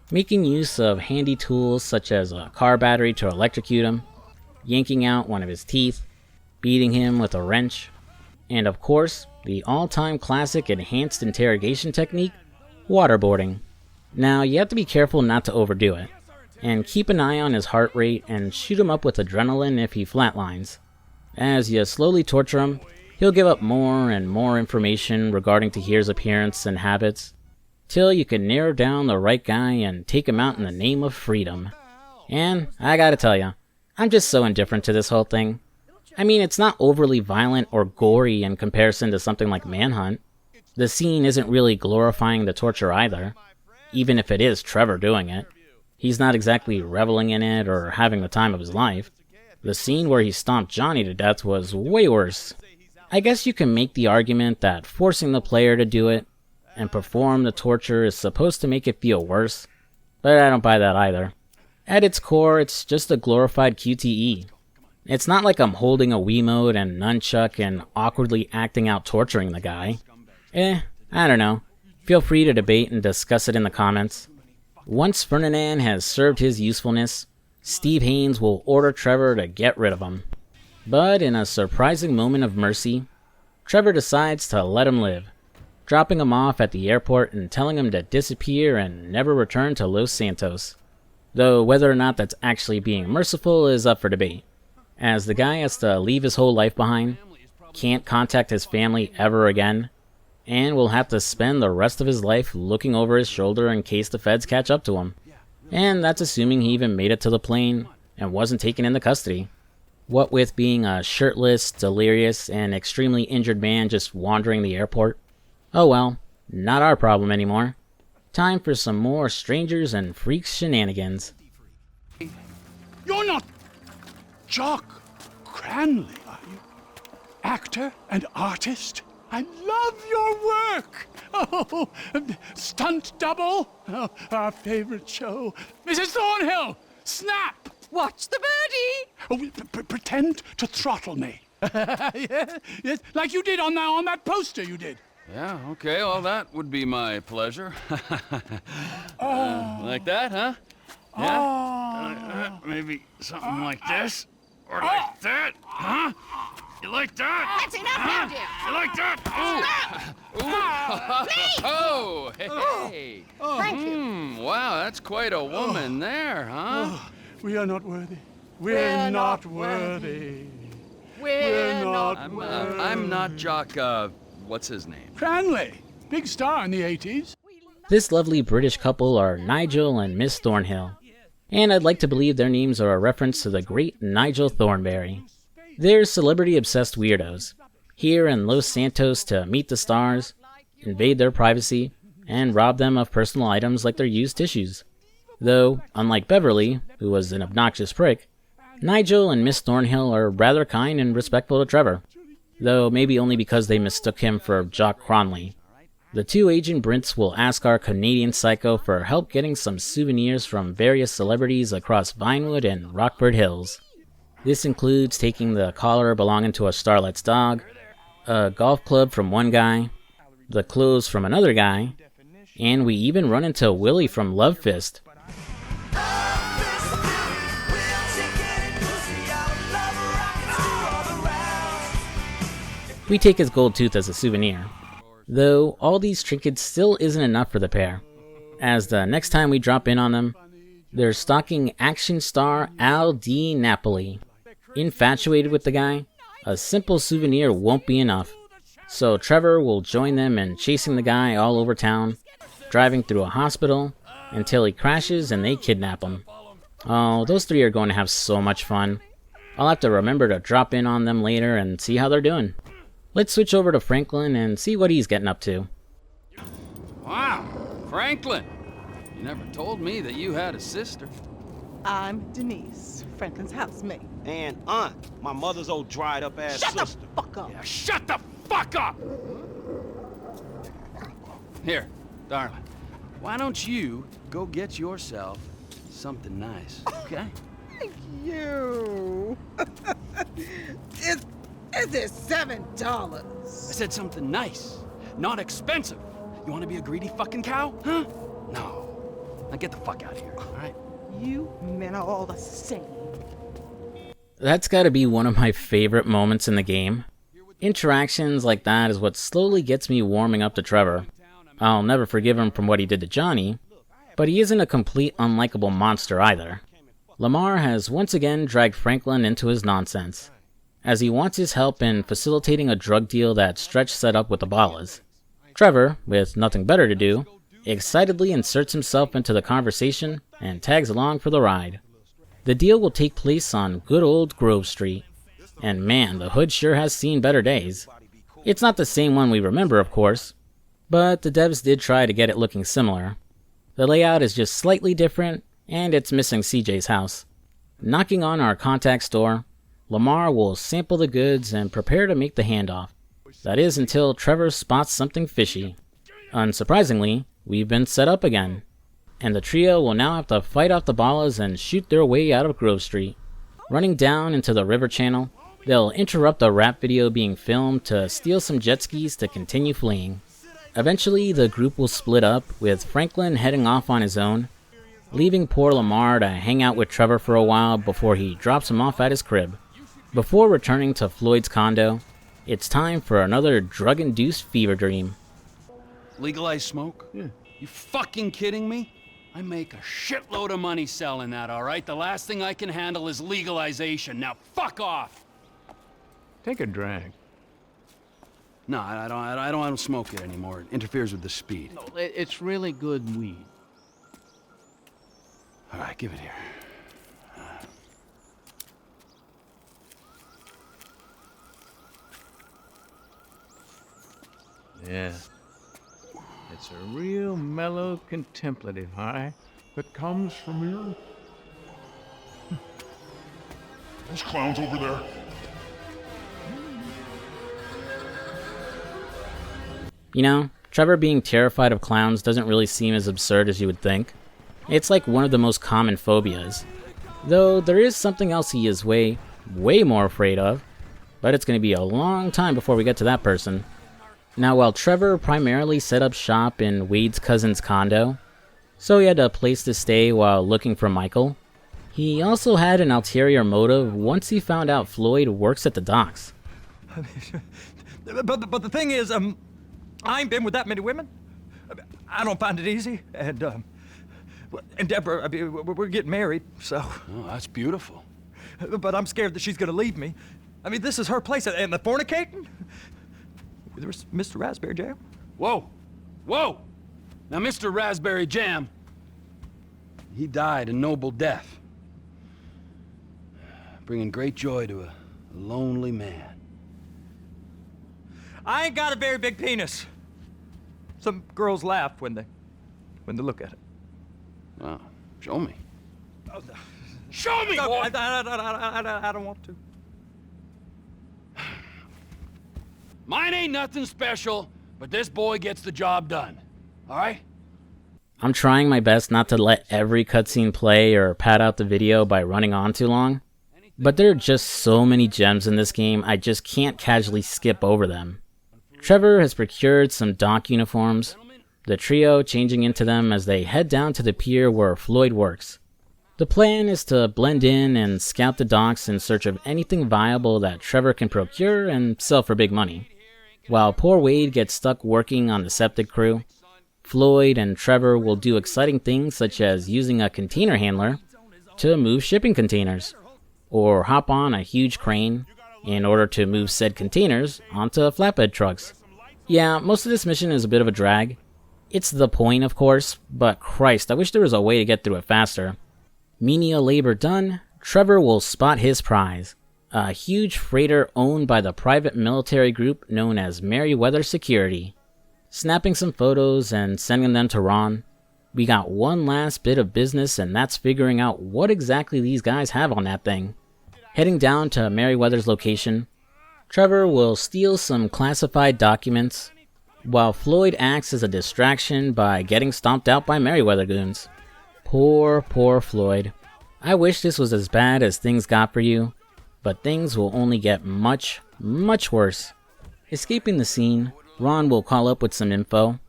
making use of handy tools such as a car battery to electrocute him, yanking out one of his teeth, beating him with a wrench, and of course, the all-time classic enhanced interrogation technique, waterboarding. Now, you have to be careful not to overdo it, and keep an eye on his heart rate and shoot him up with adrenaline if he flatlines. As you slowly torture him, he'll give up more and more information regarding Tahir's appearance and habits, till you can narrow down the right guy and take him out in the name of freedom. And I gotta tell ya, I'm just so indifferent to this whole thing. I mean, it's not overly violent or gory in comparison to something like Manhunt. The scene isn't really glorifying the torture either, even if it is Trevor doing it. He's not exactly reveling in it or having the time of his life. The scene where he stomped Johnny to death was way worse. I guess you can make the argument that forcing the player to do it and perform the torture is supposed to make it feel worse, but I don't buy that either. At its core, it's just a glorified QTE. It's not like I'm holding a Wiimote and nunchuck and awkwardly acting out torturing the guy. I don't know. Feel free to debate and discuss it in the comments. Once Ferdinand has served his usefulness, Steve Haynes will order Trevor to get rid of him. But in a surprising moment of mercy, Trevor decides to let him live, dropping him off at the airport and telling him to disappear and never return to Los Santos. Though whether or not that's actually being merciful is up for debate, as the guy has to leave his whole life behind, can't contact his family ever again, and will have to spend the rest of his life looking over his shoulder in case the feds catch up to him. And that's assuming he even made it to the plane and wasn't taken into custody. What with being a shirtless, delirious, and extremely injured man just wandering the airport. Oh well, not our problem anymore. Time for some more Strangers and Freaks shenanigans. You're not Jock Cranley, are you? Actor and artist? I love your work! Oh, stunt double? Oh, our favorite show. Mrs. Thornhill, snap! Watch the birdie! Oh, pretend to throttle me. Yes, like you did on that poster you did. Yeah, okay, well, that would be my pleasure. Like that, huh? Yeah? Maybe something like this? Or like that? Huh? You like that? That's enough now, dear. You like that? Oh, hey. Thank you. Wow, that's quite a woman there, huh? We are not worthy. We're not worthy. We're not worthy. I'm not Jock, what's his name? Cranley, big star in the 80s. This lovely British couple are Nigel and Miss Thornhill, and I'd like to believe their names are a reference to the great Nigel Thornberry. They're celebrity-obsessed weirdos, here in Los Santos to meet the stars, invade their privacy, and rob them of personal items like their used tissues. Though, unlike Beverly, who was an obnoxious prick, Nigel and Miss Thornhill are rather kind and respectful to Trevor, though maybe only because they mistook him for Jock Cranley. The two Agent Brints will ask our Canadian psycho for help getting some souvenirs from various celebrities across Vinewood and Rockford Hills. This includes taking the collar belonging to a starlet's dog, a golf club from one guy, the clothes from another guy, and we even run into Willie from Love Fist. We take his gold tooth as a souvenir, though all these trinkets still isn't enough for the pair, as the next time we drop in on them, they're stalking action star Al Di Napoli. Infatuated with the guy, a simple souvenir won't be enough, so Trevor will join them in chasing the guy all over town, driving through a hospital, until he crashes and they kidnap him. Oh, those three are going to have so much fun. I'll have to remember to drop in on them later and see how they're doing. Let's switch over to Franklin and see what he's getting up to. Wow, Franklin! You never told me that you had a sister. I'm Denise, Franklin's housemate. And aunt, my mother's old dried up ass sister. Shut the fuck up! Yeah, shut the fuck up! Here, darling, why don't you go get yourself something nice, okay? Thank you. Is it $7? I said something nice, not expensive. You want to be a greedy fucking cow, huh? No. Now get the fuck out of here, all right? You men are all the same. That's gotta be one of my favorite moments in the game. Interactions like that is what slowly gets me warming up to Trevor. I'll never forgive him from what he did to Johnny, but he isn't a complete unlikable monster either. Lamar has once again dragged Franklin into his nonsense, as he wants his help in facilitating a drug deal that Stretch set up with the Ballas. Trevor, with nothing better to do, excitedly inserts himself into the conversation and tags along for the ride. The deal will take place on good old Grove Street, and man, the hood sure has seen better days. It's not the same one we remember, of course, but the devs did try to get it looking similar. The layout is just slightly different, and it's missing CJ's house. Knocking on our contact store, Lamar will sample the goods and prepare to make the handoff. That is until Trevor spots something fishy. Unsurprisingly, we've been set up again, and the trio will now have to fight off the Ballas and shoot their way out of Grove Street. Running down into the river channel, they'll interrupt a rap video being filmed to steal some jet skis to continue fleeing. Eventually, the group will split up, with Franklin heading off on his own, leaving poor Lamar to hang out with Trevor for a while before he drops him off at his crib. Before returning to Floyd's condo, it's time for another drug-induced fever dream. Legalize smoke? Yeah. You fucking kidding me? I make a shitload of money selling that, all right? The last thing I can handle is legalization. Now fuck off! Take a drag. No, I don't smoke it anymore. It interferes with the speed. No, it's really good weed. All right, give it here. Yeah. It's a real mellow, contemplative high that comes from your... Those clowns over there. You know, Trevor being terrified of clowns doesn't really seem as absurd as you would think. It's like one of the most common phobias. Though there is something else he is way more afraid of, but it's going to be a long time before we get to that person. Now, while Trevor primarily set up shop in Wade's cousin's condo, so he had a place to stay while looking for Michael, he also had an ulterior motive once he found out Floyd works at the docks. But the thing is, I ain't been with that many women. I don't find it easy, and Deborah, we're getting married, so... Oh, that's beautiful. But I'm scared that she's gonna leave me. I mean, this is her place, and the fornicating? There's Mr. Raspberry Jam. Whoa! Whoa! Now, Mr. Raspberry Jam, he died a noble death, bringing great joy to a lonely man. I ain't got a very big penis. Some girls laugh when they look at it. Wow. Show me. Show me, boy! I don't want to. Mine ain't nothing special, but this boy gets the job done. All right? I'm trying my best not to let every cutscene play or pad out the video by running on too long, but there are just so many gems in this game I just can't casually skip over them. Trevor has procured some dock uniforms, the trio changing into them as they head down to the pier where Floyd works. The plan is to blend in and scout the docks in search of anything viable that Trevor can procure and sell for big money. While poor Wade gets stuck working on the septic crew, Floyd and Trevor will do exciting things such as using a container handler to move shipping containers, or hop on a huge crane in order to move said containers onto flatbed trucks. Yeah, most of this mission is a bit of a drag. It's the point, of course, but Christ, I wish there was a way to get through it faster. Menial labor done, Trevor will spot his prize, a huge freighter owned by the private military group known as Merryweather Security. Snapping some photos and sending them to Ron, we got one last bit of business, and that's figuring out what exactly these guys have on that thing. Heading down to Merryweather's location, Trevor will steal some classified documents, while Floyd acts as a distraction by getting stomped out by Merryweather goons. Poor Floyd. I wish this was as bad as things got for you, but things will only get much, much worse. Escaping the scene, Ron will call up with some info.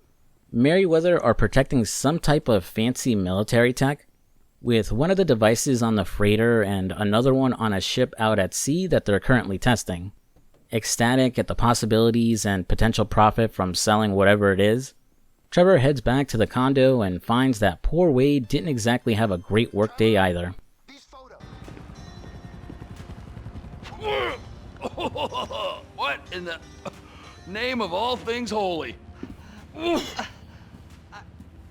Merryweather are protecting some type of fancy military tech, with one of the devices on the freighter and another one on a ship out at sea that they're currently testing. Ecstatic at the possibilities and potential profit from selling whatever it is, Trevor heads back to the condo and finds that poor Wade didn't exactly have a great workday either. What in the name of all things holy?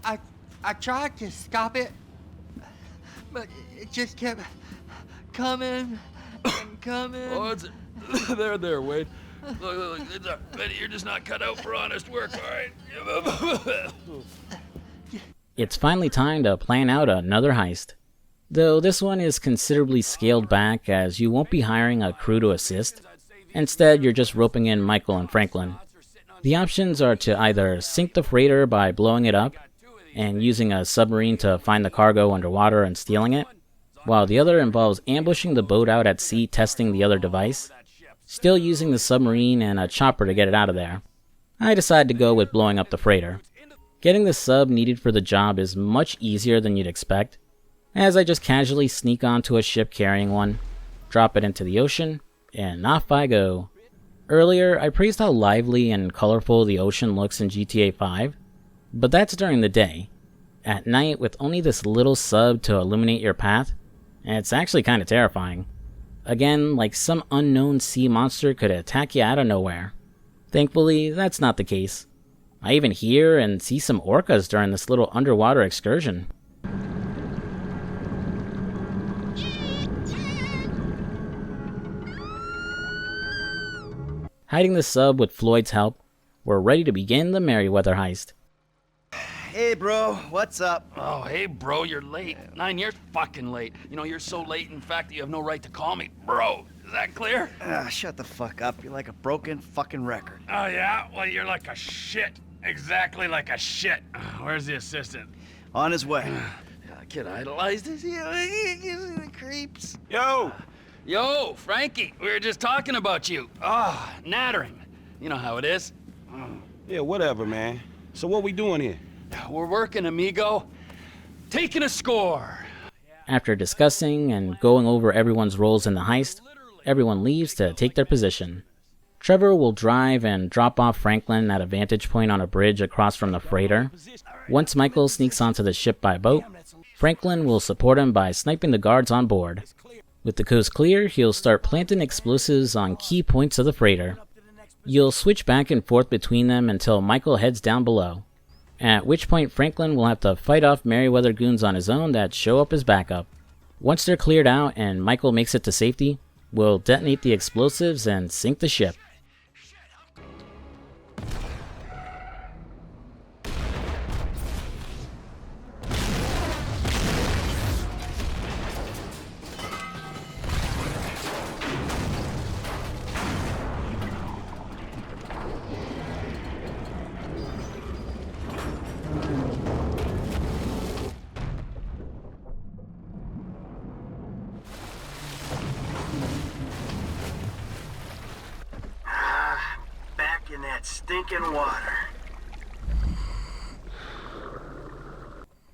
I tried to stop it, but it just kept coming and coming. Oh, it's there, Wade. Look, Betty, you're just not cut out for honest work, all right? It's finally time to plan out another heist. Though this one is considerably scaled back as you won't be hiring a crew to assist. Instead, you're just roping in Michael and Franklin. The options are to either sink the freighter by blowing it up and using a submarine to find the cargo underwater and stealing it, while the other involves ambushing the boat out at sea testing the other device, still using the submarine and a chopper to get it out of there. I decided to go with blowing up the freighter. Getting the sub needed for the job is much easier than you'd expect, as I just casually sneak onto a ship carrying one, drop it into the ocean, and off I go. Earlier, I praised how lively and colorful the ocean looks in GTA 5, but that's during the day. At night, with only this little sub to illuminate your path, it's actually kind of terrifying. Again, like some unknown sea monster could attack you out of nowhere. Thankfully, that's not the case. I even hear and see some orcas during this little underwater excursion. Hiding the sub with Floyd's help, we're ready to begin the Merryweather heist. Hey, bro, what's up? Oh, hey, bro, you're late. 9 years fucking late. You know, you're so late, in fact, that you have no right to call me bro. Is that clear? Shut the fuck up. You're like a broken fucking record. Oh, yeah? Well, you're like a shit. Exactly like a shit. Where's the assistant? On his way. Kid idolized this. The creeps. Yo, Frankie, we were just talking about you. Ah, nattering. You know how it is. Yeah, whatever, man. So what we doing here? We're working, amigo. Taking a score. After discussing and going over everyone's roles in the heist, everyone leaves to take their position. Trevor will drive and drop off Franklin at a vantage point on a bridge across from the freighter. Once Michael sneaks onto the ship by boat, Franklin will support him by sniping the guards on board. With the coast clear, he'll start planting explosives on key points of the freighter. You'll switch back and forth between them until Michael heads down below, at which point Franklin will have to fight off Merryweather goons on his own that show up as backup. Once they're cleared out and Michael makes it to safety, we'll detonate the explosives and sink the ship. In that stinking water.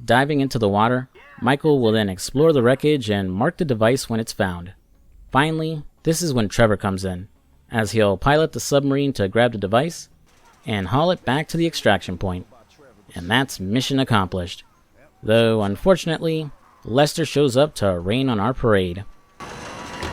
Diving into the water, Michael will then explore the wreckage and mark the device when it's found. Finally, this is when Trevor comes in, as he'll pilot the submarine to grab the device and haul it back to the extraction point. And that's mission accomplished. Though, unfortunately, Lester shows up to rain on our parade.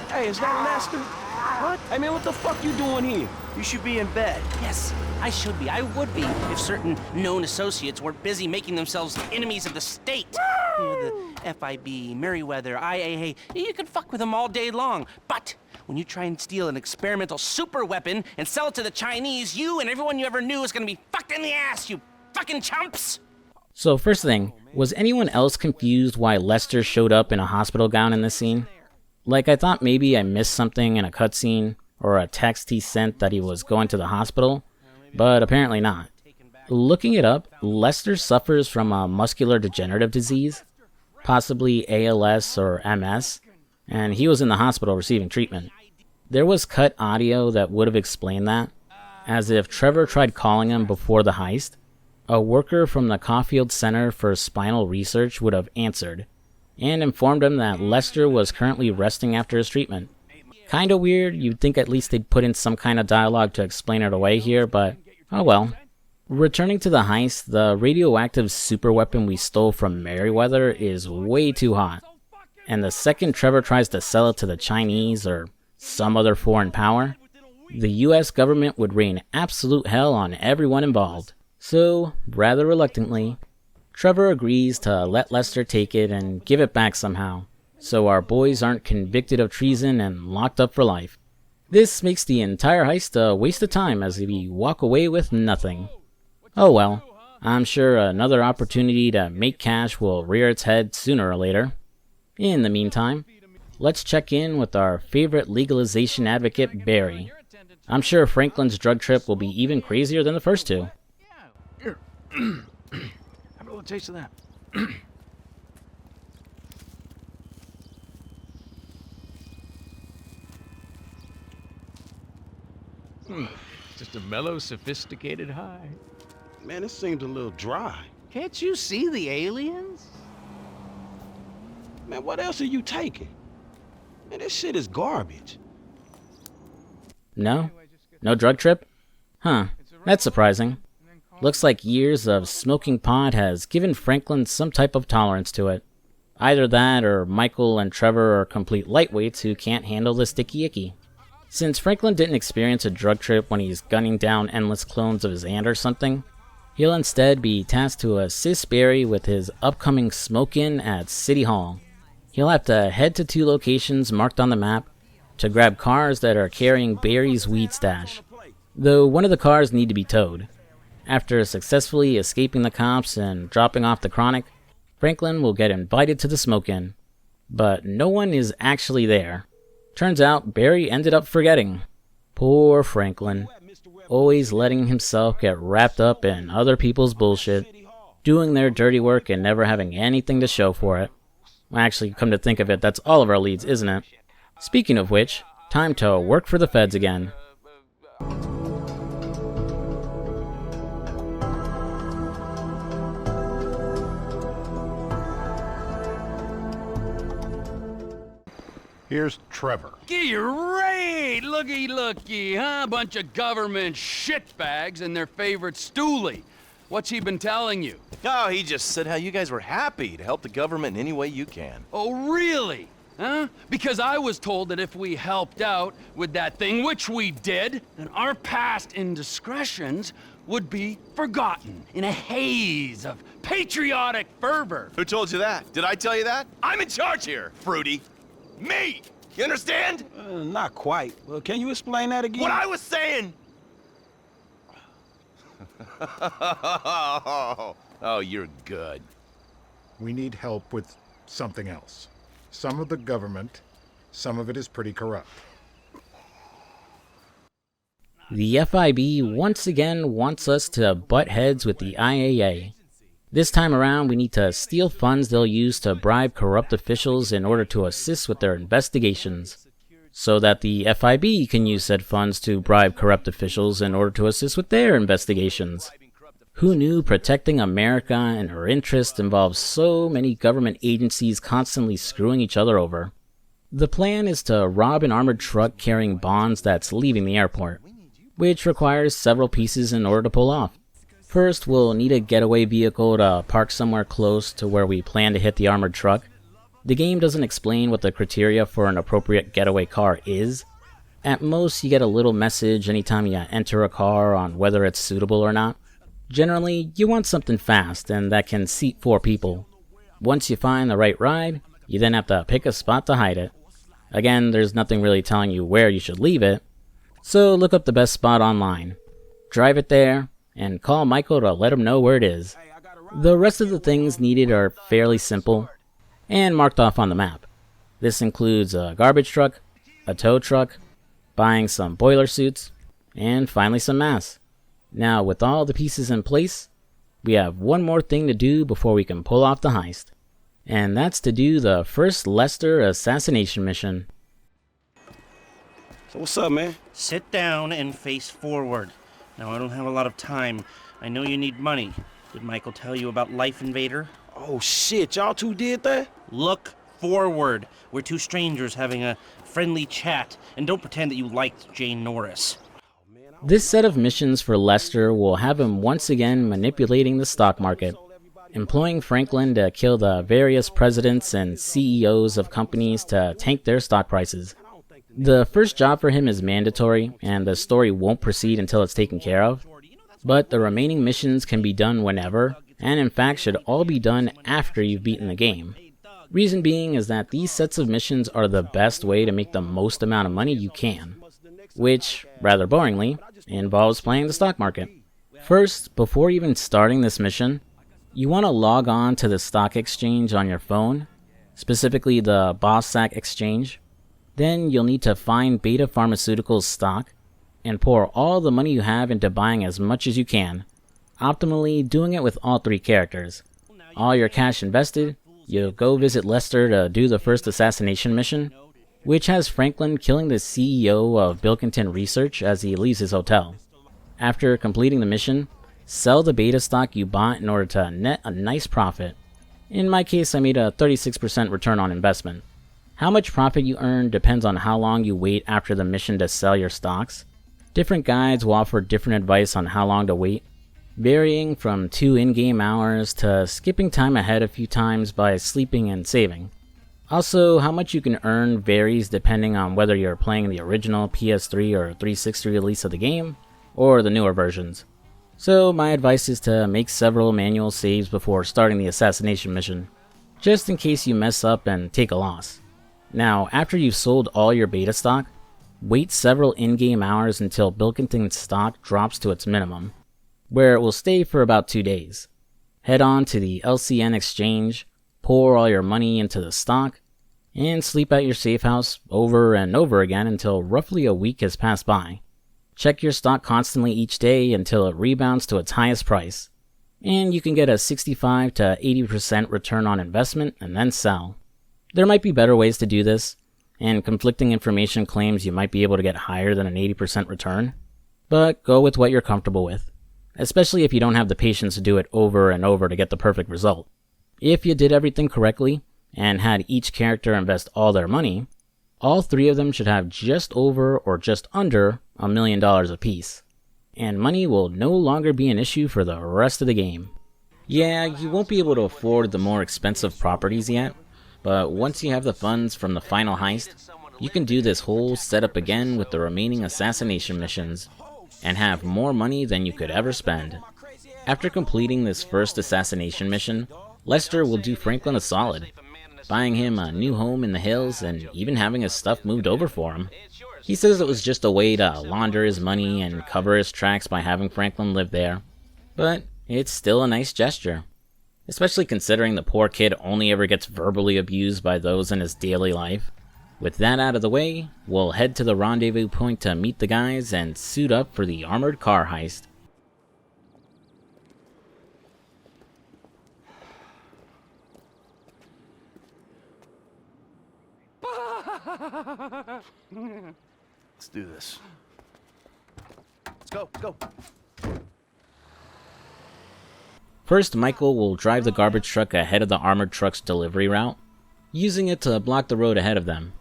Hey, is that Lester? What? Hey, man, what the fuck you doing here? You should be in bed. Yes, I should be. I would be if certain known associates weren't busy making themselves enemies of the state. You know, the FIB, Merryweather, IAA. You can fuck with them all day long. But when you try and steal an experimental super weapon and sell it to the Chinese, you and everyone you ever knew is gonna be fucked in the ass, you fucking chumps! So first thing, was anyone else confused why Lester showed up in a hospital gown in this scene? Like, I thought maybe I missed something in a cutscene or a text he sent that he was going to the hospital, but apparently not. Looking it up, Lester suffers from a muscular degenerative disease, possibly ALS or MS, and he was in the hospital receiving treatment. There was cut audio that would have explained that, as if Trevor tried calling him before the heist, a worker from the Caulfield Center for Spinal Research would have answered, and informed him that Lester was currently resting after his treatment. Kinda weird, you'd think at least they'd put in some kind of dialogue to explain it away here, but oh well. Returning to the heist, the radioactive superweapon we stole from Merryweather is way too hot, and the second Trevor tries to sell it to the Chinese or some other foreign power, the US government would rain absolute hell on everyone involved. So, rather reluctantly, Trevor agrees to let Lester take it and give it back somehow, so our boys aren't convicted of treason and locked up for life. This makes the entire heist a waste of time as we walk away with nothing. Oh well, I'm sure another opportunity to make cash will rear its head sooner or later. In the meantime, let's check in with our favorite legalization advocate, Barry. I'm sure Franklin's drug trip will be even crazier than the first two. Here. Have a little taste of that. Just a mellow, sophisticated high. Man, this seems a little dry. Can't you see the aliens? Man, what else are you taking? Man, this shit is garbage. No? No drug trip? Huh, that's surprising. Looks like years of smoking pot has given Franklin some type of tolerance to it. Either that or Michael and Trevor are complete lightweights who can't handle the sticky icky. Since Franklin didn't experience a drug trip when he's gunning down endless clones of his aunt or something, he'll instead be tasked to assist Barry with his upcoming smoke-in at City Hall. He'll have to head to 2 locations marked on the map to grab cars that are carrying Barry's weed stash, though one of the cars need to be towed. After successfully escaping the cops and dropping off the chronic, Franklin will get invited to the smoke-in. But no one is actually there. Turns out Barry ended up forgetting. Poor Franklin. Always letting himself get wrapped up in other people's bullshit, doing their dirty work and never having anything to show for it. Actually, come to think of it, that's all of our leads, isn't it? Speaking of which, time to work for the feds again. Here's Trevor. Great! Looky, looky, huh? Bunch of government shitbags and their favorite stoolie. What's he been telling you? Oh, he just said how you guys were happy to help the government in any way you can. Oh, really? Huh? Because I was told that if we helped out with that thing, which we did, then our past indiscretions would be forgotten in a haze of patriotic fervor. Who told you that? Did I tell you that? I'm in charge here, Fruity. Me! You understand? Not quite. Well, can you explain that again? What I was saying! Oh, you're good. We need help with something else. Some of the government, some of it is pretty corrupt. The FIB once again wants us to butt heads with the IAA. This time around, we need to steal funds they'll use to bribe corrupt officials in order to assist with their investigations, so that the FIB can use said funds to bribe corrupt officials in order to assist with their investigations. Who knew protecting America and her interests involves so many government agencies constantly screwing each other over? The plan is to rob an armored truck carrying bonds that's leaving the airport, which requires several pieces in order to pull off. First, we'll need a getaway vehicle to park somewhere close to where we plan to hit the armored truck. The game doesn't explain what the criteria for an appropriate getaway car is. At most, you get a little message anytime you enter a car on whether it's suitable or not. Generally, you want something fast and that can seat 4 people. Once you find the right ride, you then have to pick a spot to hide it. Again, there's nothing really telling you where you should leave it, so look up the best spot online. Drive it there, and call Michael to let him know where it is. The rest of the things needed are fairly simple, and marked off on the map. This includes a garbage truck, a tow truck, buying some boiler suits, and finally some masks. Now, with all the pieces in place, we have one more thing to do before we can pull off the heist. And that's to do the first Lester assassination mission. So what's up, man? Sit down and face forward. Now, I don't have a lot of time. I know you need money. Did Michael tell you about Life Invader? Oh, shit. Y'all two did that? Look forward. We're two strangers having a friendly chat. And don't pretend that you liked Jane Norris. This set of missions for Lester will have him once again manipulating the stock market, employing Franklin to kill the various presidents and CEOs of companies to tank their stock prices. The first job for him is mandatory, and the story won't proceed until it's taken care of, but the remaining missions can be done whenever, and in fact should all be done after you've beaten the game. Reason being is that these sets of missions are the best way to make the most amount of money you can, which, rather boringly, involves playing the stock market. First, before even starting this mission, you want to log on to the stock exchange on your phone, specifically the Bossack exchange. Then you'll need to find Beta Pharmaceuticals stock and pour all the money you have into buying as much as you can, optimally doing it with all three characters. All your cash invested, you'll go visit Lester to do the first assassination mission, which has Franklin killing the CEO of Bilkington Research as he leaves his hotel. After completing the mission, sell the beta stock you bought in order to net a nice profit. In my case, I made a 36% return on investment. How much profit you earn depends on how long you wait after the mission to sell your stocks. Different guides will offer different advice on how long to wait, varying from 2 in-game hours to skipping time ahead a few times by sleeping and saving. Also, how much you can earn varies depending on whether you're playing the original PS3 or 360 release of the game, or the newer versions. So my advice is to make several manual saves before starting the assassination mission, just in case you mess up and take a loss. Now, after you've sold all your beta stock, wait several in-game hours until Bilkington's stock drops to its minimum, where it will stay for about 2 days. Head on to the LCN exchange, pour all your money into the stock, and sleep at your safe house over and over again until roughly a week has passed by. Check your stock constantly each day until it rebounds to its highest price, and you can get a 65 to 80% return on investment and then sell. There might be better ways to do this, and conflicting information claims you might be able to get higher than an 80% return, but go with what you're comfortable with, especially if you don't have the patience to do it over and over to get the perfect result. If you did everything correctly, and had each character invest all their money, all 3 of them should have just over or just under $1 million apiece, and money will no longer be an issue for the rest of the game. Yeah, you won't be able to afford the more expensive properties yet, but once you have the funds from the final heist, you can do this whole setup again with the remaining assassination missions, and have more money than you could ever spend. After completing this first assassination mission, Lester will do Franklin a solid, buying him a new home in the hills and even having his stuff moved over for him. He says it was just a way to launder his money and cover his tracks by having Franklin live there, but it's still a nice gesture, especially considering the poor kid only ever gets verbally abused by those in his daily life. With that out of the way, we'll head to the rendezvous point to meet the guys and suit up for the armored car heist. Let's do this. Let's go, go. First, Michael will drive the garbage truck ahead of the armored truck's delivery route, using it to block the road ahead of them.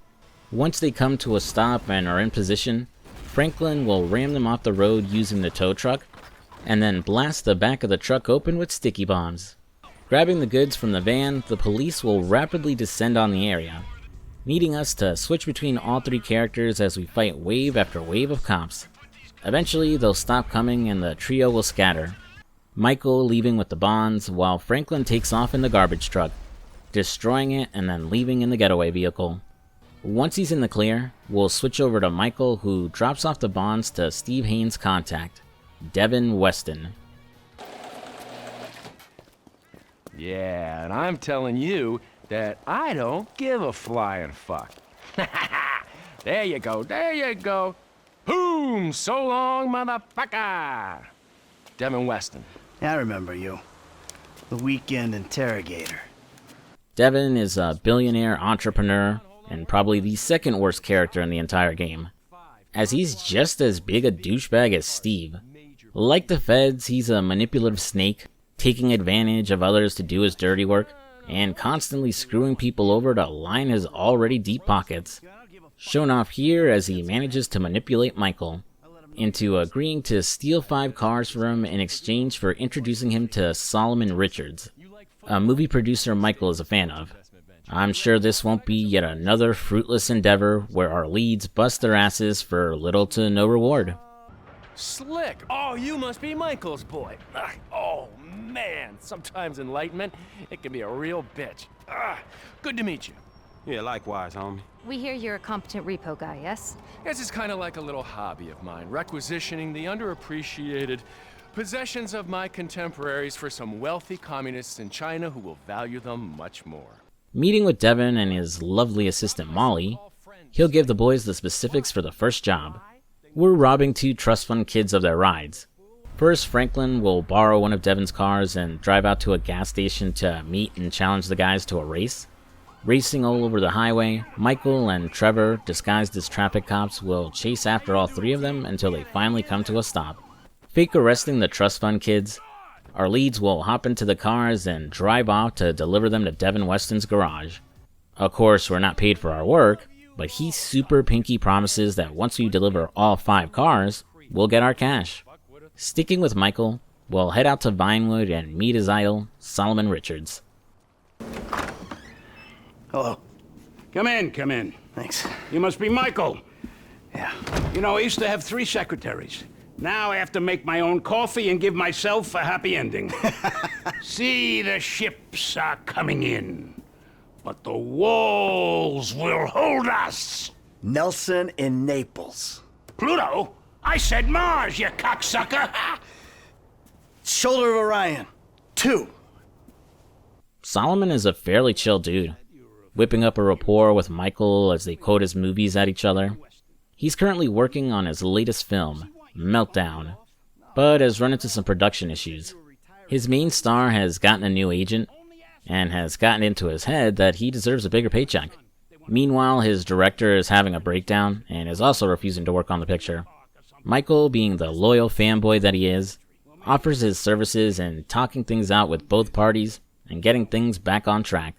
Once they come to a stop and are in position, Franklin will ram them off the road using the tow truck, and then blast the back of the truck open with sticky bombs. Grabbing the goods from the van, the police will rapidly descend on the area, needing us to switch between all 3 characters as we fight wave after wave of cops. Eventually, they'll stop coming and the trio will scatter, Michael leaving with the bonds while Franklin takes off in the garbage truck, destroying it and then leaving in the getaway vehicle. Once he's in the clear, we'll switch over to Michael, who drops off the bonds to Steve Haynes' contact, Devin Weston. Yeah, and I'm telling you that I don't give a flying fuck. There you go, there you go. Boom! So long, motherfucker! Devin Weston. Yeah, I remember you. The weekend interrogator. Devin is a billionaire entrepreneur and probably the second worst character in the entire game, as he's just as big a douchebag as Steve. Like the feds, he's a manipulative snake, taking advantage of others to do his dirty work, and constantly screwing people over to line his already deep pockets. Shown off here as he manages to manipulate Michael into agreeing to steal 5 cars from him in exchange for introducing him to Solomon Richards, a movie producer Michael is a fan of. I'm sure this won't be yet another fruitless endeavor where our leads bust their asses for little to no reward. Slick! Oh, you must be Michael's boy. Oh, man. Sometimes enlightenment, it can be a real bitch. Good to meet you. Yeah, likewise, homie. We hear you're a competent repo guy, yes? This is kind of like a little hobby of mine, requisitioning the underappreciated possessions of my contemporaries for some wealthy communists in China who will value them much more. Meeting with Devin and his lovely assistant Molly, he'll give the boys the specifics for the first job. We're robbing 2 trust fund kids of their rides. First, Franklin will borrow one of Devin's cars and drive out to a gas station to meet and challenge the guys to a race. Racing all over the highway, Michael and Trevor, disguised as traffic cops, will chase after all 3 of them until they finally come to a stop. Fake arresting the trust fund kids, our leads will hop into the cars and drive off to deliver them to Devin Weston's garage. Of course, we're not paid for our work, but he super pinky promises that once we deliver all 5 cars, we'll get our cash. Sticking with Michael, we'll head out to Vinewood and meet his idol, Solomon Richards. Hello. Come in, come in. Thanks. You must be Michael. Yeah. You know, I used to have 3 secretaries. Now I have to make my own coffee and give myself a happy ending. See, the ships are coming in, but the walls will hold us. Nelson in Naples. Pluto? I said Mars, you cocksucker! Shoulder of Orion. 2. Solomon is a fairly chill dude, whipping up a rapport with Michael as they quote his movies at each other. He's currently working on his latest film, Meltdown, but has run into some production issues. His main star has gotten a new agent, and has gotten into his head that he deserves a bigger paycheck. Meanwhile, his director is having a breakdown, and is also refusing to work on the picture. Michael, being the loyal fanboy that he is, offers his services in talking things out with both parties, and getting things back on track.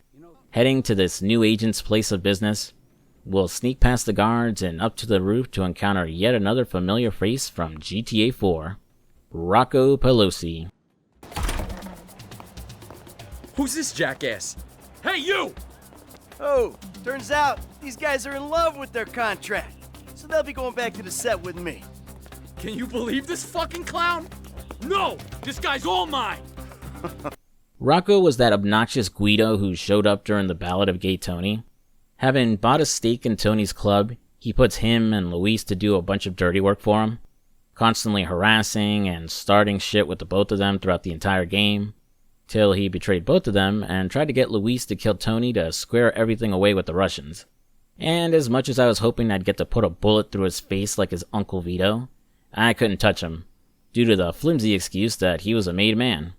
Heading to this new agent's place of business, we'll sneak past the guards and up to the roof to encounter yet another familiar face from GTA 4, Rocco Pelosi. Who's this jackass? Hey, you! Oh, turns out these guys are in love with their contract, so they'll be going back to the set with me. Can you believe this fucking clown? No! This guy's all mine! Rocco was that obnoxious Guido who showed up during the Ballad of Gay Tony. Having bought a stake in Tony's club, he puts him and Luis to do a bunch of dirty work for him, constantly harassing and starting shit with the both of them throughout the entire game, till he betrayed both of them and tried to get Luis to kill Tony to square everything away with the Russians. And as much as I was hoping I'd get to put a bullet through his face like his Uncle Vito, I couldn't touch him, due to the flimsy excuse that he was a made man.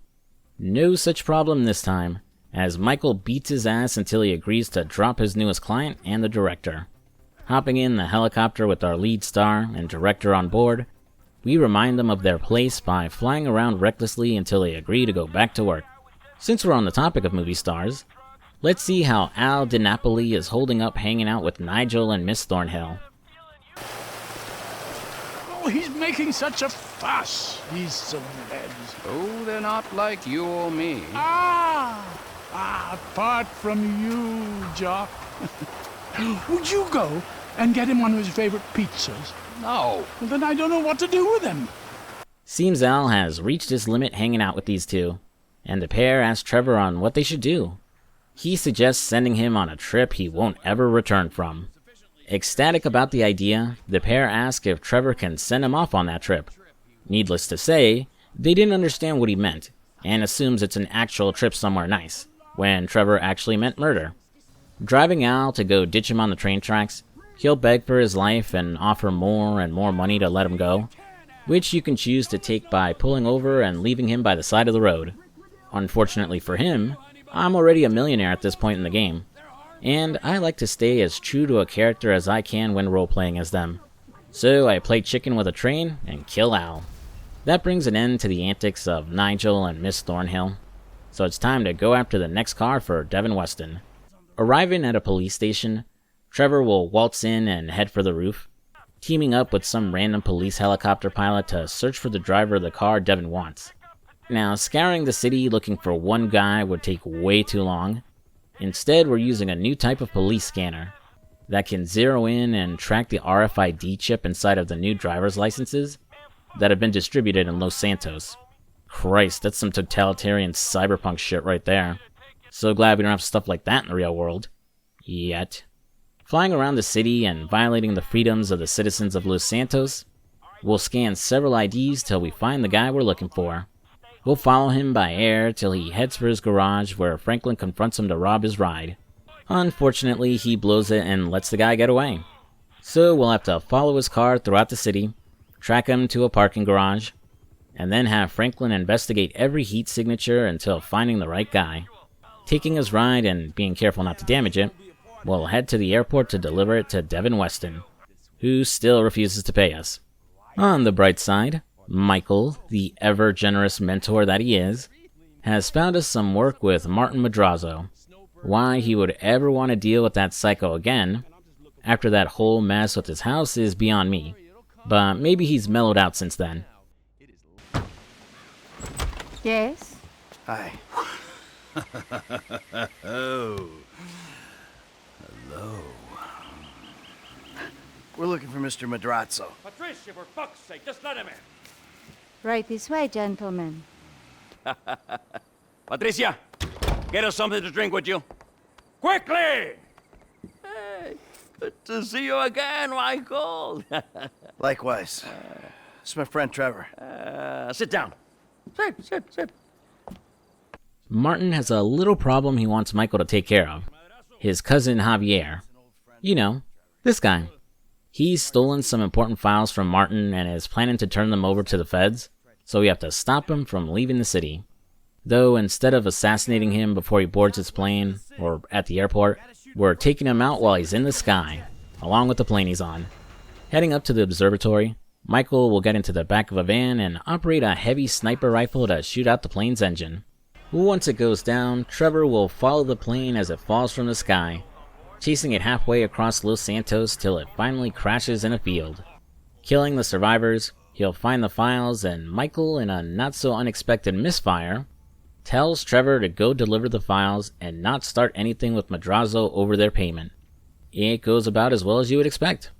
No such problem this time, as Michael beats his ass until he agrees to drop his newest client and the director. Hopping in the helicopter with our lead star and director on board, we remind them of their place by flying around recklessly until they agree to go back to work. Since we're on the topic of movie stars, let's see how Al DiNapoli is holding up hanging out with Nigel and Miss Thornhill. Oh, he's making such a fuss, these celebs. Oh, they're not like you or me. Apart from you, Jock. Would you go and get him one of his favorite pizzas? No. Well, then I don't know what to do with him. Seems Al has reached his limit hanging out with these two, and the pair ask Trevor on what they should do. He suggests sending him on a trip he won't ever return from. Ecstatic about the idea, the pair ask if Trevor can send him off on that trip. Needless to say, they didn't understand what he meant, and assumes it's an actual trip somewhere nice, when Trevor actually meant murder. Driving Al to go ditch him on the train tracks, he'll beg for his life and offer more and more money to let him go. which you can choose to take by pulling over and leaving him by the side of the road. Unfortunately for him, I'm already a millionaire at this point in the game, and I like to stay as true to a character as I can when role-playing as them. So I play chicken with a train and kill Al. That brings an end to the antics of Nigel and Miss Thornhill, so it's time to go after the next car for Devin Weston. Arriving at a police station, Trevor will waltz in and head for the roof, teaming up with some random police helicopter pilot to search for the driver of the car Devin wants. Now, scouring the city looking for one guy would take way too long. Instead, we're using a new type of police scanner that can zero in and track the RFID chip inside of the new driver's licenses that have been distributed in Los Santos. Christ, that's some totalitarian cyberpunk shit right there. So glad we don't have stuff like that in the real world. Yet. Flying around the city and violating the freedoms of the citizens of Los Santos, we'll scan several IDs till we find the guy we're looking for. We'll follow him by air till he heads for his garage where Franklin confronts him to rob his ride. Unfortunately, he blows it and lets the guy get away. So we'll have to follow his car throughout the city, track him to a parking garage, and then have Franklin investigate every heat signature until finding the right guy. Taking his ride and being careful not to damage it, we'll head to the airport to deliver it to Devin Weston, who still refuses to pay us. On the bright side, Michael, the ever-generous mentor that he is, has found us some work with Martin Madrazo. Why he would ever want to deal with that psycho again, after that whole mess with his house, is beyond me. But maybe he's mellowed out since then. Yes? Hi. Oh. Hello. We're looking for Mr. Madrazo. Patricia, for fuck's sake, just let him in. Right this way, gentlemen. Patricia, get us something to drink, would you? Quickly! Hey, good to see you again, Michael. Likewise. It's my friend Trevor. Sit down. Sit. Martin has a little problem he wants Michael to take care of. His cousin Javier. You know, this guy. He's stolen some important files from Martin and is planning to turn them over to the feds, so we have to stop him from leaving the city. Though instead of assassinating him before he boards his plane, or at the airport, we're taking him out while he's in the sky, along with the plane he's on. Heading up to the observatory, Michael will get into the back of a van and operate a heavy sniper rifle to shoot out the plane's engine. Once it goes down, Trevor will follow the plane as it falls from the sky, chasing it halfway across Los Santos till it finally crashes in a field. Killing the survivors, he'll find the files, and Michael, in a not-so-unexpected misfire, tells Trevor to go deliver the files and not start anything with Madrazo over their payment. It goes about as well as you would expect.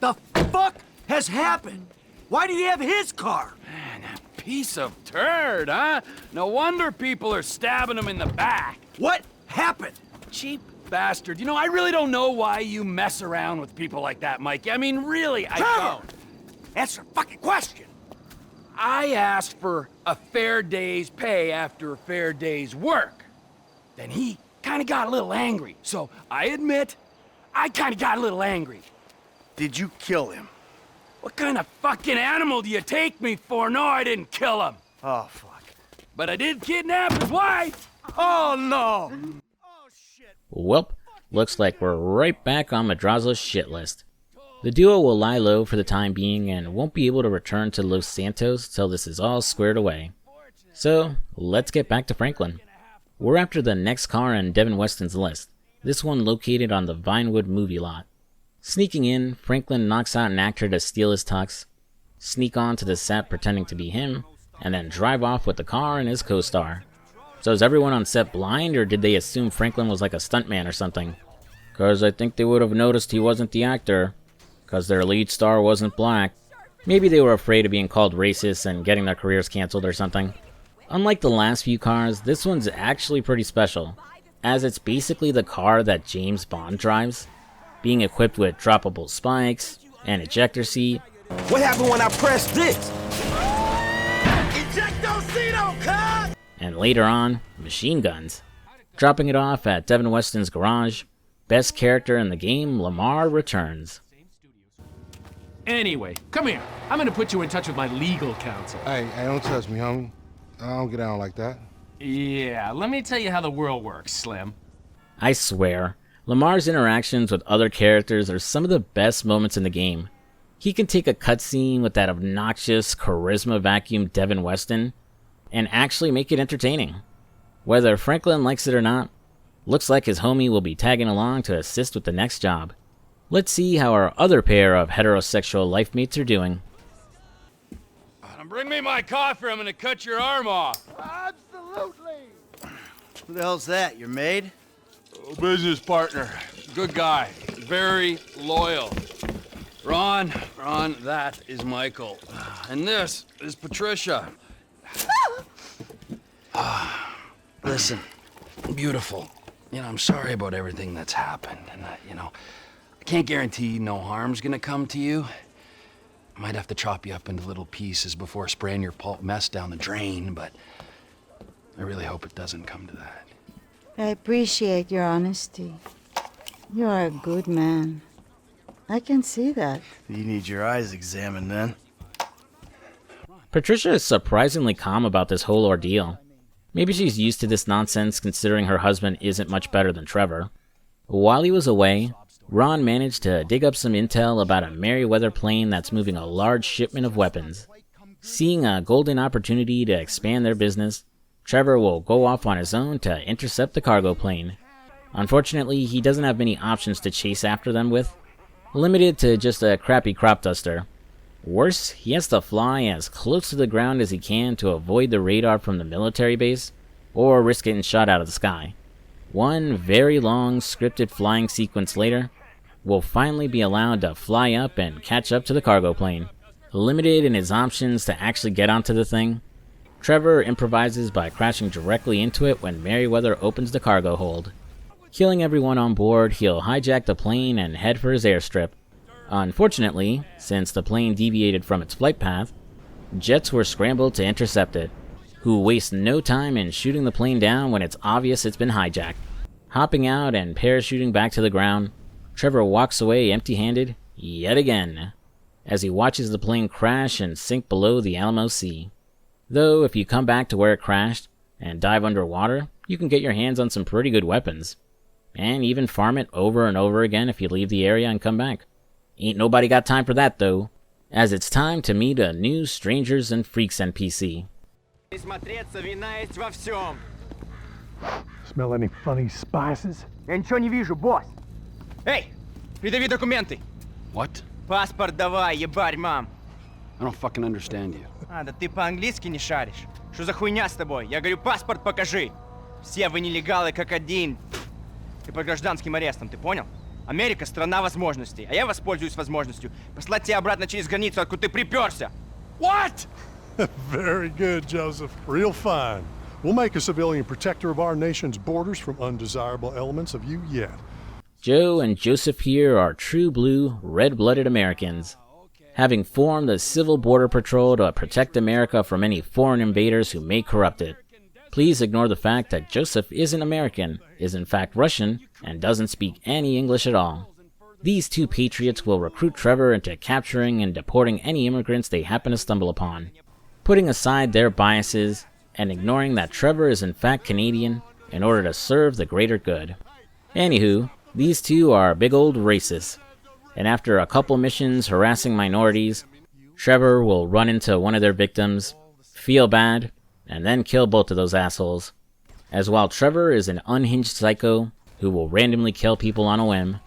The fuck has happened? Why did he have his car? Man, that piece of turd, huh? No wonder people are stabbing him in the back. What happened? Cheap bastard. You know, I really don't know why you mess around with people like that, Mike. I mean, really, I don't. Answer the fucking question. I asked for a fair day's pay after a fair day's work. Then he kind of got a little angry. So I admit, I kind of got a little angry. Did you kill him? What kind of fucking animal do you take me for? No, I didn't kill him. Oh, fuck. But I did kidnap his wife. Oh, no. Welp, looks like we're right back on Madrazo's shit list. The duo will lie low for the time being and won't be able to return to Los Santos till this is all squared away. So, let's get back to Franklin. We're after the next car on Devin Weston's list, this one located on the Vinewood movie lot. Sneaking in, Franklin knocks out an actor to steal his tux, sneak onto the set pretending to be him, and then drive off with the car and his co-star. So is everyone on set blind, or did they assume Franklin was like a stuntman or something? Cause I think they would have noticed he wasn't the actor, cause their lead star wasn't black. Maybe they were afraid of being called racist and getting their careers canceled or something. Unlike the last few cars, this one's actually pretty special, as it's basically the car that James Bond drives, being equipped with droppable spikes, an ejector seat. What happened when I pressed this? Ejector And later on, machine guns. Dropping it off at Devin Weston's garage, best character in the game, Lamar returns. Anyway, come here. I'm gonna put you in touch with my legal counsel. Hey, don't touch me, homie. I don't get down like that. Yeah, let me tell you how the world works, Slim. I swear, Lamar's interactions with other characters are some of the best moments in the game. He can take a cutscene with that obnoxious charisma vacuum Devin Weston and actually make it entertaining. Whether Franklin likes it or not, looks like his homie will be tagging along to assist with the next job. Let's see how our other pair of heterosexual life mates are doing. Bring me my coffee, I'm gonna cut your arm off. Absolutely. Who the hell's that? Your maid? Business partner. Good guy. Very loyal. Ron, that is Michael. And this is Patricia. Listen, beautiful. I'm sorry about everything that's happened. And, I can't guarantee no harm's gonna come to you. I might have to chop you up into little pieces before spraying your pulp mess down the drain, but I really hope it doesn't come to that. I appreciate your honesty. You are a good man. I can see that. You need your eyes examined then. Patricia is surprisingly calm about this whole ordeal. Maybe she's used to this nonsense considering her husband isn't much better than Trevor. While he was away, Ron managed to dig up some intel about a Merryweather plane that's moving a large shipment of weapons. Seeing a golden opportunity to expand their business, Trevor will go off on his own to intercept the cargo plane. Unfortunately, he doesn't have many options to chase after them with, limited to just a crappy crop duster. Worse, he has to fly as close to the ground as he can to avoid the radar from the military base, or risk getting shot out of the sky. One very long scripted flying sequence later, will finally be allowed to fly up and catch up to the cargo plane. Limited in his options to actually get onto the thing, Trevor improvises by crashing directly into it when Merryweather opens the cargo hold. Killing everyone on board, he'll hijack the plane and head for his airstrip. Unfortunately, since the plane deviated from its flight path, jets were scrambled to intercept it, who waste no time in shooting the plane down when it's obvious it's been hijacked. Hopping out and parachuting back to the ground, Trevor walks away empty-handed yet again, as he watches the plane crash and sink below the Alamo Sea. Though if you come back to where it crashed and dive underwater, you can get your hands on some pretty good weapons, and even farm it over and over again if you leave the area and come back. Ain't nobody got time for that though, as it's time to meet a new Strangers and Freaks NPC. Smell any funny spices? Я ничего не вижу, босс. Эй, придави документы. What? Паспорт давай, ебарь, мам. I don't fucking understand you. А, да ты по-английски не шаришь. Что за хуйня с тобой? Я говорю, паспорт покажи. Все вы нелегалы как один. Ты под гражданским арестом, ты понял? Америка — страна возможностей, а я воспользуюсь возможностью послать тебя обратно через границу, откуда ты приперся. What? Very good, Joseph. Real fine. We'll make a civilian protector of our nation's borders from undesirable elements of you yet. Joe and Joseph here are true blue, red-blooded Americans, having formed the Civil Border Patrol to protect America from any foreign invaders who may corrupt it. Please ignore the fact that Joseph isn't American, is in fact Russian, and doesn't speak any English at all. These two patriots will recruit Trevor into capturing and deporting any immigrants they happen to stumble upon, putting aside their biases and ignoring that Trevor is in fact Canadian in order to serve the greater good. Anywho, these two are big old racists, and after a couple missions harassing minorities, Trevor will run into one of their victims, feel bad, and then kill both of those assholes. As while Trevor is an unhinged psycho who will randomly kill people on a whim,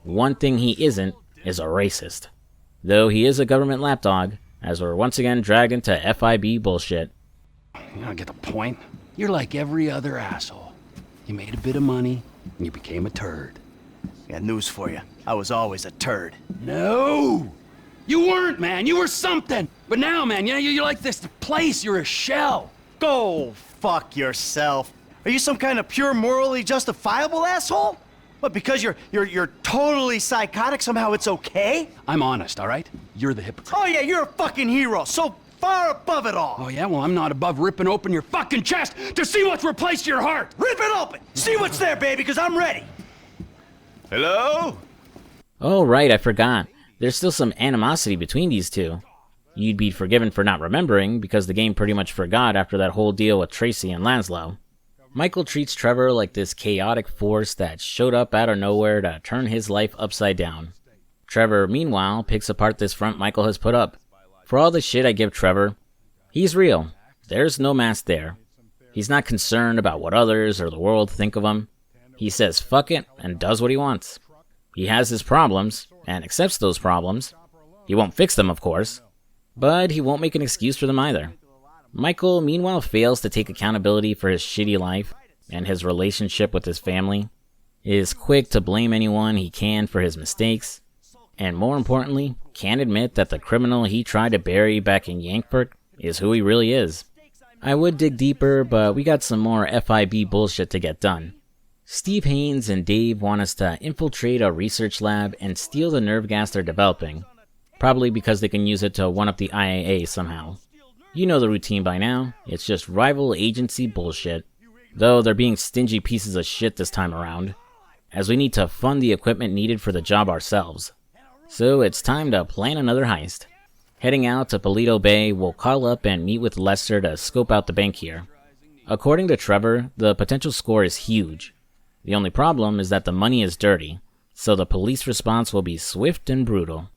one thing he isn't is a racist. Though he is a government lapdog, as we're once again dragged into FIB bullshit. You don't get the point. You're like every other asshole. You made a bit of money, and you became a turd. Got news for you. I was always a turd. No! You weren't, man. You were something. But now, man, you're like this place. You're a shell. Go fuck yourself. Are you some kind of pure morally justifiable asshole? What, because you're totally psychotic, somehow it's okay? I'm honest, all right? You're the hypocrite. Oh yeah, you're a fucking hero. So far above it all. Oh, yeah? Well, I'm not above ripping open your fucking chest to see what's replaced your heart. Rip it open. See what's there, baby, because I'm ready. Hello? Oh, right, I forgot. There's still some animosity between these two. You'd be forgiven for not remembering, because the game pretty much forgot after that whole deal with Tracy and Laszlo. Michael treats Trevor like this chaotic force that showed up out of nowhere to turn his life upside down. Trevor, meanwhile, picks apart this front Michael has put up. For all the shit I give Trevor, he's real. There's no mask there. He's not concerned about what others or the world think of him. He says fuck it and does what he wants. He has his problems, and accepts those problems. He won't fix them, of course, but he won't make an excuse for them either. Michael, meanwhile, fails to take accountability for his shitty life and his relationship with his family, is quick to blame anyone he can for his mistakes, and more importantly, can't admit that the criminal he tried to bury back in Yankford is who he really is. I would dig deeper, but we got some more FIB bullshit to get done. Steve Haynes and Dave want us to infiltrate a research lab and steal the nerve gas they're developing, probably because they can use it to one-up the IAA somehow. You know the routine by now, it's just rival agency bullshit, though they're being stingy pieces of shit this time around, as we need to fund the equipment needed for the job ourselves. So it's time to plan another heist. Heading out to Paleto Bay, we'll call up and meet with Lester to scope out the bank here. According to Trevor, the potential score is huge. The only problem is that the money is dirty, so the police response will be swift and brutal.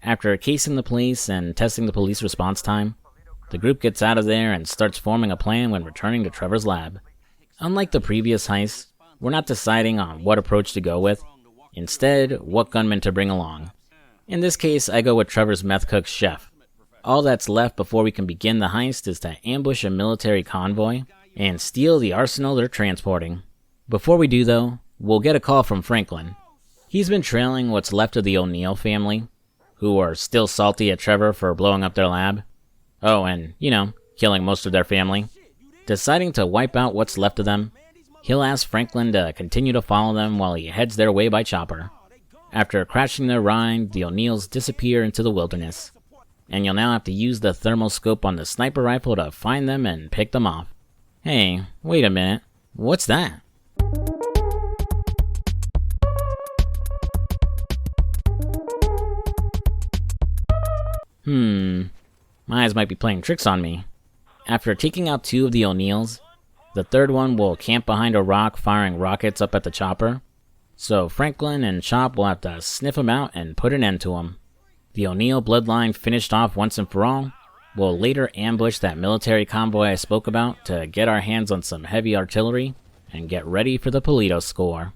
After casing the place and testing the police response time, the group gets out of there and starts forming a plan when returning to Trevor's lab. Unlike the previous heists, we're not deciding on what approach to go with, instead, what gunman to bring along. In this case, I go with Trevor's meth cook chef. All that's left before we can begin the heist is to ambush a military convoy and steal the arsenal they're transporting. Before we do though, we'll get a call from Franklin. He's been trailing what's left of the O'Neill family, who are still salty at Trevor for blowing up their lab. Oh, and, killing most of their family. Deciding to wipe out what's left of them, he'll ask Franklin to continue to follow them while he heads their way by chopper. After crashing their ride, the O'Neills disappear into the wilderness, and you'll now have to use the thermal scope on the sniper rifle to find them and pick them off. Hey, wait a minute, what's that? My eyes might be playing tricks on me. After taking out 2 of the O'Neills, the third one will camp behind a rock firing rockets up at the chopper, so Franklin and Chop will have to sniff him out and put an end to him. The O'Neill bloodline finished off once and for all, we'll later ambush that military convoy I spoke about to get our hands on some heavy artillery and get ready for the Paleto score.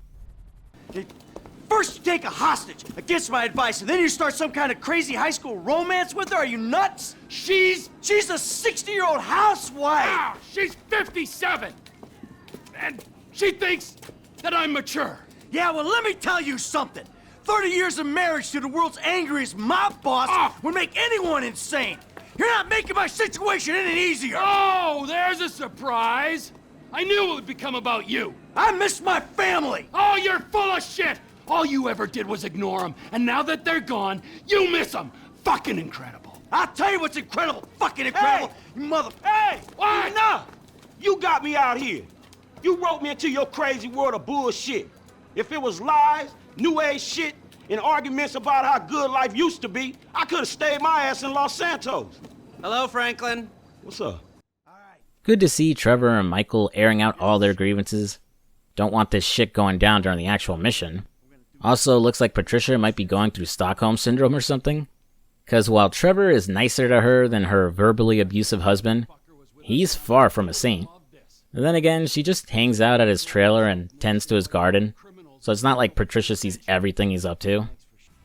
First you take a hostage, against my advice, and then you start some kind of crazy high school romance with her? Are you nuts? She's a 60-year-old housewife! Ah, she's 57! And she thinks that I'm mature. Yeah, well, let me tell you something. 30 years of marriage to the world's angriest mob boss would make anyone insane. You're not making my situation any easier. Oh, there's a surprise. I knew it would become about you. I miss my family. Oh, you're full of shit. All you ever did was ignore them, and now that they're gone, you miss them. Fucking incredible. I'll tell you what's incredible. Fucking incredible. Hey, Hey! What? Enough! You got me out here. You wrote me into your crazy world of bullshit. If it was lies, new age shit, and arguments about how good life used to be, I could have stayed my ass in Los Santos. Hello, Franklin. What's up? Good to see Trevor and Michael airing out all their grievances. Don't want this shit going down during the actual mission. Also, looks like Patricia might be going through Stockholm Syndrome or something. Cause while Trevor is nicer to her than her verbally abusive husband, he's far from a saint. And then again, she just hangs out at his trailer and tends to his garden, so it's not like Patricia sees everything he's up to.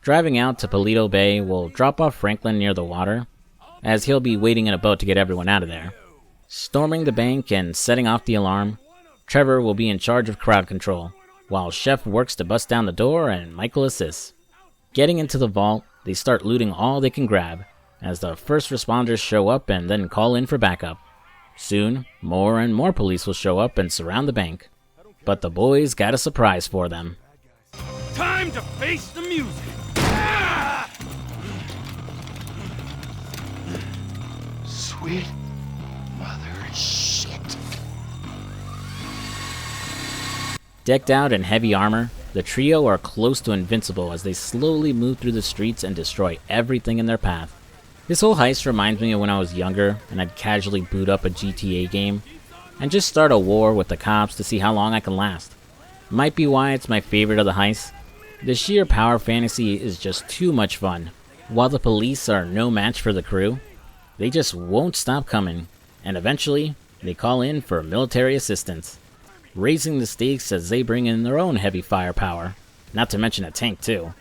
Driving out to Paleto Bay, we'll drop off Franklin near the water, as he'll be waiting in a boat to get everyone out of there. Storming the bank and setting off the alarm, Trevor will be in charge of crowd control, while Chef works to bust down the door and Michael assists. Getting into the vault, they start looting all they can grab, as the first responders show up and then call in for backup. Soon, more and more police will show up and surround the bank, but the boys got a surprise for them. Time to face the music! liquid mother shit. Decked out in heavy armor, the trio are close to invincible as they slowly move through the streets and destroy everything in their path. This whole heist reminds me of when I was younger and I'd casually boot up a GTA game and just start a war with the cops to see how long I can last. Might be why it's my favorite of the heists. The sheer power fantasy is just too much fun. While the police are no match for the crew, they just won't stop coming, and eventually, they call in for military assistance, raising the stakes as they bring in their own heavy firepower, not to mention a tank too.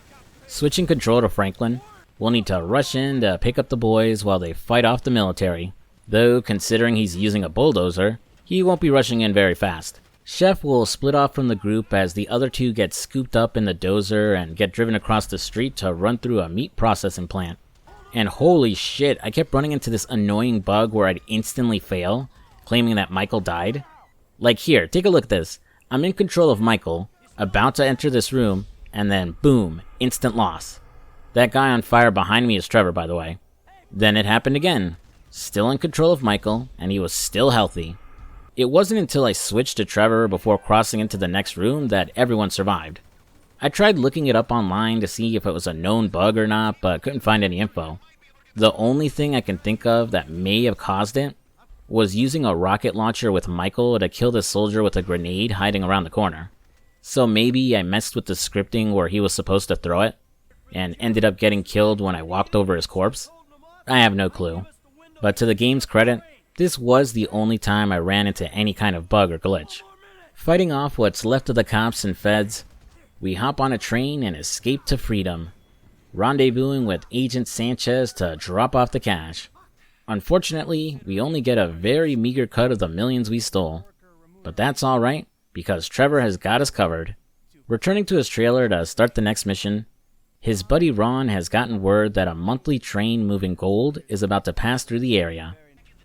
Switching control to Franklin, we'll need to rush in to pick up the boys while they fight off the military, though considering he's using a bulldozer, he won't be rushing in very fast. Chef will split off from the group as the other two get scooped up in the dozer and get driven across the street to run through a meat processing plant. And holy shit, I kept running into this annoying bug where I'd instantly fail, claiming that Michael died. Like here, take a look at this. I'm in control of Michael, about to enter this room, and then boom, instant loss. That guy on fire behind me is Trevor, by the way. Then it happened again. Still in control of Michael, and he was still healthy. It wasn't until I switched to Trevor before crossing into the next room that everyone survived. I tried looking it up online to see if it was a known bug or not, but couldn't find any info. The only thing I can think of that may have caused it was using a rocket launcher with Michael to kill the soldier with a grenade hiding around the corner. So maybe I messed with the scripting where he was supposed to throw it, and ended up getting killed when I walked over his corpse. I have no clue. But to the game's credit, this was the only time I ran into any kind of bug or glitch. Fighting off what's left of the cops and feds, we hop on a train and escape to freedom, rendezvousing with Agent Sanchez to drop off the cash. Unfortunately, we only get a very meager cut of the millions we stole. But that's alright, because Trevor has got us covered. Returning to his trailer to start the next mission, his buddy Ron has gotten word that a monthly train moving gold is about to pass through the area.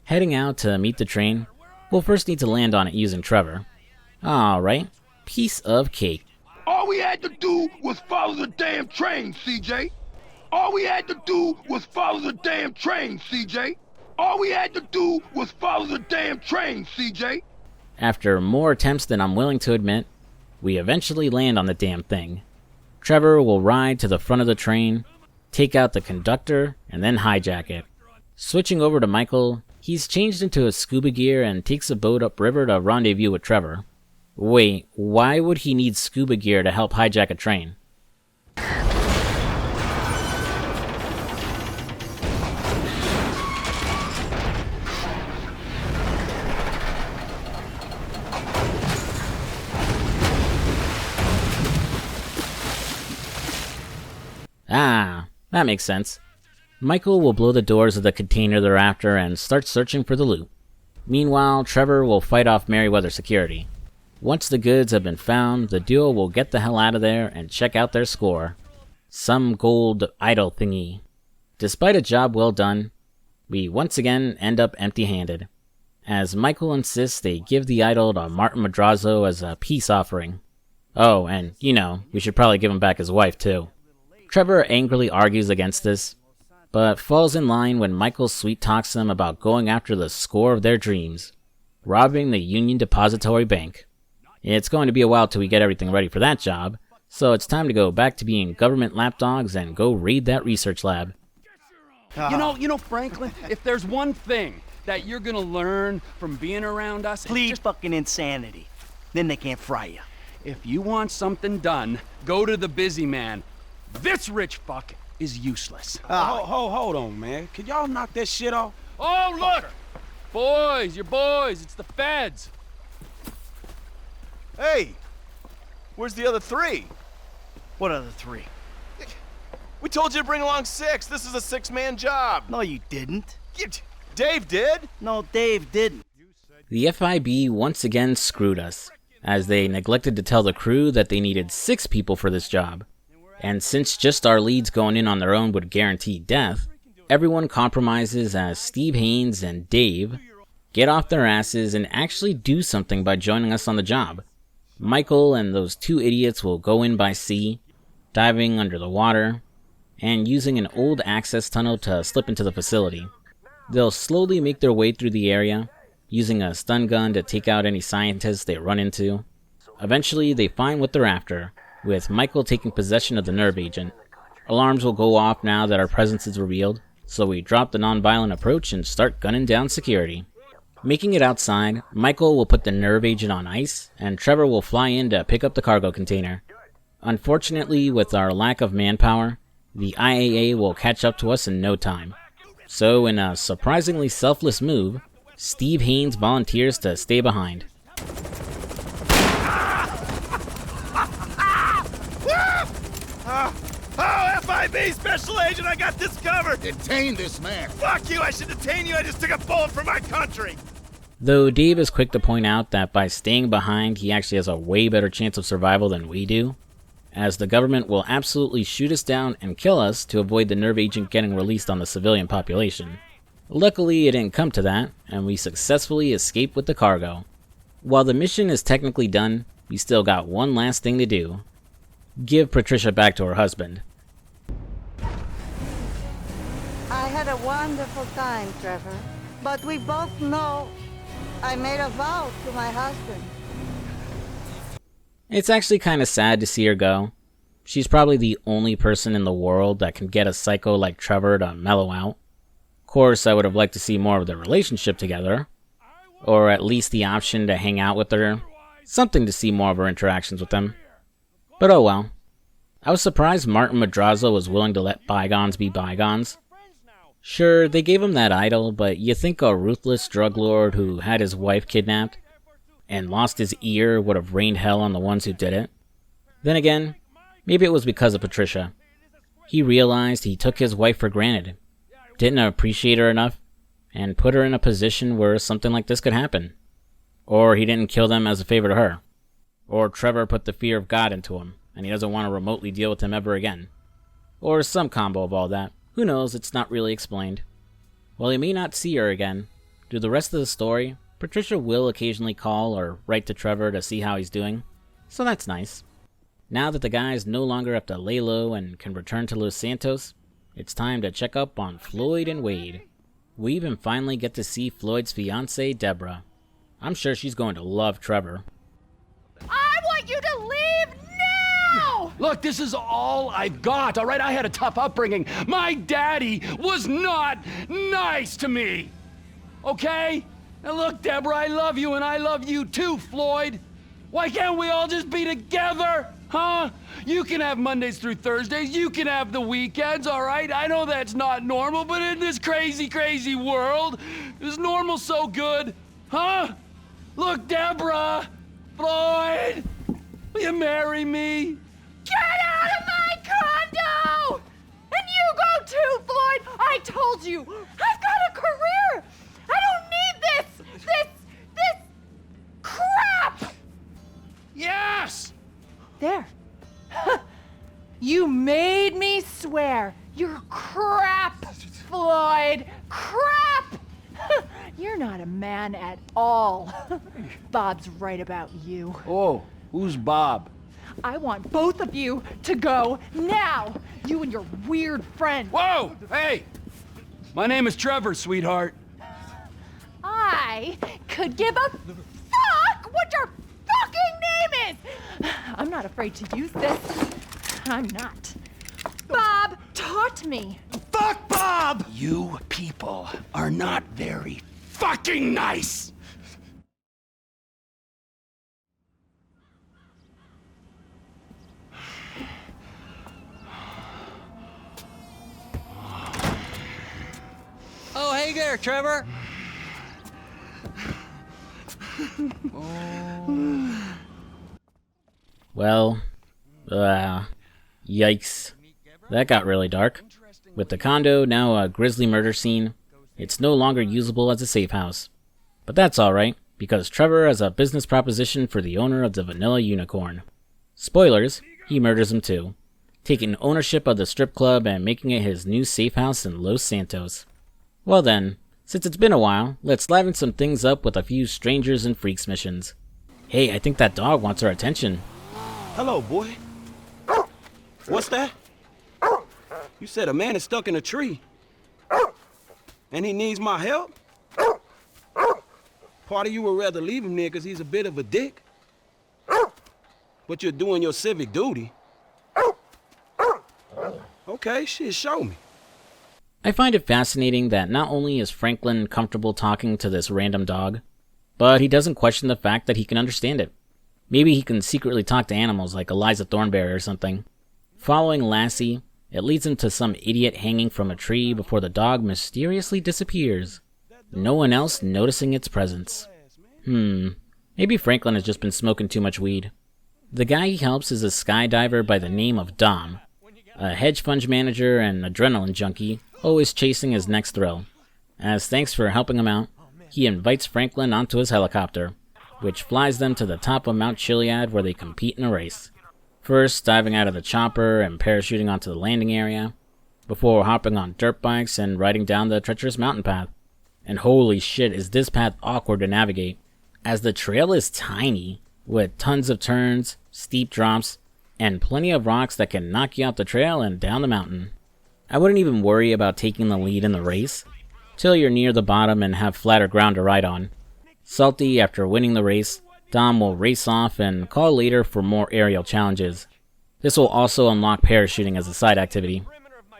Heading out to meet the train, we'll first need to land on it using Trevor. Alright, piece of cake. All we had to do was follow the damn train, CJ. All we had to do was follow the damn train, CJ. All we had to do was follow the damn train, CJ. After more attempts than I'm willing to admit, we eventually land on the damn thing. Trevor will ride to the front of the train, take out the conductor, and then hijack it. Switching over to Michael, he's changed into his scuba gear and takes a boat upriver to rendezvous with Trevor. Wait, why would he need scuba gear to help hijack a train? Ah, that makes sense. Michael will blow the doors of the container they're after and start searching for the loot. Meanwhile, Trevor will fight off Merryweather security. Once the goods have been found, the duo will get the hell out of there and check out their score. Some gold idol thingy. Despite a job well done, we once again end up empty-handed, as Michael insists they give the idol to Martin Madrazo as a peace offering. Oh, and, you know, we should probably give him back his wife, too. Trevor angrily argues against this, but falls in line when Michael sweet-talks him about going after the score of their dreams, robbing the Union Depository Bank. It's going to be a while till we get everything ready for that job, so it's time to go back to being government lapdogs and go raid that research lab. You know, Franklin, if there's one thing that you're gonna learn from being around us, Plead fucking insanity. Then they can't fry you. if you want something done, go to the busy man. This rich fuck is useless. Hold on, man. Can y'all knock that shit off? Oh, look! Boys, your boys, it's the feds. Hey, where's the other three? What other three? We told you to bring along 6. This is a 6-man job. No, you didn't. Dave did. No, Dave didn't. The FIB once again screwed us, as they neglected to tell the crew that they needed 6 people for this job. And since just our leads going in on their own would guarantee death, everyone compromises as Steve Haynes and Dave get off their asses and actually do something by joining us on the job. Michael and those 2 idiots will go in by sea, diving under the water, and using an old access tunnel to slip into the facility. They'll slowly make their way through the area, using a stun gun to take out any scientists they run into. Eventually, they find what they're after, with Michael taking possession of the nerve agent. Alarms will go off now that our presence is revealed, so we drop the non-violent approach and start gunning down security. Making it outside, Michael will put the nerve agent on ice, and Trevor will fly in to pick up the cargo container. Unfortunately, with our lack of manpower, the IAA will catch up to us in no time. So, in a surprisingly selfless move, Steve Haynes volunteers to stay behind. FIB Special Agent, I got this covered! Detain this man! Fuck you, I should detain you, I just took a bullet for my country! Though Dave is quick to point out that by staying behind, he actually has a way better chance of survival than we do, as the government will absolutely shoot us down and kill us to avoid the nerve agent getting released on the civilian population. Luckily, it didn't come to that, and we successfully escaped with the cargo. While the mission is technically done, we still got one last thing to do. Give Patricia back to her husband. I had a wonderful time, Trevor. But we both know I made a vow to my husband. It's actually kind of sad to see her go. She's probably the only person in the world that can get a psycho like Trevor to mellow out. Of course, I would have liked to see more of their relationship together, or at least the option to hang out with her, something to see more of her interactions with them. But oh well. I was surprised Martin Madrazo was willing to let bygones be bygones. Sure, they gave him that idol, but you think a ruthless drug lord who had his wife kidnapped and lost his ear would have rained hell on the ones who did it? Then again, maybe it was because of Patricia. He realized he took his wife for granted, didn't appreciate her enough, and put her in a position where something like this could happen. Or he didn't kill them as a favor to her. Or Trevor put the fear of God into him, and he doesn't want to remotely deal with him ever again. Or some combo of all that. Who knows, it's not really explained. While he may not see her again, through the rest of the story, Patricia will occasionally call or write to Trevor to see how he's doing, so that's nice. Now that the guys no longer have to lay low and can return to Los Santos, it's time to check up on Floyd and Wade. We even finally get to see Floyd's fiancée, Deborah. I'm sure she's going to love Trevor. I want you to leave now! Look, this is all I've got, all right? I had a tough upbringing. My daddy was not nice to me, okay? And look, Deborah, I love you, and I love you too, Floyd. Why can't we all just be together, huh? You can have Mondays through Thursdays. You can have the weekends, all right? I know that's not normal, but in this crazy, crazy world, is normal so good, huh? Look, Deborah, Floyd, will you marry me? Get out of my condo! And you go too, Floyd! I told you! I've got a career! I don't need this crap! Yes! There. You made me swear. You're crap, Floyd. Crap! You're not a man at all. Bob's right about you. Oh, who's Bob? I want both of you to go now. You and your weird friend. Whoa! Hey! My name is Trevor, sweetheart. I could give a fuck what your fucking name is. I'm not afraid to use this. I'm not. Bob taught me. Fuck Bob! You people are not very fucking nice! Oh, hey there, Trevor. Well, yikes. That got really dark. With the condo now a grisly murder scene, it's no longer usable as a safe house. But that's alright, because Trevor has a business proposition for the owner of the Vanilla Unicorn. Spoilers, he murders him too, taking ownership of the strip club and making it his new safe house in Los Santos. Well then, since it's been a while, let's liven some things up with a few strangers and freaks missions. Hey, I think that dog wants our attention. Hello, boy. What's that? You said a man is stuck in a tree. And he needs my help? Part of you would rather leave him there because he's a bit of a dick. But you're doing your civic duty. Okay, shit, show me. I find it fascinating that not only is Franklin comfortable talking to this random dog, but he doesn't question the fact that he can understand it. Maybe he can secretly talk to animals like Eliza Thornberry or something. Following Lassie, it leads him to some idiot hanging from a tree before the dog mysteriously disappears, no one else noticing its presence. Maybe Franklin has just been smoking too much weed. The guy he helps is a skydiver by the name of Dom, a hedge fund manager and adrenaline junkie, always chasing his next thrill. As thanks for helping him out, he invites Franklin onto his helicopter, which flies them to the top of Mount Chiliad where they compete in a race. First diving out of the chopper and parachuting onto the landing area, before hopping on dirt bikes and riding down the treacherous mountain path. And holy shit, is this path awkward to navigate, as the trail is tiny, with tons of turns, steep drops, and plenty of rocks that can knock you off the trail and down the mountain. I wouldn't even worry about taking the lead in the race, till you're near the bottom and have flatter ground to ride on. Salty after winning the race, Dom will race off and call later for more aerial challenges. This will also unlock parachuting as a side activity.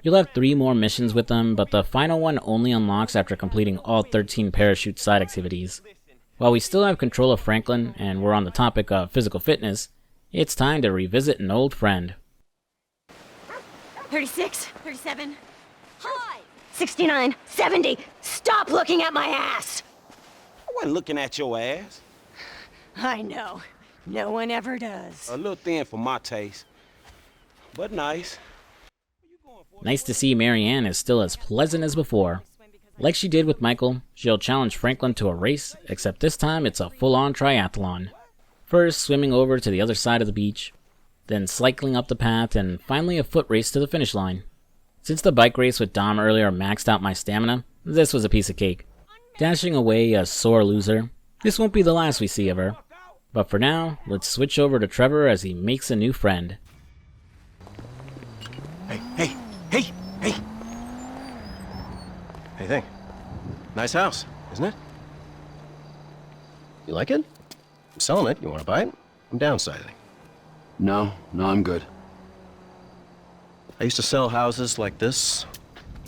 You'll have 3 more missions with them, but the final one only unlocks after completing all 13 parachute side activities. While we still have control of Franklin, and we're on the topic of physical fitness, it's time to revisit an old friend. 36, 37, hi! 69, 70, stop looking at my ass! I wasn't looking at your ass. I know, no one ever does. A little thin for my taste, but nice. Nice to see Marianne is still as pleasant as before. Like she did with Michael, she'll challenge Franklin to a race, except this time it's a full-on triathlon. First swimming over to the other side of the beach, then cycling up the path, and finally a foot race to the finish line. Since the bike race with Dom earlier maxed out my stamina, this was a piece of cake. Dashing away a sore loser, this won't be the last we see of her. But for now, let's switch over to Trevor as he makes a new friend. Hey! Hey, think. Nice house, isn't it? You like it? I'm selling it. You want to buy it? I'm downsizing. No, I'm good. I used to sell houses like this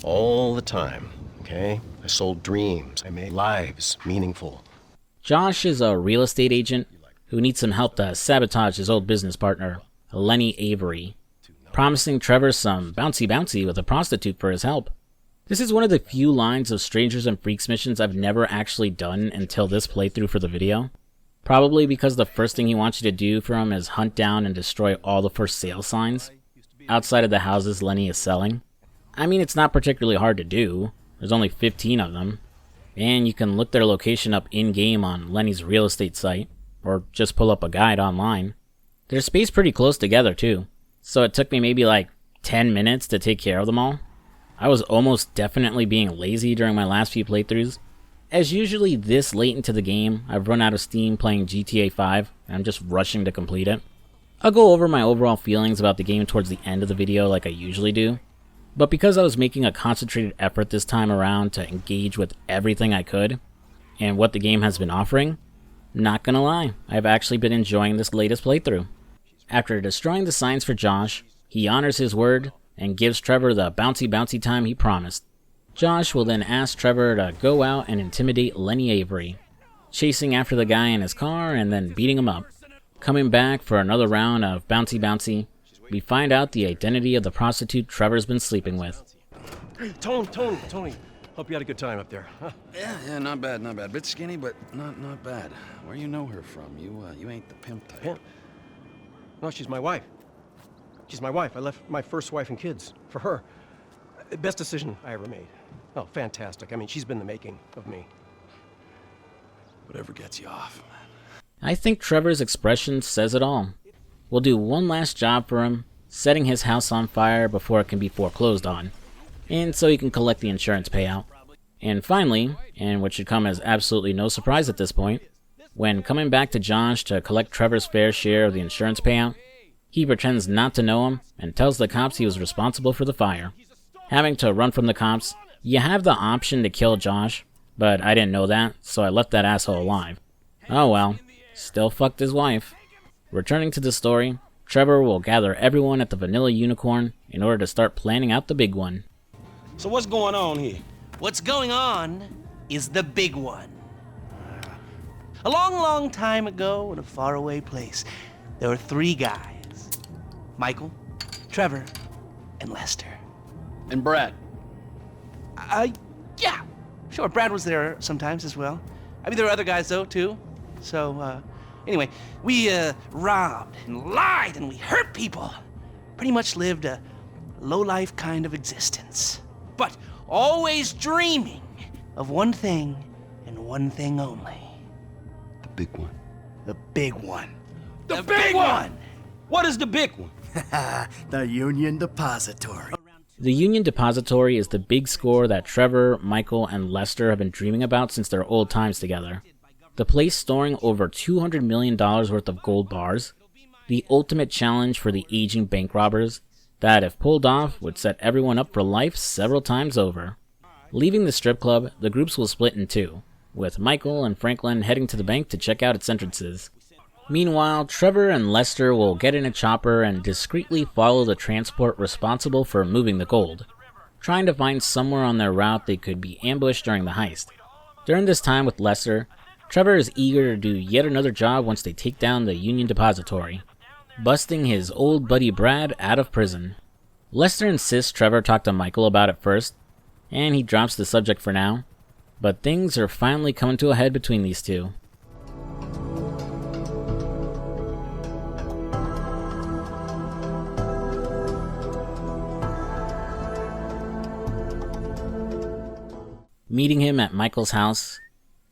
all the time, okay? I sold dreams. I made lives meaningful. Josh is a real estate agent who needs some help to sabotage his old business partner, Lenny Avery, promising Trevor some bouncy with a prostitute for his help. This is one of the few lines of Strangers and Freaks missions I've never actually done until this playthrough for the video. Probably because the first thing he wants you to do for him is hunt down and destroy all the for sale signs outside of the houses Lenny is selling. I mean, it's not particularly hard to do. There's only 15 of them. And you can look their location up in-game on Lenny's real estate site, or just pull up a guide online. They're spaced pretty close together too, so it took me maybe like 10 minutes to take care of them all. I was almost definitely being lazy during my last few playthroughs. As usually this late into the game, I've run out of steam playing GTA 5, and I'm just rushing to complete it. I'll go over my overall feelings about the game towards the end of the video like I usually do, but because I was making a concentrated effort this time around to engage with everything I could, and what the game has been offering, not gonna lie, I've actually been enjoying this latest playthrough. After destroying the signs for Josh, he honors his word and gives Trevor the bouncy time he promised. Josh will then ask Trevor to go out and intimidate Lenny Avery, chasing after the guy in his car and then beating him up. Coming back for another round of bouncy, we find out the identity of the prostitute Trevor's been sleeping with. Hey, Tony. Hope you had a good time up there, huh? Yeah, not bad. Bit skinny, but not bad. Where you know her from? You ain't the pimp type. Yeah. No, she's my wife. She's my wife. I left my first wife and kids for her. Best decision I ever made. Oh, fantastic. I mean, she's been the making of me. Whatever gets you off, man. I think Trevor's expression says it all. We'll do one last job for him, setting his house on fire before it can be foreclosed on, and so he can collect the insurance payout. And finally, and what should come as absolutely no surprise at this point, when coming back to Josh to collect Trevor's fair share of the insurance payout, he pretends not to know him and tells the cops he was responsible for the fire. Having to run from the cops, You have the option to kill Josh, but I didn't know that, so I left that asshole alive. Oh well, still fucked his wife. Returning to the story, Trevor will gather everyone at the Vanilla Unicorn in order to start planning out the big one. So what's going on here? What's going on is the big one. A long, long time ago in a faraway place, there were 3 guys. Michael, Trevor, and Lester. And Brad. Yeah, sure, Brad was there sometimes as well. I mean, there were other guys, though, too. So, anyway, we, robbed and lied and we hurt people. Pretty much lived a low-life kind of existence. But always dreaming of one thing and one thing only. The big one. The big one. The big one! What is the big one? The Union Depository. The Union Depository is the big score that Trevor, Michael, and Lester have been dreaming about since their old times together. The place storing over $200 million worth of gold bars, the ultimate challenge for the aging bank robbers, that if pulled off would set everyone up for life several times over. Leaving the strip club, the groups will split in 2, with Michael and Franklin heading to the bank to check out its entrances. Meanwhile, Trevor and Lester will get in a chopper and discreetly follow the transport responsible for moving the gold, trying to find somewhere on their route they could be ambushed during the heist. During this time with Lester, Trevor is eager to do yet another job once they take down the Union Depository, busting his old buddy Brad out of prison. Lester insists Trevor talk to Michael about it first, and he drops the subject for now, but things are finally coming to a head between these two. Meeting him at Michael's house,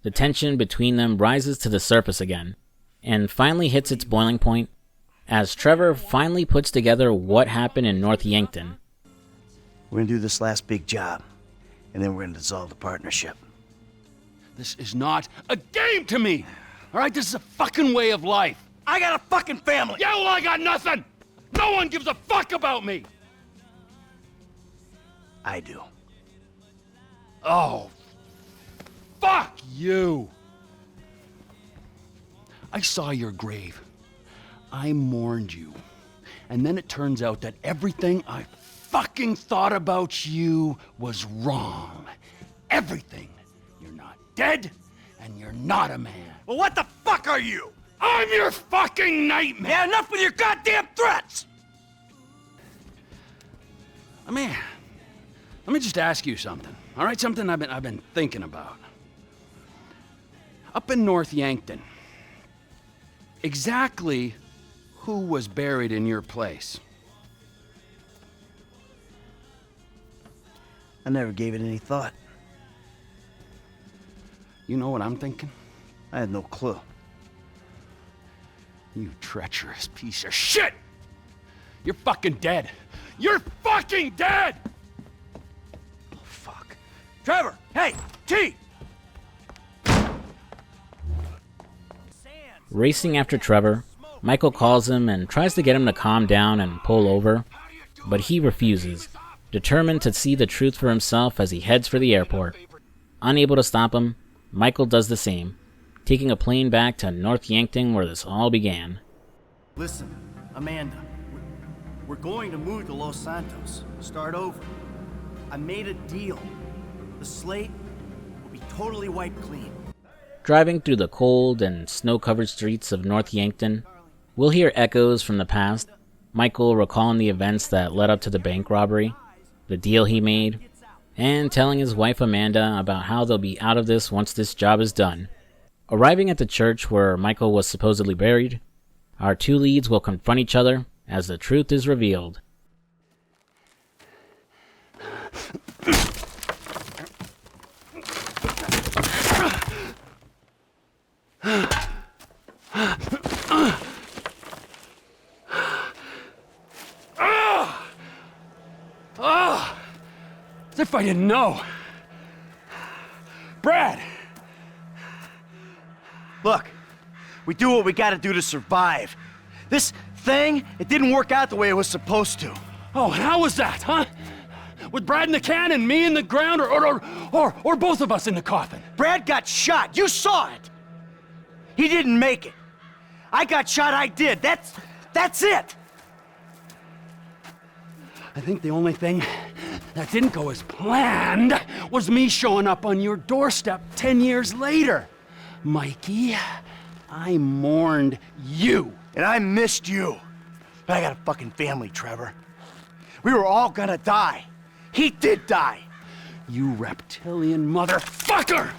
the tension between them rises to the surface again, and finally hits its boiling point as Trevor finally puts together what happened in North Yankton. We're gonna do this last big job, and then we're gonna dissolve the partnership. This is not a game to me! Alright, this is a fucking way of life! I got a fucking family! Yeah, well, I got nothing! No one gives a fuck about me! I do. Oh, fuck you! I saw your grave. I mourned you. And then it turns out that everything I fucking thought about you was wrong. Everything. You're not dead, and you're not a man. Well, what the fuck are you? I'm your fucking nightmare! Yeah, enough with your goddamn threats! Man, let me just ask you something. All right, something I've been thinking about. Up in North Yankton, exactly who was buried in your place? I never gave it any thought. You know what I'm thinking? I had no clue. You treacherous piece of shit! You're fucking dead! You're fucking dead! Trevor! Hey! T! Racing after Trevor, Michael calls him and tries to get him to calm down and pull over, but he refuses, determined to see the truth for himself as he heads for the airport. Unable to stop him, Michael does the same, taking a plane back to North Yankton where this all began. Listen, Amanda, we're going to move to Los Santos, start over. I made a deal. The slate will be totally wiped clean. Driving through the cold and snow-covered streets of North Yankton, we'll hear echoes from the past, Michael recalling the events that led up to the bank robbery, the deal he made, and telling his wife Amanda about how they'll be out of this once this job is done. Arriving at the church where Michael was supposedly buried, our 2 leads will confront each other as the truth is revealed. As if I didn't know. Brad! Look, we do what we gotta do to survive. This thing, it didn't work out the way it was supposed to. Oh, how was that, huh? With Brad in the can and me in the ground, or both of us in the coffin? Brad got shot. You saw it. He didn't make it. I got shot, I did. That's it. I think the only thing that didn't go as planned was me showing up on your doorstep 10 years later. Mikey, I mourned you. And I missed you. But I got a fucking family, Trevor. We were all gonna die. He did die. You reptilian motherfucker!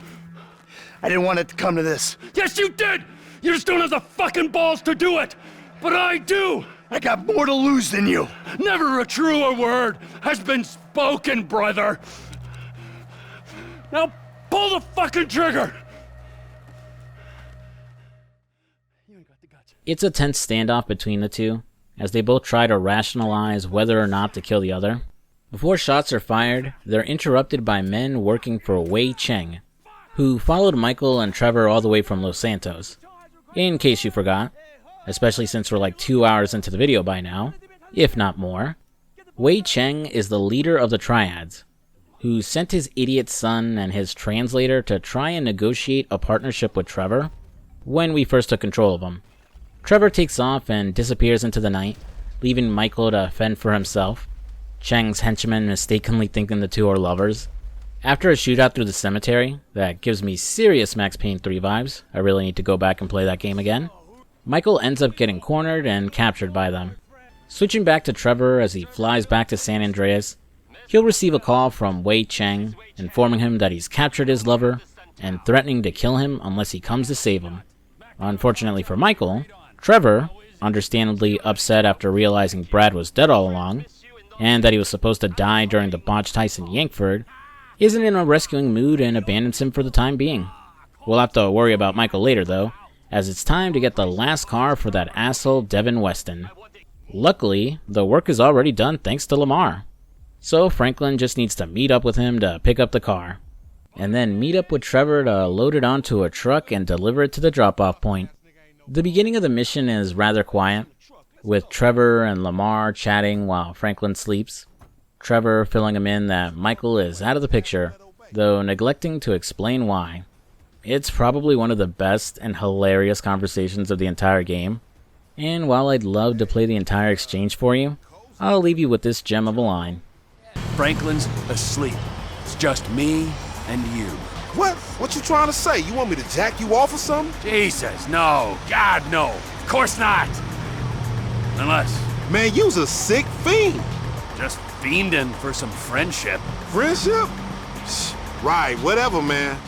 I didn't want it to come to this. Yes, you did! You just don't have the fucking balls to do it! But I do! I got more to lose than you. Never a truer word has been spoken, brother. Now pull the fucking trigger! It's a tense standoff between the two, as they both try to rationalize whether or not to kill the other. Before shots are fired, they're interrupted by men working for Wei Cheng, who followed Michael and Trevor all the way from Los Santos. In case you forgot, especially since we're like 2 hours into the video by now, if not more. Wei Cheng is the leader of the Triads, who sent his idiot son and his translator to try and negotiate a partnership with Trevor when we first took control of him. Trevor takes off and disappears into the night, leaving Michael to fend for himself, Cheng's henchmen mistakenly thinking the two are lovers. After a shootout through the cemetery that gives me serious Max Payne 3 vibes, I really need to go back and play that game again, Michael ends up getting cornered and captured by them. Switching back to Trevor as he flies back to San Andreas, he'll receive a call from Wei Cheng informing him that he's captured his lover and threatening to kill him unless he comes to save him. Unfortunately for Michael, Trevor, understandably upset after realizing Brad was dead all along, and that he was supposed to die during the botched heist in Yankford, isn't in a rescuing mood and abandons him for the time being. We'll have to worry about Michael later though, as it's time to get the last car for that asshole Devin Weston. Luckily, the work is already done thanks to Lamar. So Franklin just needs to meet up with him to pick up the car, and then meet up with Trevor to load it onto a truck and deliver it to the drop-off point. The beginning of the mission is rather quiet, with Trevor and Lamar chatting while Franklin sleeps. Trevor filling him in that Michael is out of the picture, though neglecting to explain why. It's probably one of the best and hilarious conversations of the entire game, and while I'd love to play the entire exchange for you, I'll leave you with this gem of a line. Franklin's asleep. It's just me and you. What? What you trying to say? You want me to jack you off or something? Jesus, no. God, no. Of course not. Unless... Man, you's a sick fiend. Just fiending for some friendship. Friendship? Right, whatever, man.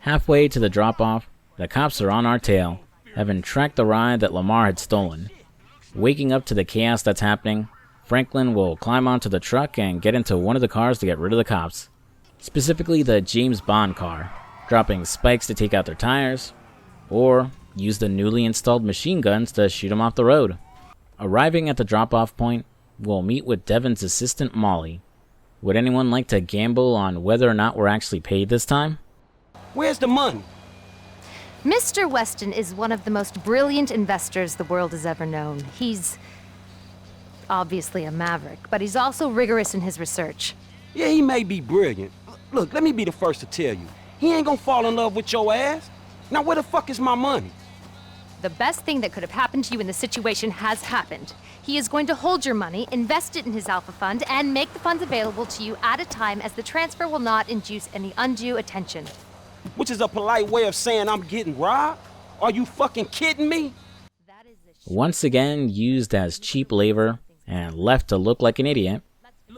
Halfway to the drop-off, the cops are on our tail, having tracked the ride that Lamar had stolen. Waking up to the chaos that's happening, Franklin will climb onto the truck and get into one of the cars to get rid of the cops. Specifically the James Bond car, dropping spikes to take out their tires, or use the newly installed machine guns to shoot them off the road. Arriving at the drop-off point, we'll meet with Devin's assistant Molly. Would anyone like to gamble on whether or not we're actually paid this time? Where's the money? Mr. Weston is one of the most brilliant investors the world has ever known. He's obviously a maverick, but he's also rigorous in his research. Yeah, he may be brilliant. Look, let me be the first to tell you. He ain't gonna fall in love with your ass. Now where the fuck is my money? The best thing that could have happened to you in this situation has happened. He is going to hold your money, invest it in his Alpha Fund, and make the funds available to you at a time as the transfer will not induce any undue attention. Which is a polite way of saying I'm getting robbed? Are you fucking kidding me? Once again used as cheap labor and left to look like an idiot,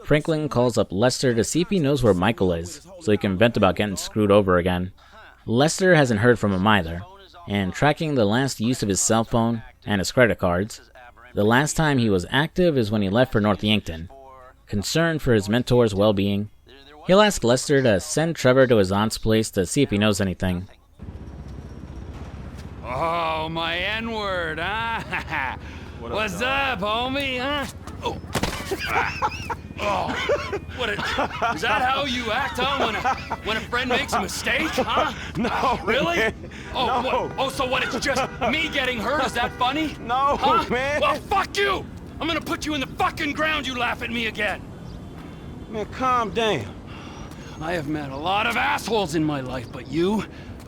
Franklin calls up Lester to see if he knows where Michael is, so he can vent about getting screwed over again. Lester hasn't heard from him either, and tracking the last use of his cell phone and his credit cards, the last time he was active is when he left for North Yankton. Concerned for his mentor's well-being, he'll ask Lester to send Trevor to his aunt's place to see if he knows anything. Oh, my N-word, huh? What's up, homie, huh? Oh. Oh, what is that how you act, huh, when a friend makes a mistake, huh? No, really? Man. Oh, no. What? Oh, so what? It's just me getting hurt? Is that funny? No, huh? man. Well, fuck you! I'm gonna put you in the fucking ground. You laugh at me again. Man, calm down. I have met a lot of assholes in my life, but you?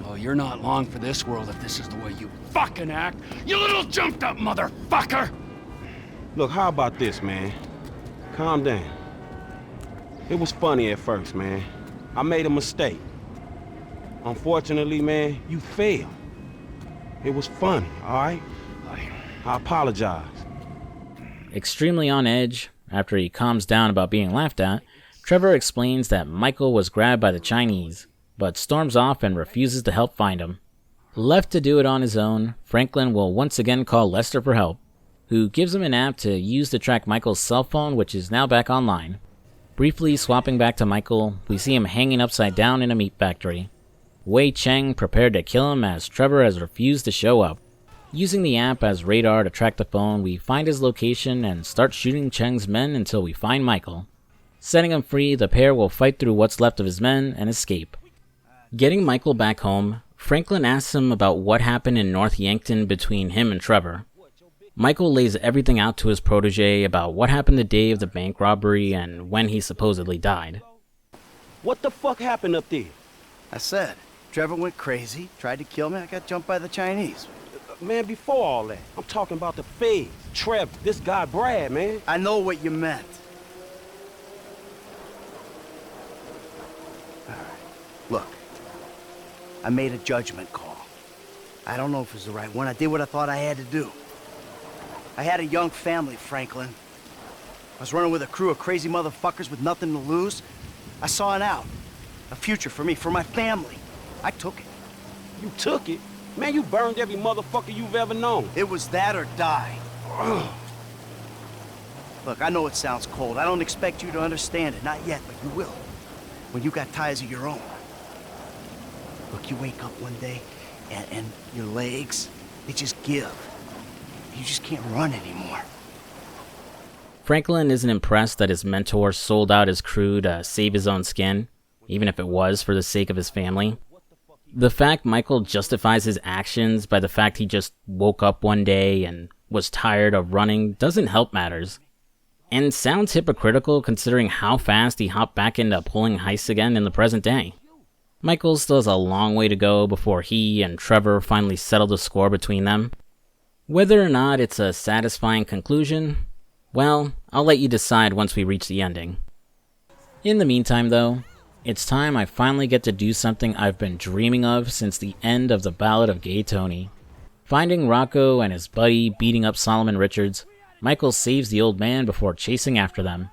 Oh, you're not long for this world if this is the way you fucking act. You little jumped up motherfucker! Look, how about this, man? Calm down. It was funny at first, man. I made a mistake. Unfortunately, man, you failed. It was funny, all right? I apologize. Extremely on edge, after he calms down about being laughed at, Trevor explains that Michael was grabbed by the Chinese, but storms off and refuses to help find him. Left to do it on his own, Franklin will once again call Lester for help, who gives him an app to use to track Michael's cell phone, which is now back online. Briefly swapping back to Michael, we see him hanging upside down in a meat factory. Wei Cheng prepared to kill him as Trevor has refused to show up. Using the app as radar to track the phone, we find his location and start shooting Cheng's men until we find Michael. Setting him free, the pair will fight through what's left of his men and escape. Getting Michael back home, Franklin asks him about what happened in North Yankton between him and Trevor. Michael lays everything out to his protege about what happened the day of the bank robbery and when he supposedly died. What the fuck happened up there? I said, Trevor went crazy, tried to kill me, I got jumped by the Chinese. Man, before all that, I'm talking about the feds. Trevor, this guy Brad, man. I know what you meant. All right, look, I made a judgment call. I don't know if it was the right one. I did what I thought I had to do. I had a young family, Franklin. I was running with a crew of crazy motherfuckers with nothing to lose. I saw an out, a future for me, for my family. I took it. You took it? Man, you burned every motherfucker you've ever known. It was that or die. Look, I know it sounds cold. I don't expect you to understand it. Not yet, but you will. When you got ties of your own. Look, you wake up one day, and your legs, they just give. You just can't run anymore. Franklin isn't impressed that his mentor sold out his crew to save his own skin, even if it was for the sake of his family. The fact Michael justifies his actions by the fact he just woke up one day and was tired of running doesn't help matters. And sounds hypocritical considering how fast he hopped back into pulling heists again in the present day. Michael still has a long way to go before he and Trevor finally settle the score between them. Whether or not it's a satisfying conclusion, well, I'll let you decide once we reach the ending. In the meantime though, it's time I finally get to do something I've been dreaming of since the end of The Ballad of Gay Tony. Finding Rocco and his buddy beating up Solomon Richards, Michael saves the old man before chasing after them.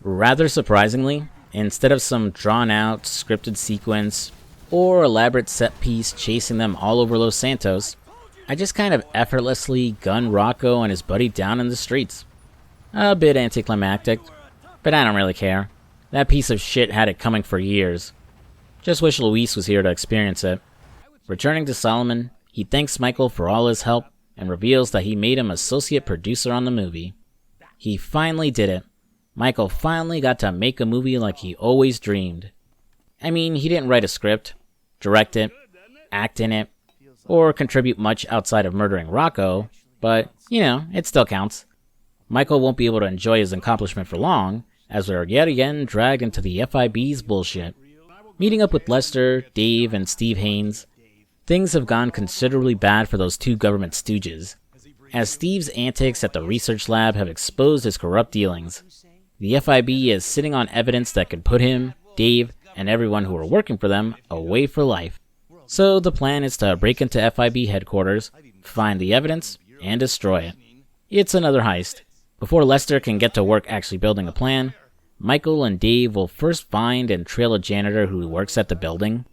Rather surprisingly, instead of some drawn-out, scripted sequence or elaborate set piece chasing them all over Los Santos, I just kind of effortlessly gun Rocco and his buddy down in the streets. A bit anticlimactic, but I don't really care. That piece of shit had it coming for years. Just wish Luis was here to experience it. Returning to Solomon, he thanks Michael for all his help and reveals that he made him associate producer on the movie. He finally did it. Michael finally got to make a movie like he always dreamed. I mean, he didn't write a script, direct it, act in it, or contribute much outside of murdering Rocco, but, you know, it still counts. Michael won't be able to enjoy his accomplishment for long, as we're yet again dragged into the FIB's bullshit. Meeting up with Lester, Dave, and Steve Haynes, things have gone considerably bad for those two government stooges, as Steve's antics at the research lab have exposed his corrupt dealings. The FIB is sitting on evidence that could put him, Dave, and everyone who are working for them away for life. So the plan is to break into FIB headquarters, find the evidence, and destroy it. It's another heist. Before Lester can get to work actually building a plan, Michael and Dave will first find and trail a janitor who works at the building.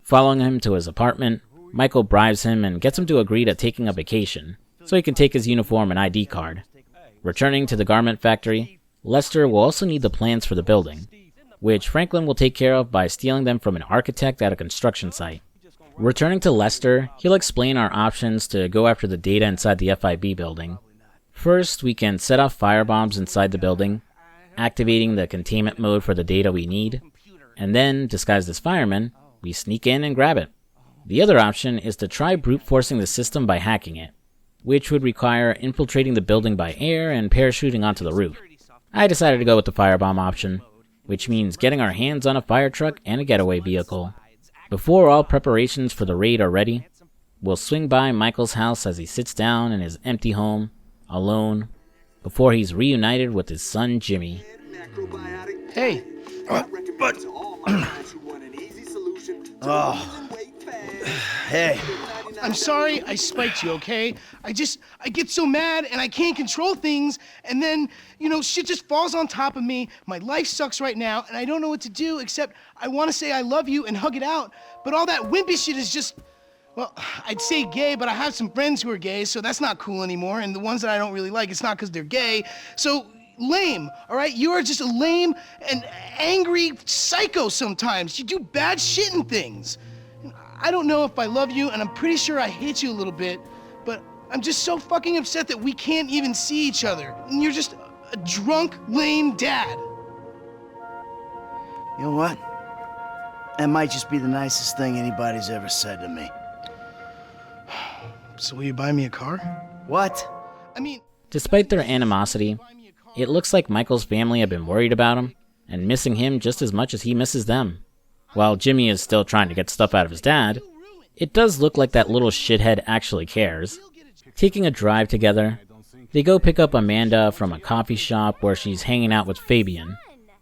Following him to his apartment, Michael bribes him and gets him to agree to taking a vacation, so he can take his uniform and ID card. Returning to the garment factory, Lester will also need the plans for the building, which Franklin will take care of by stealing them from an architect at a construction site. Returning to Lester, he'll explain our options to go after the data inside the FIB building. First, we can set off firebombs inside the building, activating the containment mode for the data we need, and then, disguised as firemen, we sneak in and grab it. The other option is to try brute forcing the system by hacking it, which would require infiltrating the building by air and parachuting onto the roof. I decided to go with the firebomb option. which means getting our hands on a fire truck and a getaway vehicle. Before all preparations for the raid are ready, we'll swing by Michael's house as he sits down in his empty home, alone, before he's reunited with his son Jimmy. Hey, but... oh. Hey. I'm sorry I spiked you, okay? I get so mad and I can't control things, and then, you know, shit just falls on top of me. My life sucks right now, and I don't know what to do except I want to say I love you and hug it out, but all that wimpy shit is just, well, I'd say gay, but I have some friends who are gay, so that's not cool anymore, and the ones that I don't really like, it's not because they're gay, so lame, all right? You are just a lame and angry psycho sometimes. You do bad shit and things. I don't know if I love you, and I'm pretty sure I hate you a little bit, but I'm just so fucking upset that we can't even see each other. And you're just a drunk, lame dad. You know what? That might just be the nicest thing anybody's ever said to me. So will you buy me a car? What? I mean... Despite their animosity, it looks like Michael's family have been worried about him and missing him just as much as he misses them. While Jimmy is still trying to get stuff out of his dad, it does look like that little shithead actually cares. Taking a drive together, they go pick up Amanda from a coffee shop where she's hanging out with Fabian.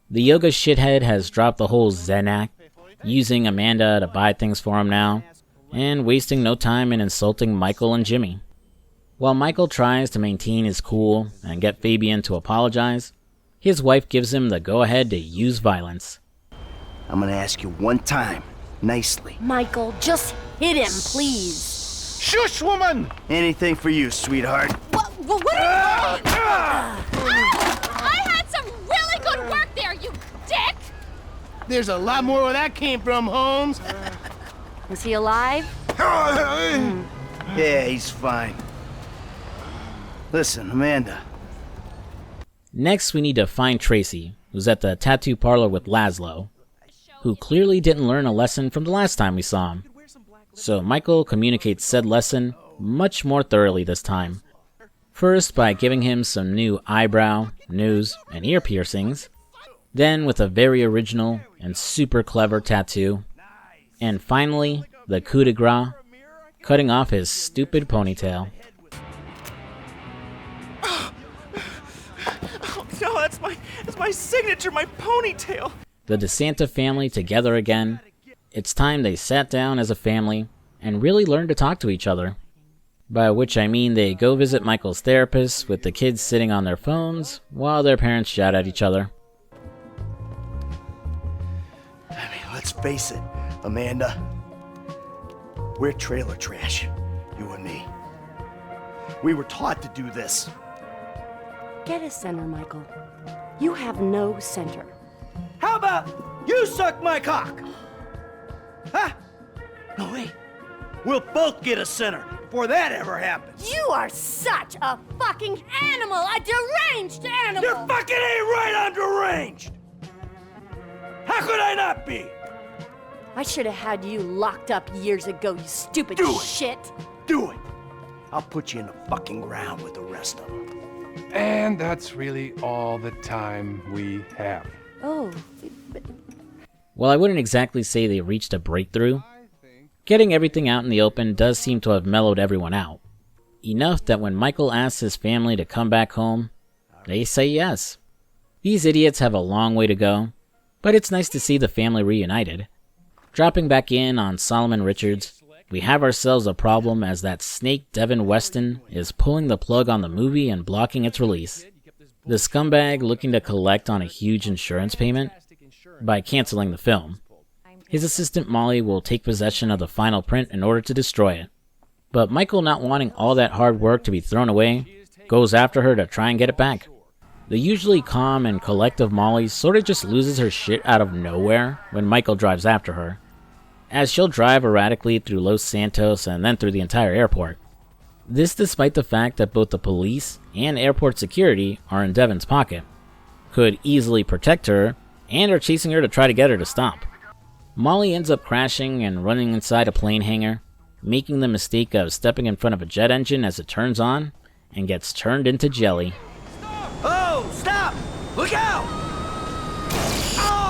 The yoga shithead has dropped the whole Zen act, using Amanda to buy things for him now, and wasting no time in insulting Michael and Jimmy. While Michael tries to maintain his cool and get Fabian to apologize, his wife gives him the go-ahead to use violence. I'm gonna ask you one time, nicely. Michael, just hit him, please. Shush, woman! Anything for you, sweetheart. What I had some really good work there, you dick! There's a lot more where that came from, Holmes. Is he alive? Yeah, he's fine. Listen, Amanda. Next, we need to find Tracy, who's at the tattoo parlor with Laszlo, who clearly didn't learn a lesson from the last time we saw him. So Michael communicates said lesson much more thoroughly this time. First by giving him some new eyebrow, nose, and ear piercings, then with a very original and super clever tattoo, and finally the coup de grace, cutting off his stupid ponytail. Oh, no, that's my signature, my ponytail. The DeSanta family together again. It's time they sat down as a family and really learned to talk to each other. By which I mean they go visit Michael's therapist with the kids sitting on their phones while their parents shout at each other. I mean, let's face it, Amanda. We're trailer trash, you and me. We were taught to do this. Get a center, Michael. You have no center. How about you suck my cock? Huh? No, wait. We'll both get a center before that ever happens. You are such a fucking animal, a deranged animal! You fucking ain't right on deranged! How could I not be? I should have had you locked up years ago, you stupid shit. Do it. I'll put you in the fucking ground with the rest of them. And that's really all the time we have. Oh, but... While I wouldn't exactly say they reached a breakthrough, getting everything out in the open does seem to have mellowed everyone out. Enough that when Michael asks his family to come back home, they say yes. These idiots have a long way to go, but it's nice to see the family reunited. Dropping back in on Solomon Richards, we have ourselves a problem as that snake Devin Weston is pulling the plug on the movie and blocking its release. The scumbag looking to collect on a huge insurance payment by canceling the film. His assistant Molly will take possession of the final print in order to destroy it. But Michael, not wanting all that hard work to be thrown away, goes after her to try and get it back. The usually calm and collective Molly sort of just loses her shit out of nowhere when Michael drives after her, as she'll drive erratically through Los Santos and then through the entire airport. This despite the fact that both the police and airport security are in Devin's pocket, could easily protect her, and are chasing her to try to get her to stop. Molly ends up crashing and running inside a plane hangar, making the mistake of stepping in front of a jet engine as it turns on, and gets turned into jelly. Oh, stop! Look out! Oh!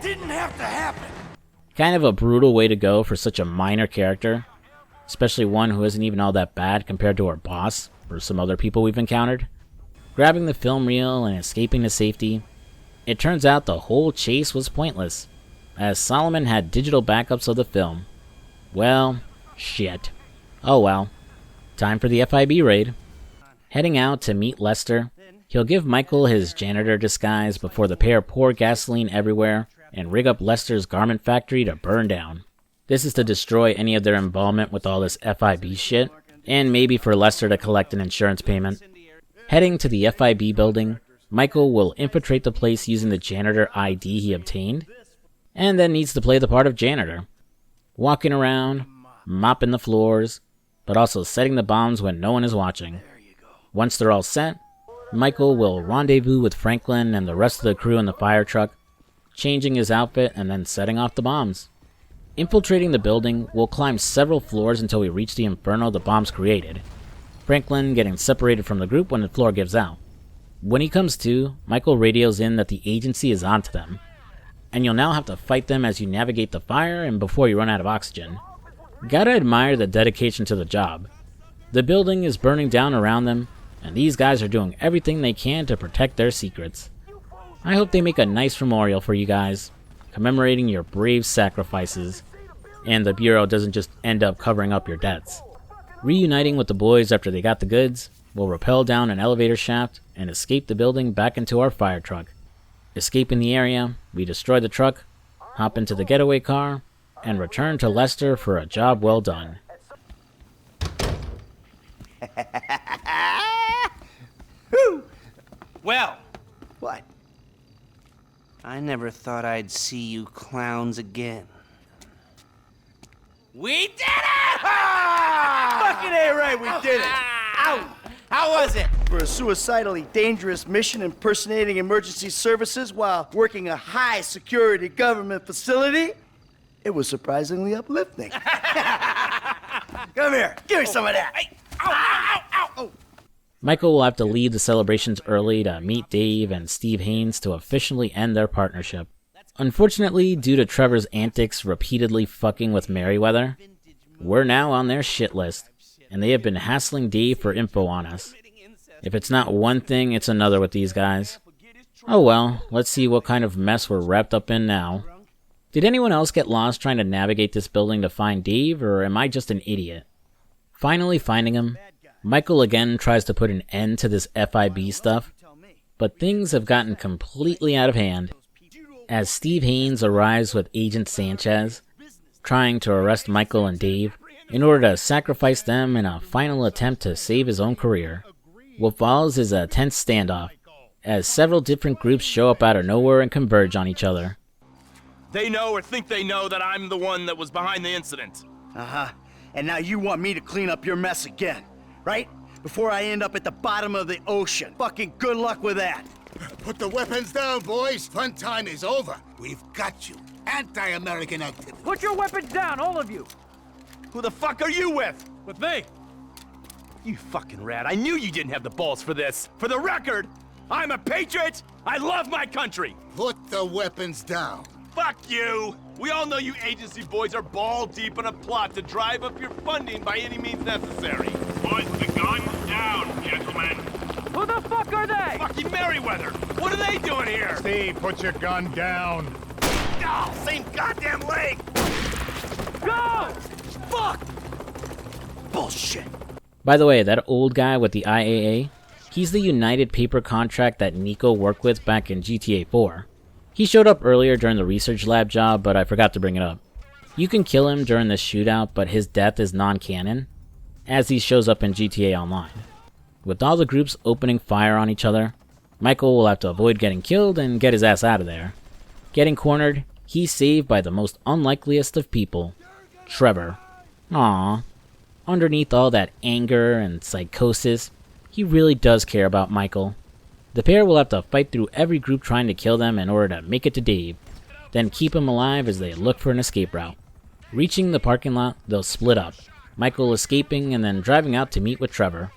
didn't have to happen. Kind of a brutal way to go for such a minor character, especially one who isn't even all that bad compared to our boss or some other people we've encountered. Grabbing the film reel and escaping to safety, it turns out the whole chase was pointless, as Solomon had digital backups of the film. Well, shit. Oh well. Time for the FIB raid. Heading out to meet Lester, he'll give Michael his janitor disguise before the pair pour gasoline everywhere and rig up Lester's garment factory to burn down. This is to destroy any of their involvement with all this FIB shit, and maybe for Lester to collect an insurance payment. Heading to the FIB building, Michael will infiltrate the place using the janitor ID he obtained, and then needs to play the part of janitor, walking around, mopping the floors, but also setting the bombs when no one is watching. Once they're all set, Michael will rendezvous with Franklin and the rest of the crew in the fire truck, changing his outfit and then setting off the bombs. Infiltrating the building, we'll climb several floors until we reach the inferno the bombs created, Franklin getting separated from the group when the floor gives out. When he comes to, Michael radios in that the agency is onto them, and you'll now have to fight them as you navigate the fire and before you run out of oxygen. Gotta admire the dedication to the job. The building is burning down around them, and these guys are doing everything they can to protect their secrets. I hope they make a nice memorial for you guys, commemorating your brave sacrifices, and the Bureau doesn't just end up covering up your debts. Reuniting with the boys after they got the goods, we'll rappel down an elevator shaft and escape the building back into our fire truck. Escaping the area, we destroy the truck, hop into the getaway car, and return to Lester for a job well done. Well. What? I never thought I'd see you clowns again. We did it! Fucking A right, we did it! Ow! How was it? For a suicidally dangerous mission impersonating emergency services while working a high-security government facility, it was surprisingly uplifting. Come here, give me some of that. Hey. Ow, ow, ow, ow. Michael will have to leave the celebrations early to meet Dave and Steve Haynes to officially end their partnership. Unfortunately, due to Trevor's antics repeatedly fucking with Merryweather, we're now on their shit list, and they have been hassling Dave for info on us. If it's not one thing, it's another with these guys. Oh well, let's see what kind of mess we're wrapped up in now. Did anyone else get lost trying to navigate this building to find Dave, or am I just an idiot? Finally finding him, Michael again tries to put an end to this FIB stuff, but things have gotten completely out of hand, as Steve Haynes arrives with Agent Sanchez, trying to arrest Michael and Dave in order to sacrifice them in a final attempt to save his own career. What follows is a tense standoff, as several different groups show up out of nowhere and converge on each other. They know or think they know that I'm the one that was behind the incident. Uh-huh. And now you want me to clean up your mess again, right? Before I end up at the bottom of the ocean. Fucking good luck with that. Put the weapons down, boys. Fun time is over. We've got you. Anti-American activity. Put your weapons down, all of you. Who the fuck are you with? With me. You fucking rat. I knew you didn't have the balls for this. For the record, I'm a patriot. I love my country. Put the weapons down. Fuck you. We all know you agency boys are ball deep in a plot to drive up your funding by any means necessary. Put the guns down, gentlemen. Who the fuck are they? Fucking Merryweather. What are they doing here? Steve, put your gun down. Oh, same goddamn leg. Go! Fuck! Bullshit. By the way, that old guy with the IAA, he's the United paper contract that Nico worked with back in GTA 4. He showed up earlier during the research lab job, but I forgot to bring it up. You can kill him during this shootout, but his death is non-canon, as he shows up in GTA Online. With all the groups opening fire on each other, Michael will have to avoid getting killed and get his ass out of there. Getting cornered, he's saved by the most unlikeliest of people, Trevor. Aww. Underneath all that anger and psychosis, he really does care about Michael. The pair will have to fight through every group trying to kill them in order to make it to Dave, then keep him alive as they look for an escape route. Reaching the parking lot, they'll split up, Michael escaping and then driving out to meet with Trevor.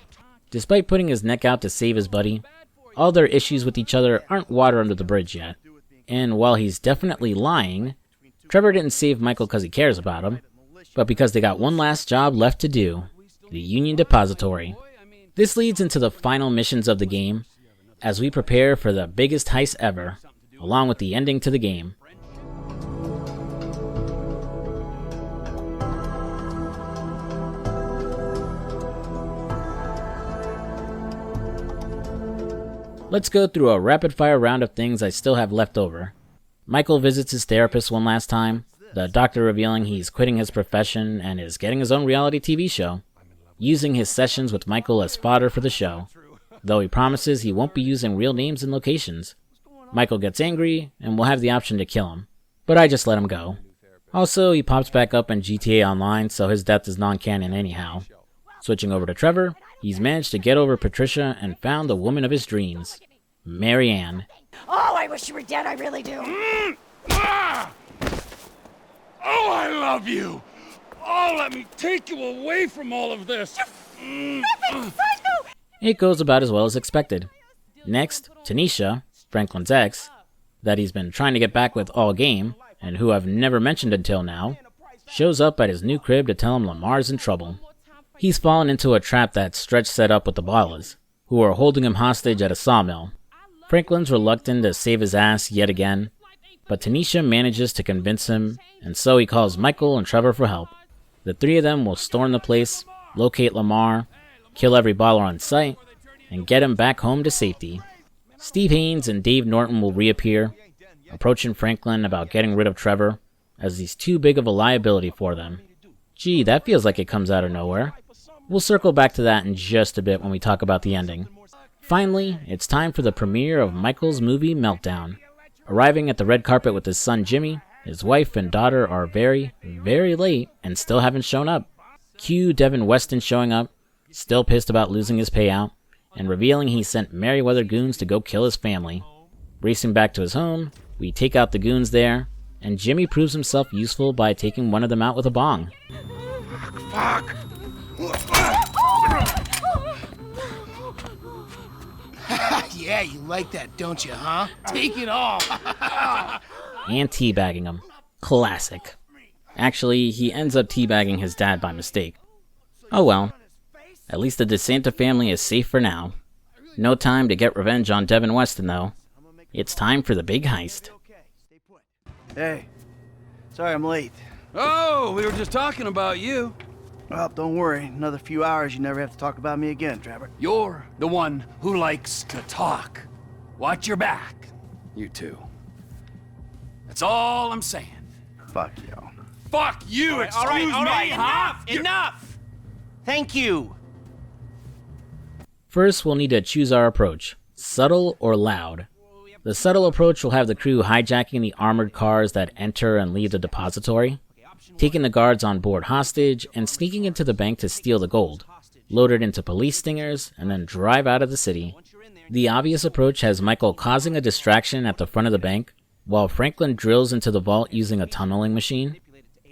Despite putting his neck out to save his buddy, all their issues with each other aren't water under the bridge yet. And while he's definitely lying, Trevor didn't save Michael because he cares about him, but because they got one last job left to do, the Union Depository. This leads into the final missions of the game, as we prepare for the biggest heist ever, along with the ending to the game. Let's go through a rapid-fire round of things I still have left over. Michael visits his therapist one last time, the doctor revealing he's quitting his profession and is getting his own reality TV show, using his sessions with Michael as fodder for the show, though he promises he won't be using real names and locations. Michael gets angry, and will have the option to kill him, but I just let him go. Also, he pops back up in GTA Online, so his death is non-canon anyhow. Switching over to Trevor, he's managed to get over Patricia and found the woman of his dreams, Mary Ann. Oh, I wish you were dead, I really do. Oh, I love you! Oh, let me take you away from all of this! It goes about as well as expected. Next, Tanisha, Franklin's ex, that he's been trying to get back with all game, and who I've never mentioned until now, shows up at his new crib to tell him Lamar's in trouble. He's fallen into a trap that Stretch set up with the Ballas, who are holding him hostage at a sawmill. Franklin's reluctant to save his ass yet again, but Tanisha manages to convince him, and so he calls Michael and Trevor for help. The three of them will storm the place, locate Lamar, kill every baller on sight, and get him back home to safety. Steve Haynes and Dave Norton will reappear, approaching Franklin about getting rid of Trevor, as he's too big of a liability for them. Gee, that feels like it comes out of nowhere. We'll circle back to that in just a bit when we talk about the ending. Finally, it's time for the premiere of Michael's movie Meltdown. Arriving at the red carpet with his son Jimmy, his wife and daughter are very, very late and still haven't shown up. Cue Devin Weston showing up, still pissed about losing his payout, and revealing he sent Merryweather goons to go kill his family. Racing back to his home, we take out the goons there, and Jimmy proves himself useful by taking one of them out with a bong. Fuck! Yeah, you like that, don't you, huh? Take it all. And teabagging him. Classic. Actually, he ends up teabagging his dad by mistake. Oh well. At least the DeSanta family is safe for now. No time to get revenge on Devin Weston, though. It's time for the big heist. Hey, sorry I'm late. Oh, we were just talking about you. Well, don't worry. Another few hours, you never have to talk about me again, Trevor. You're the one who likes to talk. Watch your back, you two. That's all I'm saying. Fuck you. Fuck you, excuse me, huh? Enough! Thank you! First, we'll need to choose our approach, subtle or loud. The subtle approach will have the crew hijacking the armored cars that enter and leave the depository, taking the guards on board hostage, and sneaking into the bank to steal the gold, load it into police stingers, and then drive out of the city. The obvious approach has Michael causing a distraction at the front of the bank, while Franklin drills into the vault using a tunneling machine,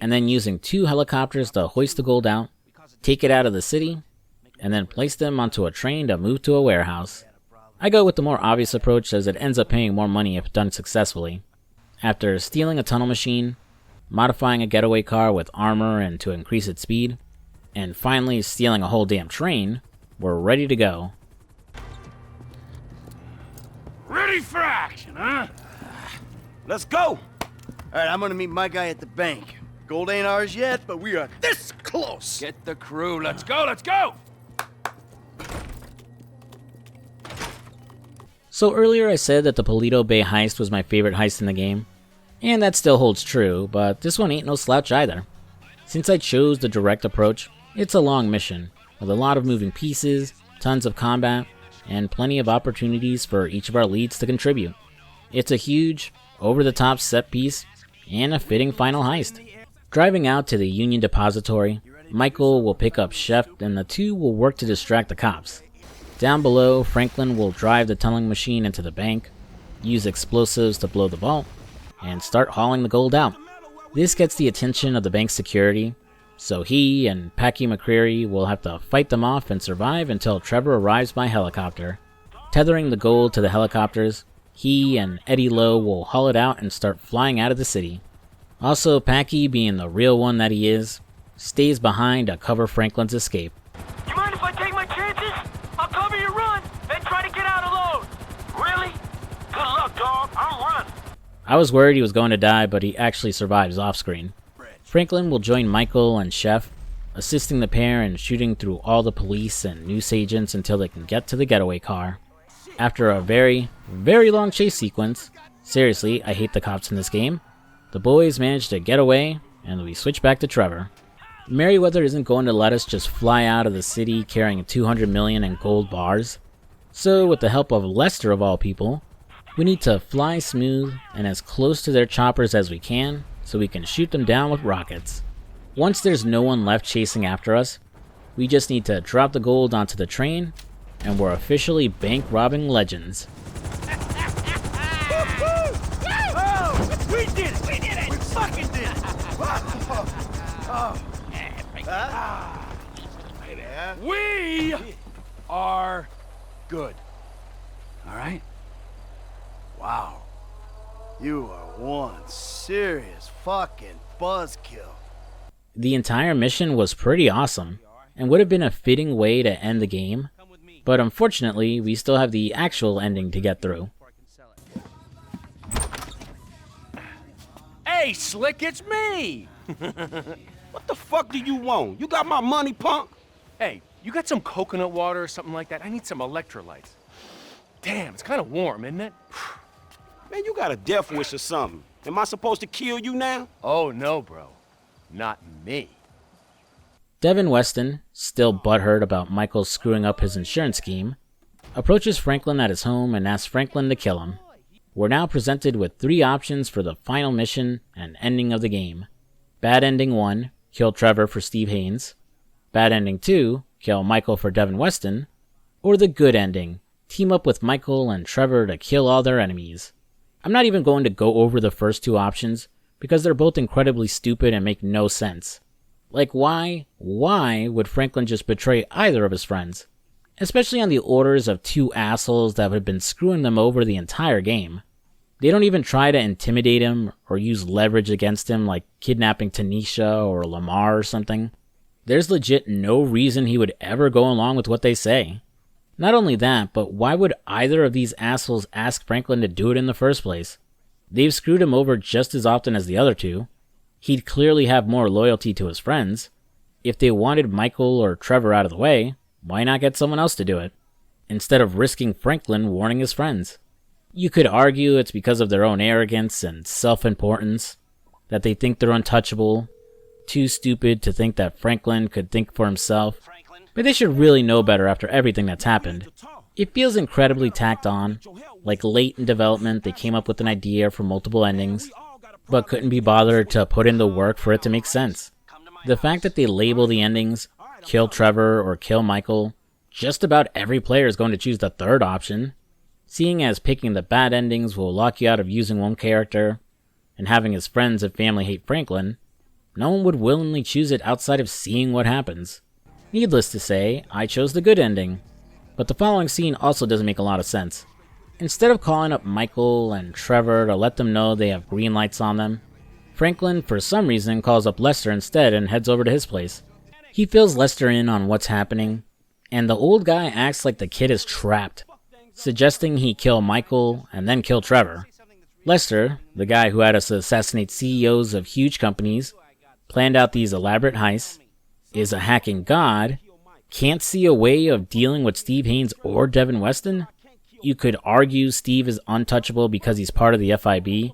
and then using 2 helicopters to hoist the gold out, take it out of the city, and then place them onto a train to move to a warehouse. I go with the more obvious approach as it ends up paying more money if done successfully. After stealing a tunnel machine, modifying a getaway car with armor and to increase its speed, and finally stealing a whole damn train, we're ready to go. Ready for action, huh? Let's go! All right, I'm gonna meet my guy at the bank. Gold ain't ours yet, but we are this close! Get the crew, let's go, let's go! So earlier I said that the Paleto Bay heist was my favorite heist in the game, and that still holds true, but this one ain't no slouch either. Since I chose the direct approach, it's a long mission, with a lot of moving pieces, tons of combat, and plenty of opportunities for each of our leads to contribute. It's a huge, over-the-top set piece, and a fitting final heist. Driving out to the Union Depository, Michael will pick up Chef and the two will work to distract the cops. Down below, Franklin will drive the tunneling machine into the bank, use explosives to blow the vault, and start hauling the gold out. This gets the attention of the bank's security, so he and Packy McCreary will have to fight them off and survive until Trevor arrives by helicopter. Tethering the gold to the helicopters, he and Eddie Lowe will haul it out and start flying out of the city. Also, Packy, being the real one that he is, stays behind to cover Franklin's escape. You mind if I take my chances? I'll cover your run, then try to get out alone. Really? Good luck, dog. I'll run. I was worried he was going to die, but he actually survives off-screen. Franklin will join Michael and Chef, assisting the pair in shooting through all the police and news agents until they can get to the getaway car. After a very, very long chase sequence, seriously, I hate the cops in this game, the boys manage to get away, and we switch back to Trevor. Merryweather isn't going to let us just fly out of the city carrying 200 million in gold bars. So, with the help of Lester of all people, we need to fly smooth and as close to their choppers as we can, so we can shoot them down with rockets. Once there's no one left chasing after us, we just need to drop the gold onto the train, and we're officially bank robbing legends. Oh, we did it! We did it! We fucking did it! We are good. All right? Wow. You are one serious fucking buzzkill. The entire mission was pretty awesome, and would have been a fitting way to end the game, but unfortunately, we still have the actual ending to get through. Hey, Slick, it's me! What the fuck do you want? You got my money, punk? Hey, you got some coconut water or something like that? I need some electrolytes. Damn, it's kind of warm, isn't it? Man, you got a death wish or something. Am I supposed to kill you now? Oh, no, bro. Not me. Devin Weston, still butthurt about Michael screwing up his insurance scheme, approaches Franklin at his home and asks Franklin to kill him. We're now presented with 3 options for the final mission and ending of the game. Bad ending 1, kill Trevor for Steve Haynes. Bad ending 2, kill Michael for Devin Weston. Or the good ending, team up with Michael and Trevor to kill all their enemies. I'm not even going to go over the first 2 options, because they're both incredibly stupid and make no sense. Like, why would Franklin just betray either of his friends? Especially on the orders of 2 assholes that have been screwing them over the entire game. They don't even try to intimidate him or use leverage against him like kidnapping Tanisha or Lamar or something. There's legit no reason he would ever go along with what they say. Not only that, but why would either of these assholes ask Franklin to do it in the first place? They've screwed him over just as often as the other 2. He'd clearly have more loyalty to his friends. If they wanted Michael or Trevor out of the way, why not get someone else to do it, instead of risking Franklin warning his friends? You could argue it's because of their own arrogance and self-importance, that they think they're untouchable, too stupid to think that Franklin could think for himself, but they should really know better after everything that's happened. It feels incredibly tacked on, like late in development they came up with an idea for multiple endings, but couldn't be bothered to put in the work for it to make sense. The fact that they label the endings, kill Trevor or kill Michael, just about every player is going to choose the third option, seeing as picking the bad endings will lock you out of using one character, and having his friends and family hate Franklin, no one would willingly choose it outside of seeing what happens. Needless to say, I chose the good ending, but the following scene also doesn't make a lot of sense. Instead of calling up Michael and Trevor to let them know they have green lights on them, Franklin, for some reason, calls up Lester instead and heads over to his place. He fills Lester in on what's happening, and the old guy acts like the kid is trapped, suggesting he kill Michael and then kill Trevor. Lester, the guy who had us assassinate CEOs of huge companies, planned out these elaborate heists, is a hacking god, can't see a way of dealing with Steve Haynes or Devin Weston. You could argue Steve is untouchable because he's part of the FIB,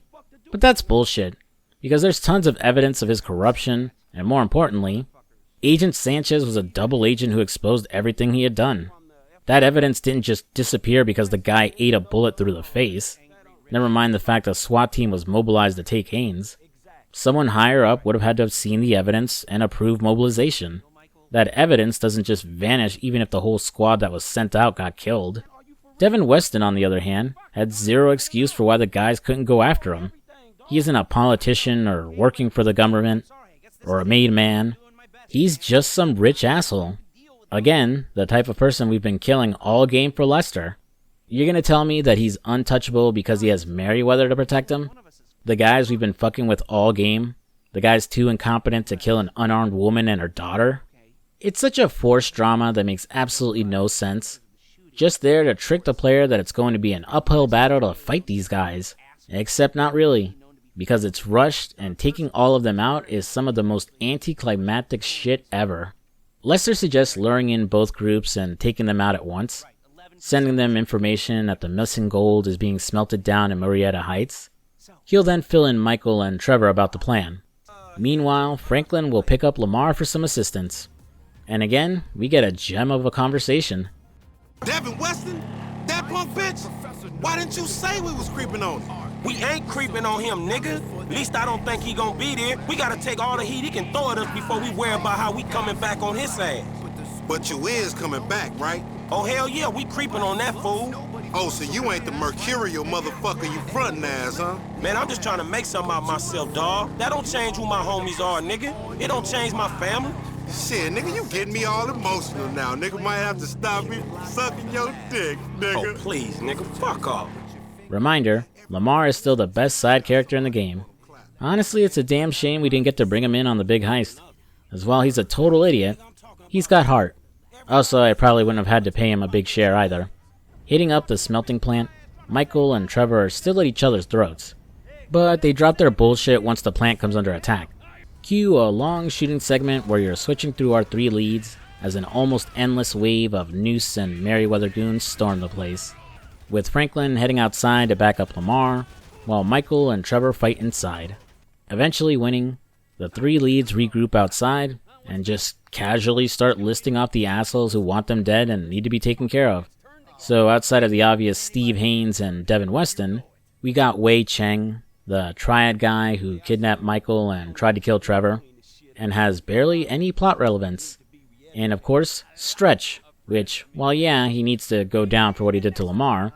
but that's bullshit, because there's tons of evidence of his corruption, and more importantly, Agent Sanchez was a double agent who exposed everything he had done. That evidence didn't just disappear because the guy ate a bullet through the face. Never mind the fact a SWAT team was mobilized to take Haynes. Someone higher up would have had to have seen the evidence and approved mobilization. That evidence doesn't just vanish even if the whole squad that was sent out got killed. Devin Weston, on the other hand, had zero excuse for why the guys couldn't go after him. He isn't a politician or working for the government or a made man. He's just some rich asshole. Again, the type of person we've been killing all game for Lester. You're gonna tell me that he's untouchable because he has Merryweather to protect him? The guys we've been fucking with all game? The guy's too incompetent to kill an unarmed woman and her daughter? It's such a forced drama that makes absolutely no sense. Just there to trick the player that it's going to be an uphill battle to fight these guys. Except not really, because it's rushed and taking all of them out is some of the most anticlimactic shit ever. Lester suggests luring in both groups and taking them out at once, sending them information that the missing gold is being smelted down in Marietta Heights. He'll then fill in Michael and Trevor about the plan. Meanwhile, Franklin will pick up Lamar for some assistance. And again, we get a gem of a conversation. Devin Weston? That punk bitch? Why didn't you say we was creeping on him? We ain't creeping on him, nigga. At least I don't think he gonna be there. We gotta take all the heat he can throw at us before we worry about how we coming back on his ass. But you is coming back, right? Oh, hell yeah, we creeping on that fool. Oh, so you ain't the mercurial motherfucker you frontin' as, huh? Man, I'm just trying to make something out of myself, dawg. That don't change who my homies are, nigga. It don't change my family. Shit, nigga, you getting me all emotional now. Nigga might have to stop me from sucking your dick, nigga. Oh, please, nigga, fuck off. Reminder, Lamar is still the best side character in the game. Honestly, it's a damn shame we didn't get to bring him in on the big heist. As while he's a total idiot, he's got heart. Also, I probably wouldn't have had to pay him a big share either. Hitting up the smelting plant, Michael and Trevor are still at each other's throats. But they drop their bullshit once the plant comes under attack. Cue a long shooting segment where you're switching through our three leads as an almost endless wave of Noose and Merryweather goons storm the place, with Franklin heading outside to back up Lamar, while Michael and Trevor fight inside. Eventually winning, the three leads regroup outside and just casually start listing off the assholes who want them dead and need to be taken care of. So outside of the obvious Steve Haynes and Devin Weston, we got Wei Cheng, the triad guy who kidnapped Michael and tried to kill Trevor, and has barely any plot relevance. And of course, Stretch, which, while yeah, he needs to go down for what he did to Lamar,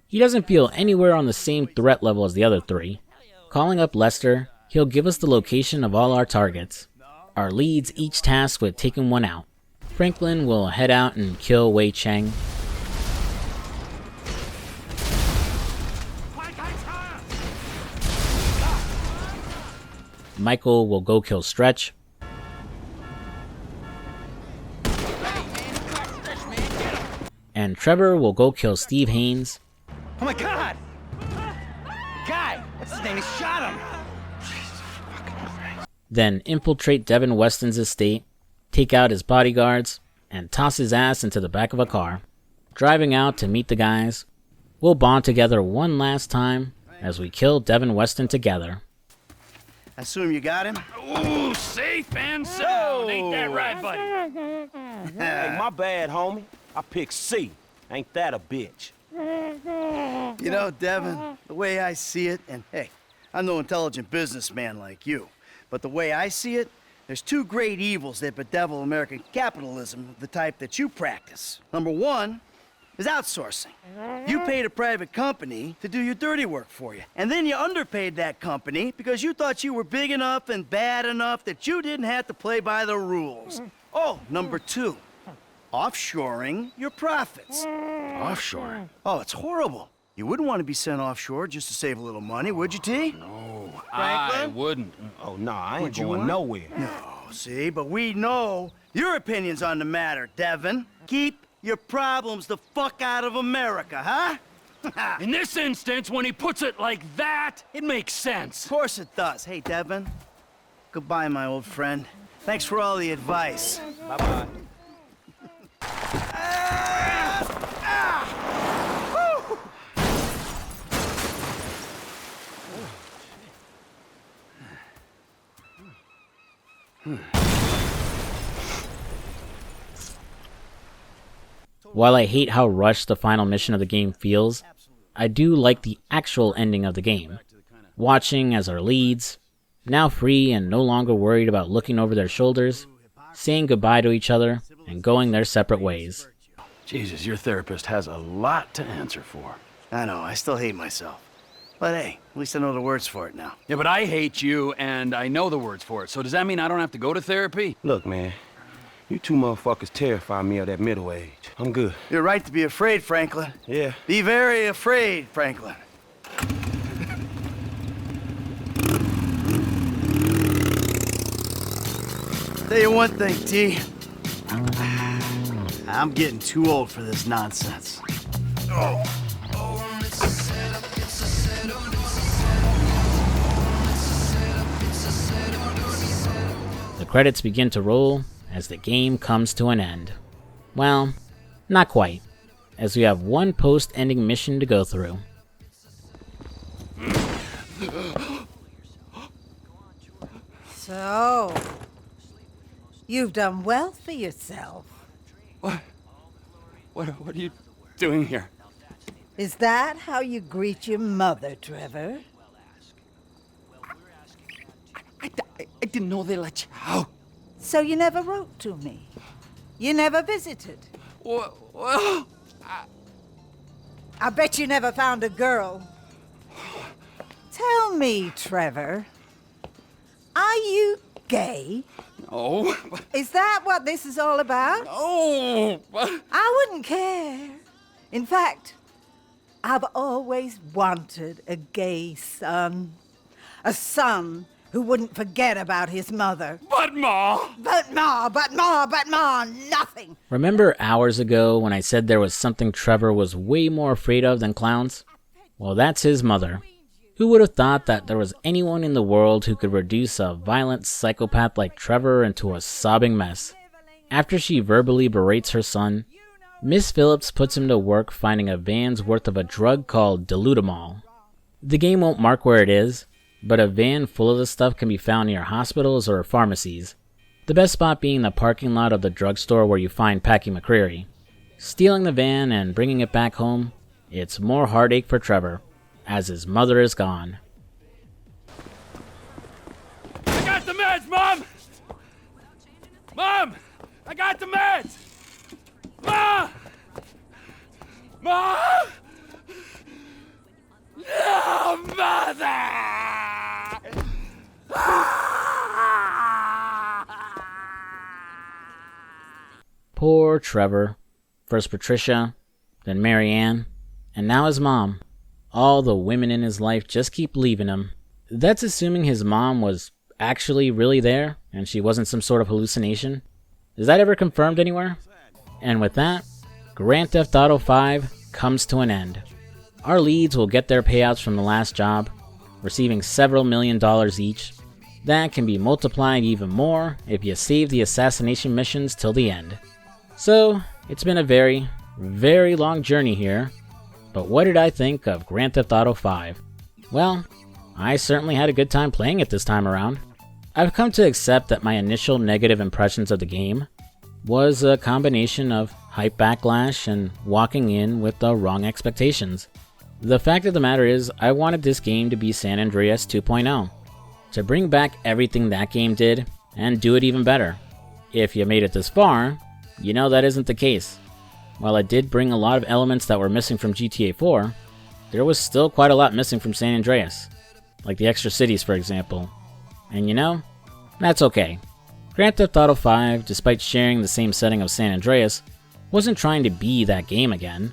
he doesn't feel anywhere on the same threat level as the other three. Calling up Lester, he'll give us the location of all our targets. Our leads each tasked with taking one out. Franklin will head out and kill Wei Cheng. Michael will go kill Stretch. And Trevor will go kill Steve Haynes. Oh my God! Guy! What's his name? He shot him! Then infiltrate Devin Weston's estate, take out his bodyguards, and toss his ass into the back of a car. Driving out to meet the guys, we'll bond together one last time as we kill Devin Weston together. I assume you got him? Ooh, safe and sound. Ain't that right, buddy? Hey, my bad, homie. I picked C. Ain't that a bitch? You know, Devin, the way I see it, and hey, I'm no intelligent businessman like you, but the way I see it, there's two great evils that bedevil American capitalism of the type that you practice. Number one is outsourcing. You paid a private company to do your dirty work for you, and then you underpaid that company because you thought you were big enough and bad enough that you didn't have to play by the rules. Oh, number two, offshoring your profits. Offshore? Oh, it's horrible. You wouldn't want to be sent offshore just to save a little money, would you, T? No, Franklin? I wouldn't. Oh, nah, I ain't Would you going want? nowhere. No, see, but we know your opinions on the matter, Devin. Keep your problems the fuck out of America, huh? In this instance, when he puts it like that, it makes sense. Of course it does. Hey, Devin. Goodbye, my old friend. Thanks for all the advice. Bye-bye. While I hate how rushed the final mission of the game feels, I do like the actual ending of the game. Watching as our leads, now free and no longer worried about looking over their shoulders, saying goodbye to each other, and going their separate ways. Jesus, your therapist has a lot to answer for. I know, I still hate myself. But hey, at least I know the words for it now. Yeah, but I hate you, and I know the words for it. So does that mean I don't have to go to therapy? Look, man, you two motherfuckers terrify me of that middle age. I'm good. You're right to be afraid, Franklin. Yeah. Be very afraid, Franklin. Tell you one thing, T. I'm getting too old for this nonsense. Oh. The credits begin to roll as the game comes to an end. Well, not quite, as we have one post-ending mission to go through. So, you've done well for yourself. What are you doing here? Is that how you greet your mother, Trevor? I didn't know they let you out. So you never wrote to me? You never visited? Well, I bet you never found a girl. Tell me, Trevor, are you gay? No. Is that what this is all about? No. I wouldn't care. In fact, I've always wanted a gay son. A son who wouldn't forget about his mother. But Ma! Nothing! Remember hours ago when I said there was something Trevor was way more afraid of than clowns? Well, that's his mother. Who would have thought that there was anyone in the world who could reduce a violent psychopath like Trevor into a sobbing mess? After she verbally berates her son, Miss Phillips puts him to work finding a van's worth of a drug called dilutamol. The game won't mark where it is, but a van full of the stuff can be found near hospitals or pharmacies. The best spot being the parking lot of the drugstore where you find Packy McCreary. Stealing the van and bringing it back home, it's more heartache for Trevor, as his mother is gone. I got the meds, Mom! Mom! I got the meds! Mom! Mom! No, Mother! Poor Trevor. First Patricia, then Mary Ann, and now his mom. All the women in his life just keep leaving him. That's assuming his mom was actually really there, and she wasn't some sort of hallucination. Is that ever confirmed anywhere? And with that, Grand Theft Auto 5 comes to an end. Our leads will get their payouts from the last job, receiving several $1 million each. That can be multiplied even more if you save the assassination missions till the end. So, it's been a very, very long journey here, but what did I think of Grand Theft Auto 5? Well, I certainly had a good time playing it this time around. I've come to accept that my initial negative impressions of the game was a combination of hype backlash and walking in with the wrong expectations. The fact of the matter is, I wanted this game to be San Andreas 2.0, to bring back everything that game did and do it even better. If you made it this far, you know that isn't the case. While it did bring a lot of elements that were missing from GTA 4, there was still quite a lot missing from San Andreas, like the extra cities for example. And you know, that's okay. Grand Theft Auto 5, despite sharing the same setting of San Andreas, wasn't trying to be that game again.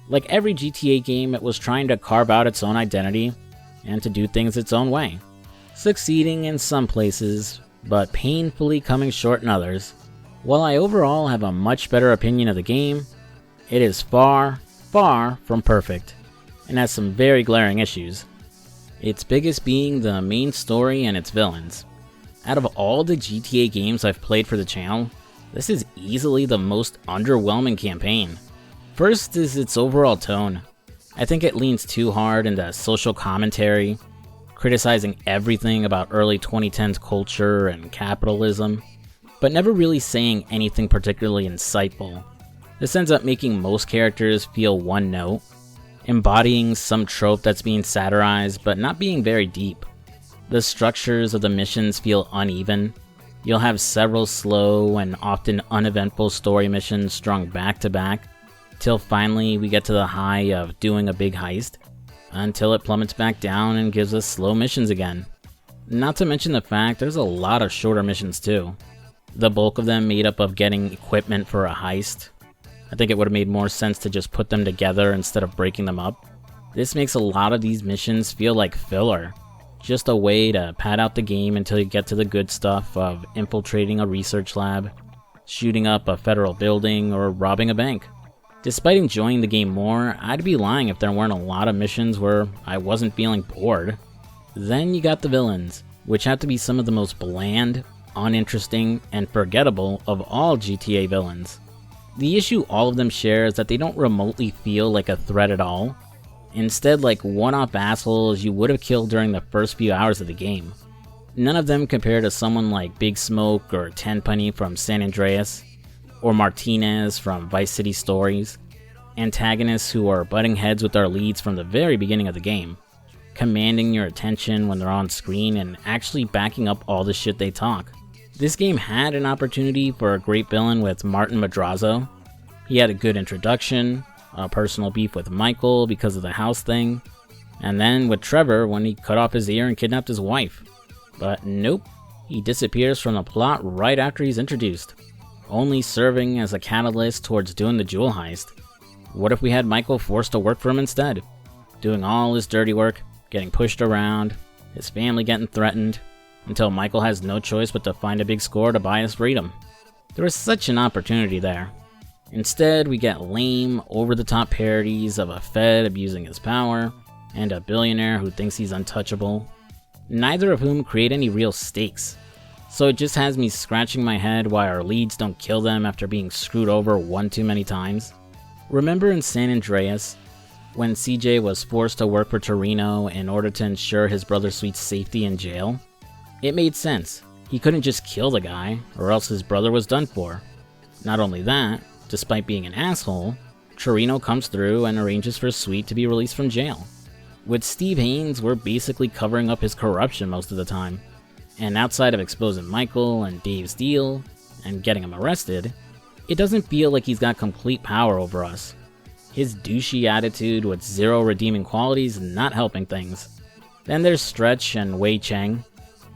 Like every GTA game, it was trying to carve out its own identity and to do things its own way, succeeding in some places, but painfully coming short in others. While I overall have a much better opinion of the game, it is far, far from perfect, and has some very glaring issues. Its biggest being the main story and its villains. Out of all the GTA games I've played for the channel, this is easily the most underwhelming campaign. First is its overall tone. I think it leans too hard into social commentary, criticizing everything about early 2010s culture and capitalism, but never really saying anything particularly insightful. This ends up making most characters feel one note, embodying some trope that's being satirized but not being very deep. The structures of the missions feel uneven. You'll have several slow and often uneventful story missions strung back to back, till finally we get to the high of doing a big heist, until it plummets back down and gives us slow missions again. Not to mention the fact there's a lot of shorter missions too. The bulk of them made up of getting equipment for a heist, I think it would have made more sense to just put them together instead of breaking them up. This makes a lot of these missions feel like filler, just a way to pad out the game until you get to the good stuff of infiltrating a research lab, shooting up a federal building, or robbing a bank. Despite enjoying the game more, I'd be lying if there weren't a lot of missions where I wasn't feeling bored. Then you got the villains, which have to be some of the most bland, uninteresting, and forgettable of all GTA villains. The issue all of them share is that they don't remotely feel like a threat at all. Instead, like one-off assholes you would have killed during the first few hours of the game. None of them compare to someone like Big Smoke or Tenpenny from San Andreas, or Martinez from Vice City Stories, antagonists who are butting heads with our leads from the very beginning of the game, commanding your attention when they're on screen and actually backing up all the shit they talk. This game had an opportunity for a great villain with Martin Madrazo. He had a good introduction, a personal beef with Michael because of the house thing, and then with Trevor when he cut off his ear and kidnapped his wife. But nope, he disappears from the plot right after he's introduced, only serving as a catalyst towards doing the jewel heist. What if we had Michael forced to work for him instead? Doing all his dirty work, getting pushed around, his family getting threatened, until Michael has no choice but to find a big score to buy his freedom. There was such an opportunity there. Instead, we get lame, over-the-top parodies of a Fed abusing his power, and a billionaire who thinks he's untouchable, neither of whom create any real stakes. So it just has me scratching my head why our leads don't kill them after being screwed over one too many times. Remember in San Andreas, when CJ was forced to work for Torino in order to ensure his brother Sweet's safety in jail? It made sense. He couldn't just kill the guy, or else his brother was done for. Not only that, despite being an asshole, Torino comes through and arranges for Sweet to be released from jail. With Steve Haynes, we're basically covering up his corruption most of the time. And outside of exposing Michael and Dave's deal, and getting him arrested, it doesn't feel like he's got complete power over us. His douchey attitude with zero redeeming qualities is not helping things. Then there's Stretch and Wei Cheng.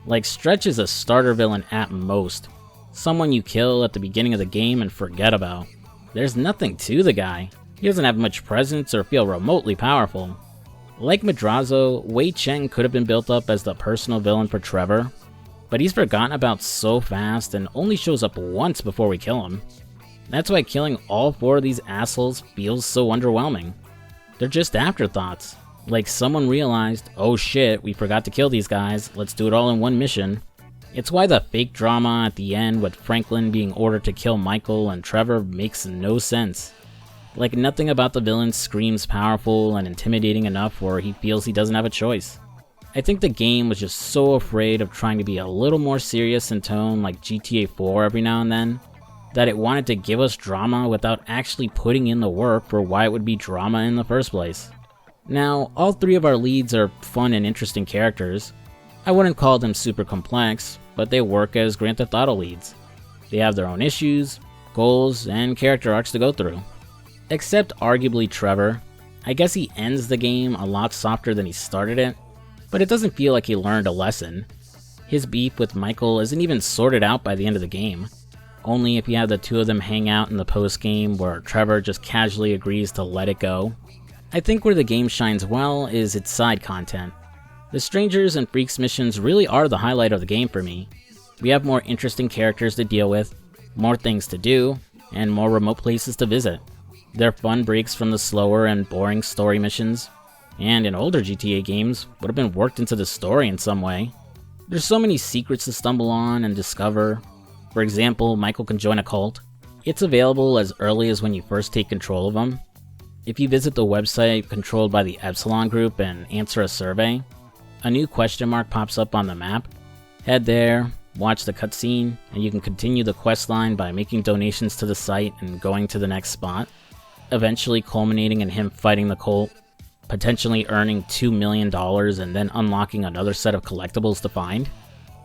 Like, Stretch is a starter villain at most. Someone you kill at the beginning of the game and forget about. There's nothing to the guy. He doesn't have much presence or feel remotely powerful. Like Madrazo, Wei Cheng could have been built up as the personal villain for Trevor, but he's forgotten about so fast and only shows up once before we kill him. That's why killing all 4 of these assholes feels so underwhelming. They're just afterthoughts. Like someone realized, oh shit, we forgot to kill these guys, let's do it all in one mission. It's why the fake drama at the end with Franklin being ordered to kill Michael and Trevor makes no sense. Like nothing about the villain screams powerful and intimidating enough where he feels he doesn't have a choice. I think the game was just so afraid of trying to be a little more serious in tone like GTA 4 every now and then, that it wanted to give us drama without actually putting in the work for why it would be drama in the first place. Now, all 3 of our leads are fun and interesting characters. I wouldn't call them super complex, but they work as Grand Theft Auto leads. They have their own issues, goals, and character arcs to go through. Except arguably Trevor. I guess he ends the game a lot softer than he started it, but it doesn't feel like he learned a lesson. His beef with Michael isn't even sorted out by the end of the game. Only if you have the 2 of them hang out in the post-game where Trevor just casually agrees to let it go. I think where the game shines well is its side content. The Strangers and Freaks missions really are the highlight of the game for me. We have more interesting characters to deal with, more things to do, and more remote places to visit. They're fun breaks from the slower and boring story missions, and in older GTA games would have been worked into the story in some way. There's so many secrets to stumble on and discover. For example, Michael can join a cult. It's available as early as when you first take control of them. If you visit the website controlled by the Epsilon group and answer a survey, a new question mark pops up on the map. Head there, watch the cutscene, and you can continue the quest line by making donations to the site and going to the next spot, eventually culminating in him fighting the cult, potentially earning $2 million and then unlocking another set of collectibles to find.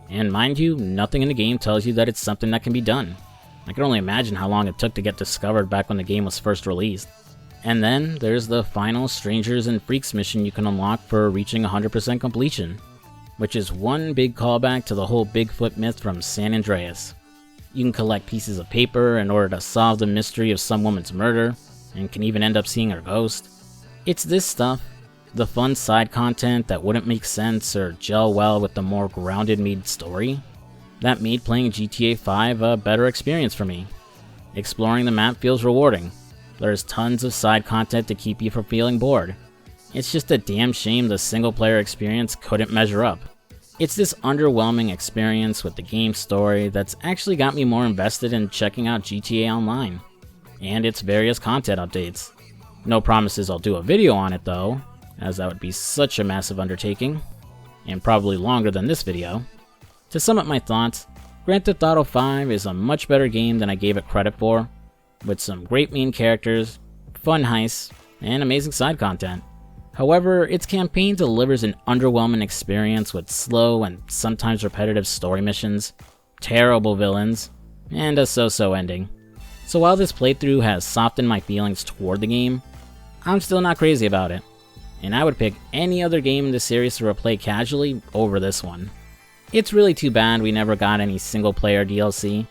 And mind you, nothing in the game tells you that it's something that can be done. I can only imagine how long it took to get discovered back when the game was first released. And then there's the final Strangers and Freaks mission you can unlock for reaching 100% completion, which is one big callback to the whole Bigfoot myth from San Andreas. You can collect pieces of paper in order to solve the mystery of some woman's murder, and can even end up seeing her ghost. It's this stuff, the fun side content that wouldn't make sense or gel well with the more grounded main story, that made playing GTA 5 a better experience for me. Exploring the map feels rewarding. There's tons of side content to keep you from feeling bored. It's just a damn shame the single player experience couldn't measure up. It's this underwhelming experience with the game story that's actually got me more invested in checking out GTA Online, and its various content updates. No promises I'll do a video on it though, as that would be such a massive undertaking, and probably longer than this video. To sum up my thoughts, Grand Theft Auto 5 is a much better game than I gave it credit for, with some great main characters, fun heists, and amazing side content. However, its campaign delivers an underwhelming experience with slow and sometimes repetitive story missions, terrible villains, and a so-so ending. So while this playthrough has softened my feelings toward the game, I'm still not crazy about it, and I would pick any other game in the series to replay casually over this one. It's really too bad we never got any single-player DLC.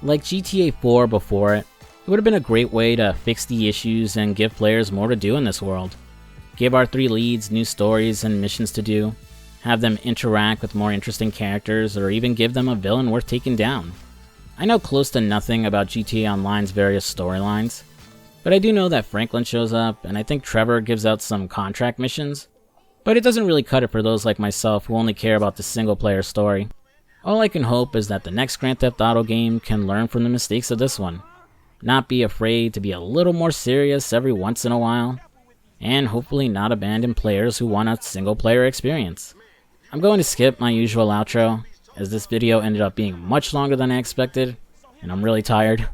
Like GTA 4 before it would have been a great way to fix the issues and give players more to do in this world. Give our 3 leads new stories and missions to do, have them interact with more interesting characters, or even give them a villain worth taking down. I know close to nothing about GTA Online's various storylines, but I do know that Franklin shows up, and I think Trevor gives out some contract missions, but it doesn't really cut it for those like myself who only care about the single player story. All I can hope is that the next Grand Theft Auto game can learn from the mistakes of this one, not be afraid to be a little more serious every once in a while, and hopefully not abandon players who want a single player experience. I'm going to skip my usual outro, as this video ended up being much longer than I expected, and I'm really tired.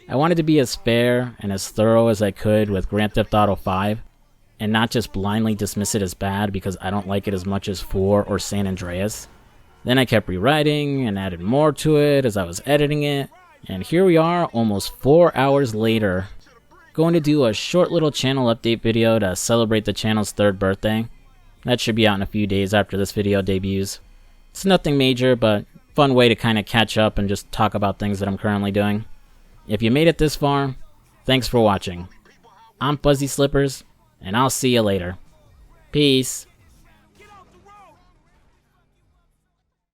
I wanted to be as fair and as thorough as I could with Grand Theft Auto 5, and not just blindly dismiss it as bad because I don't like it as much as 4 or San Andreas. Then I kept rewriting and added more to it as I was editing it, and here we are almost 4 hours later, going to do a short little channel update video to celebrate the channel's 3rd birthday. That should be out in a few days after this video debuts. It's nothing major, but fun way to kind of catch up and just talk about things that I'm currently doing. If you made it this far, thanks for watching. I'm FuzzySlippers, and I'll see you later. Peace.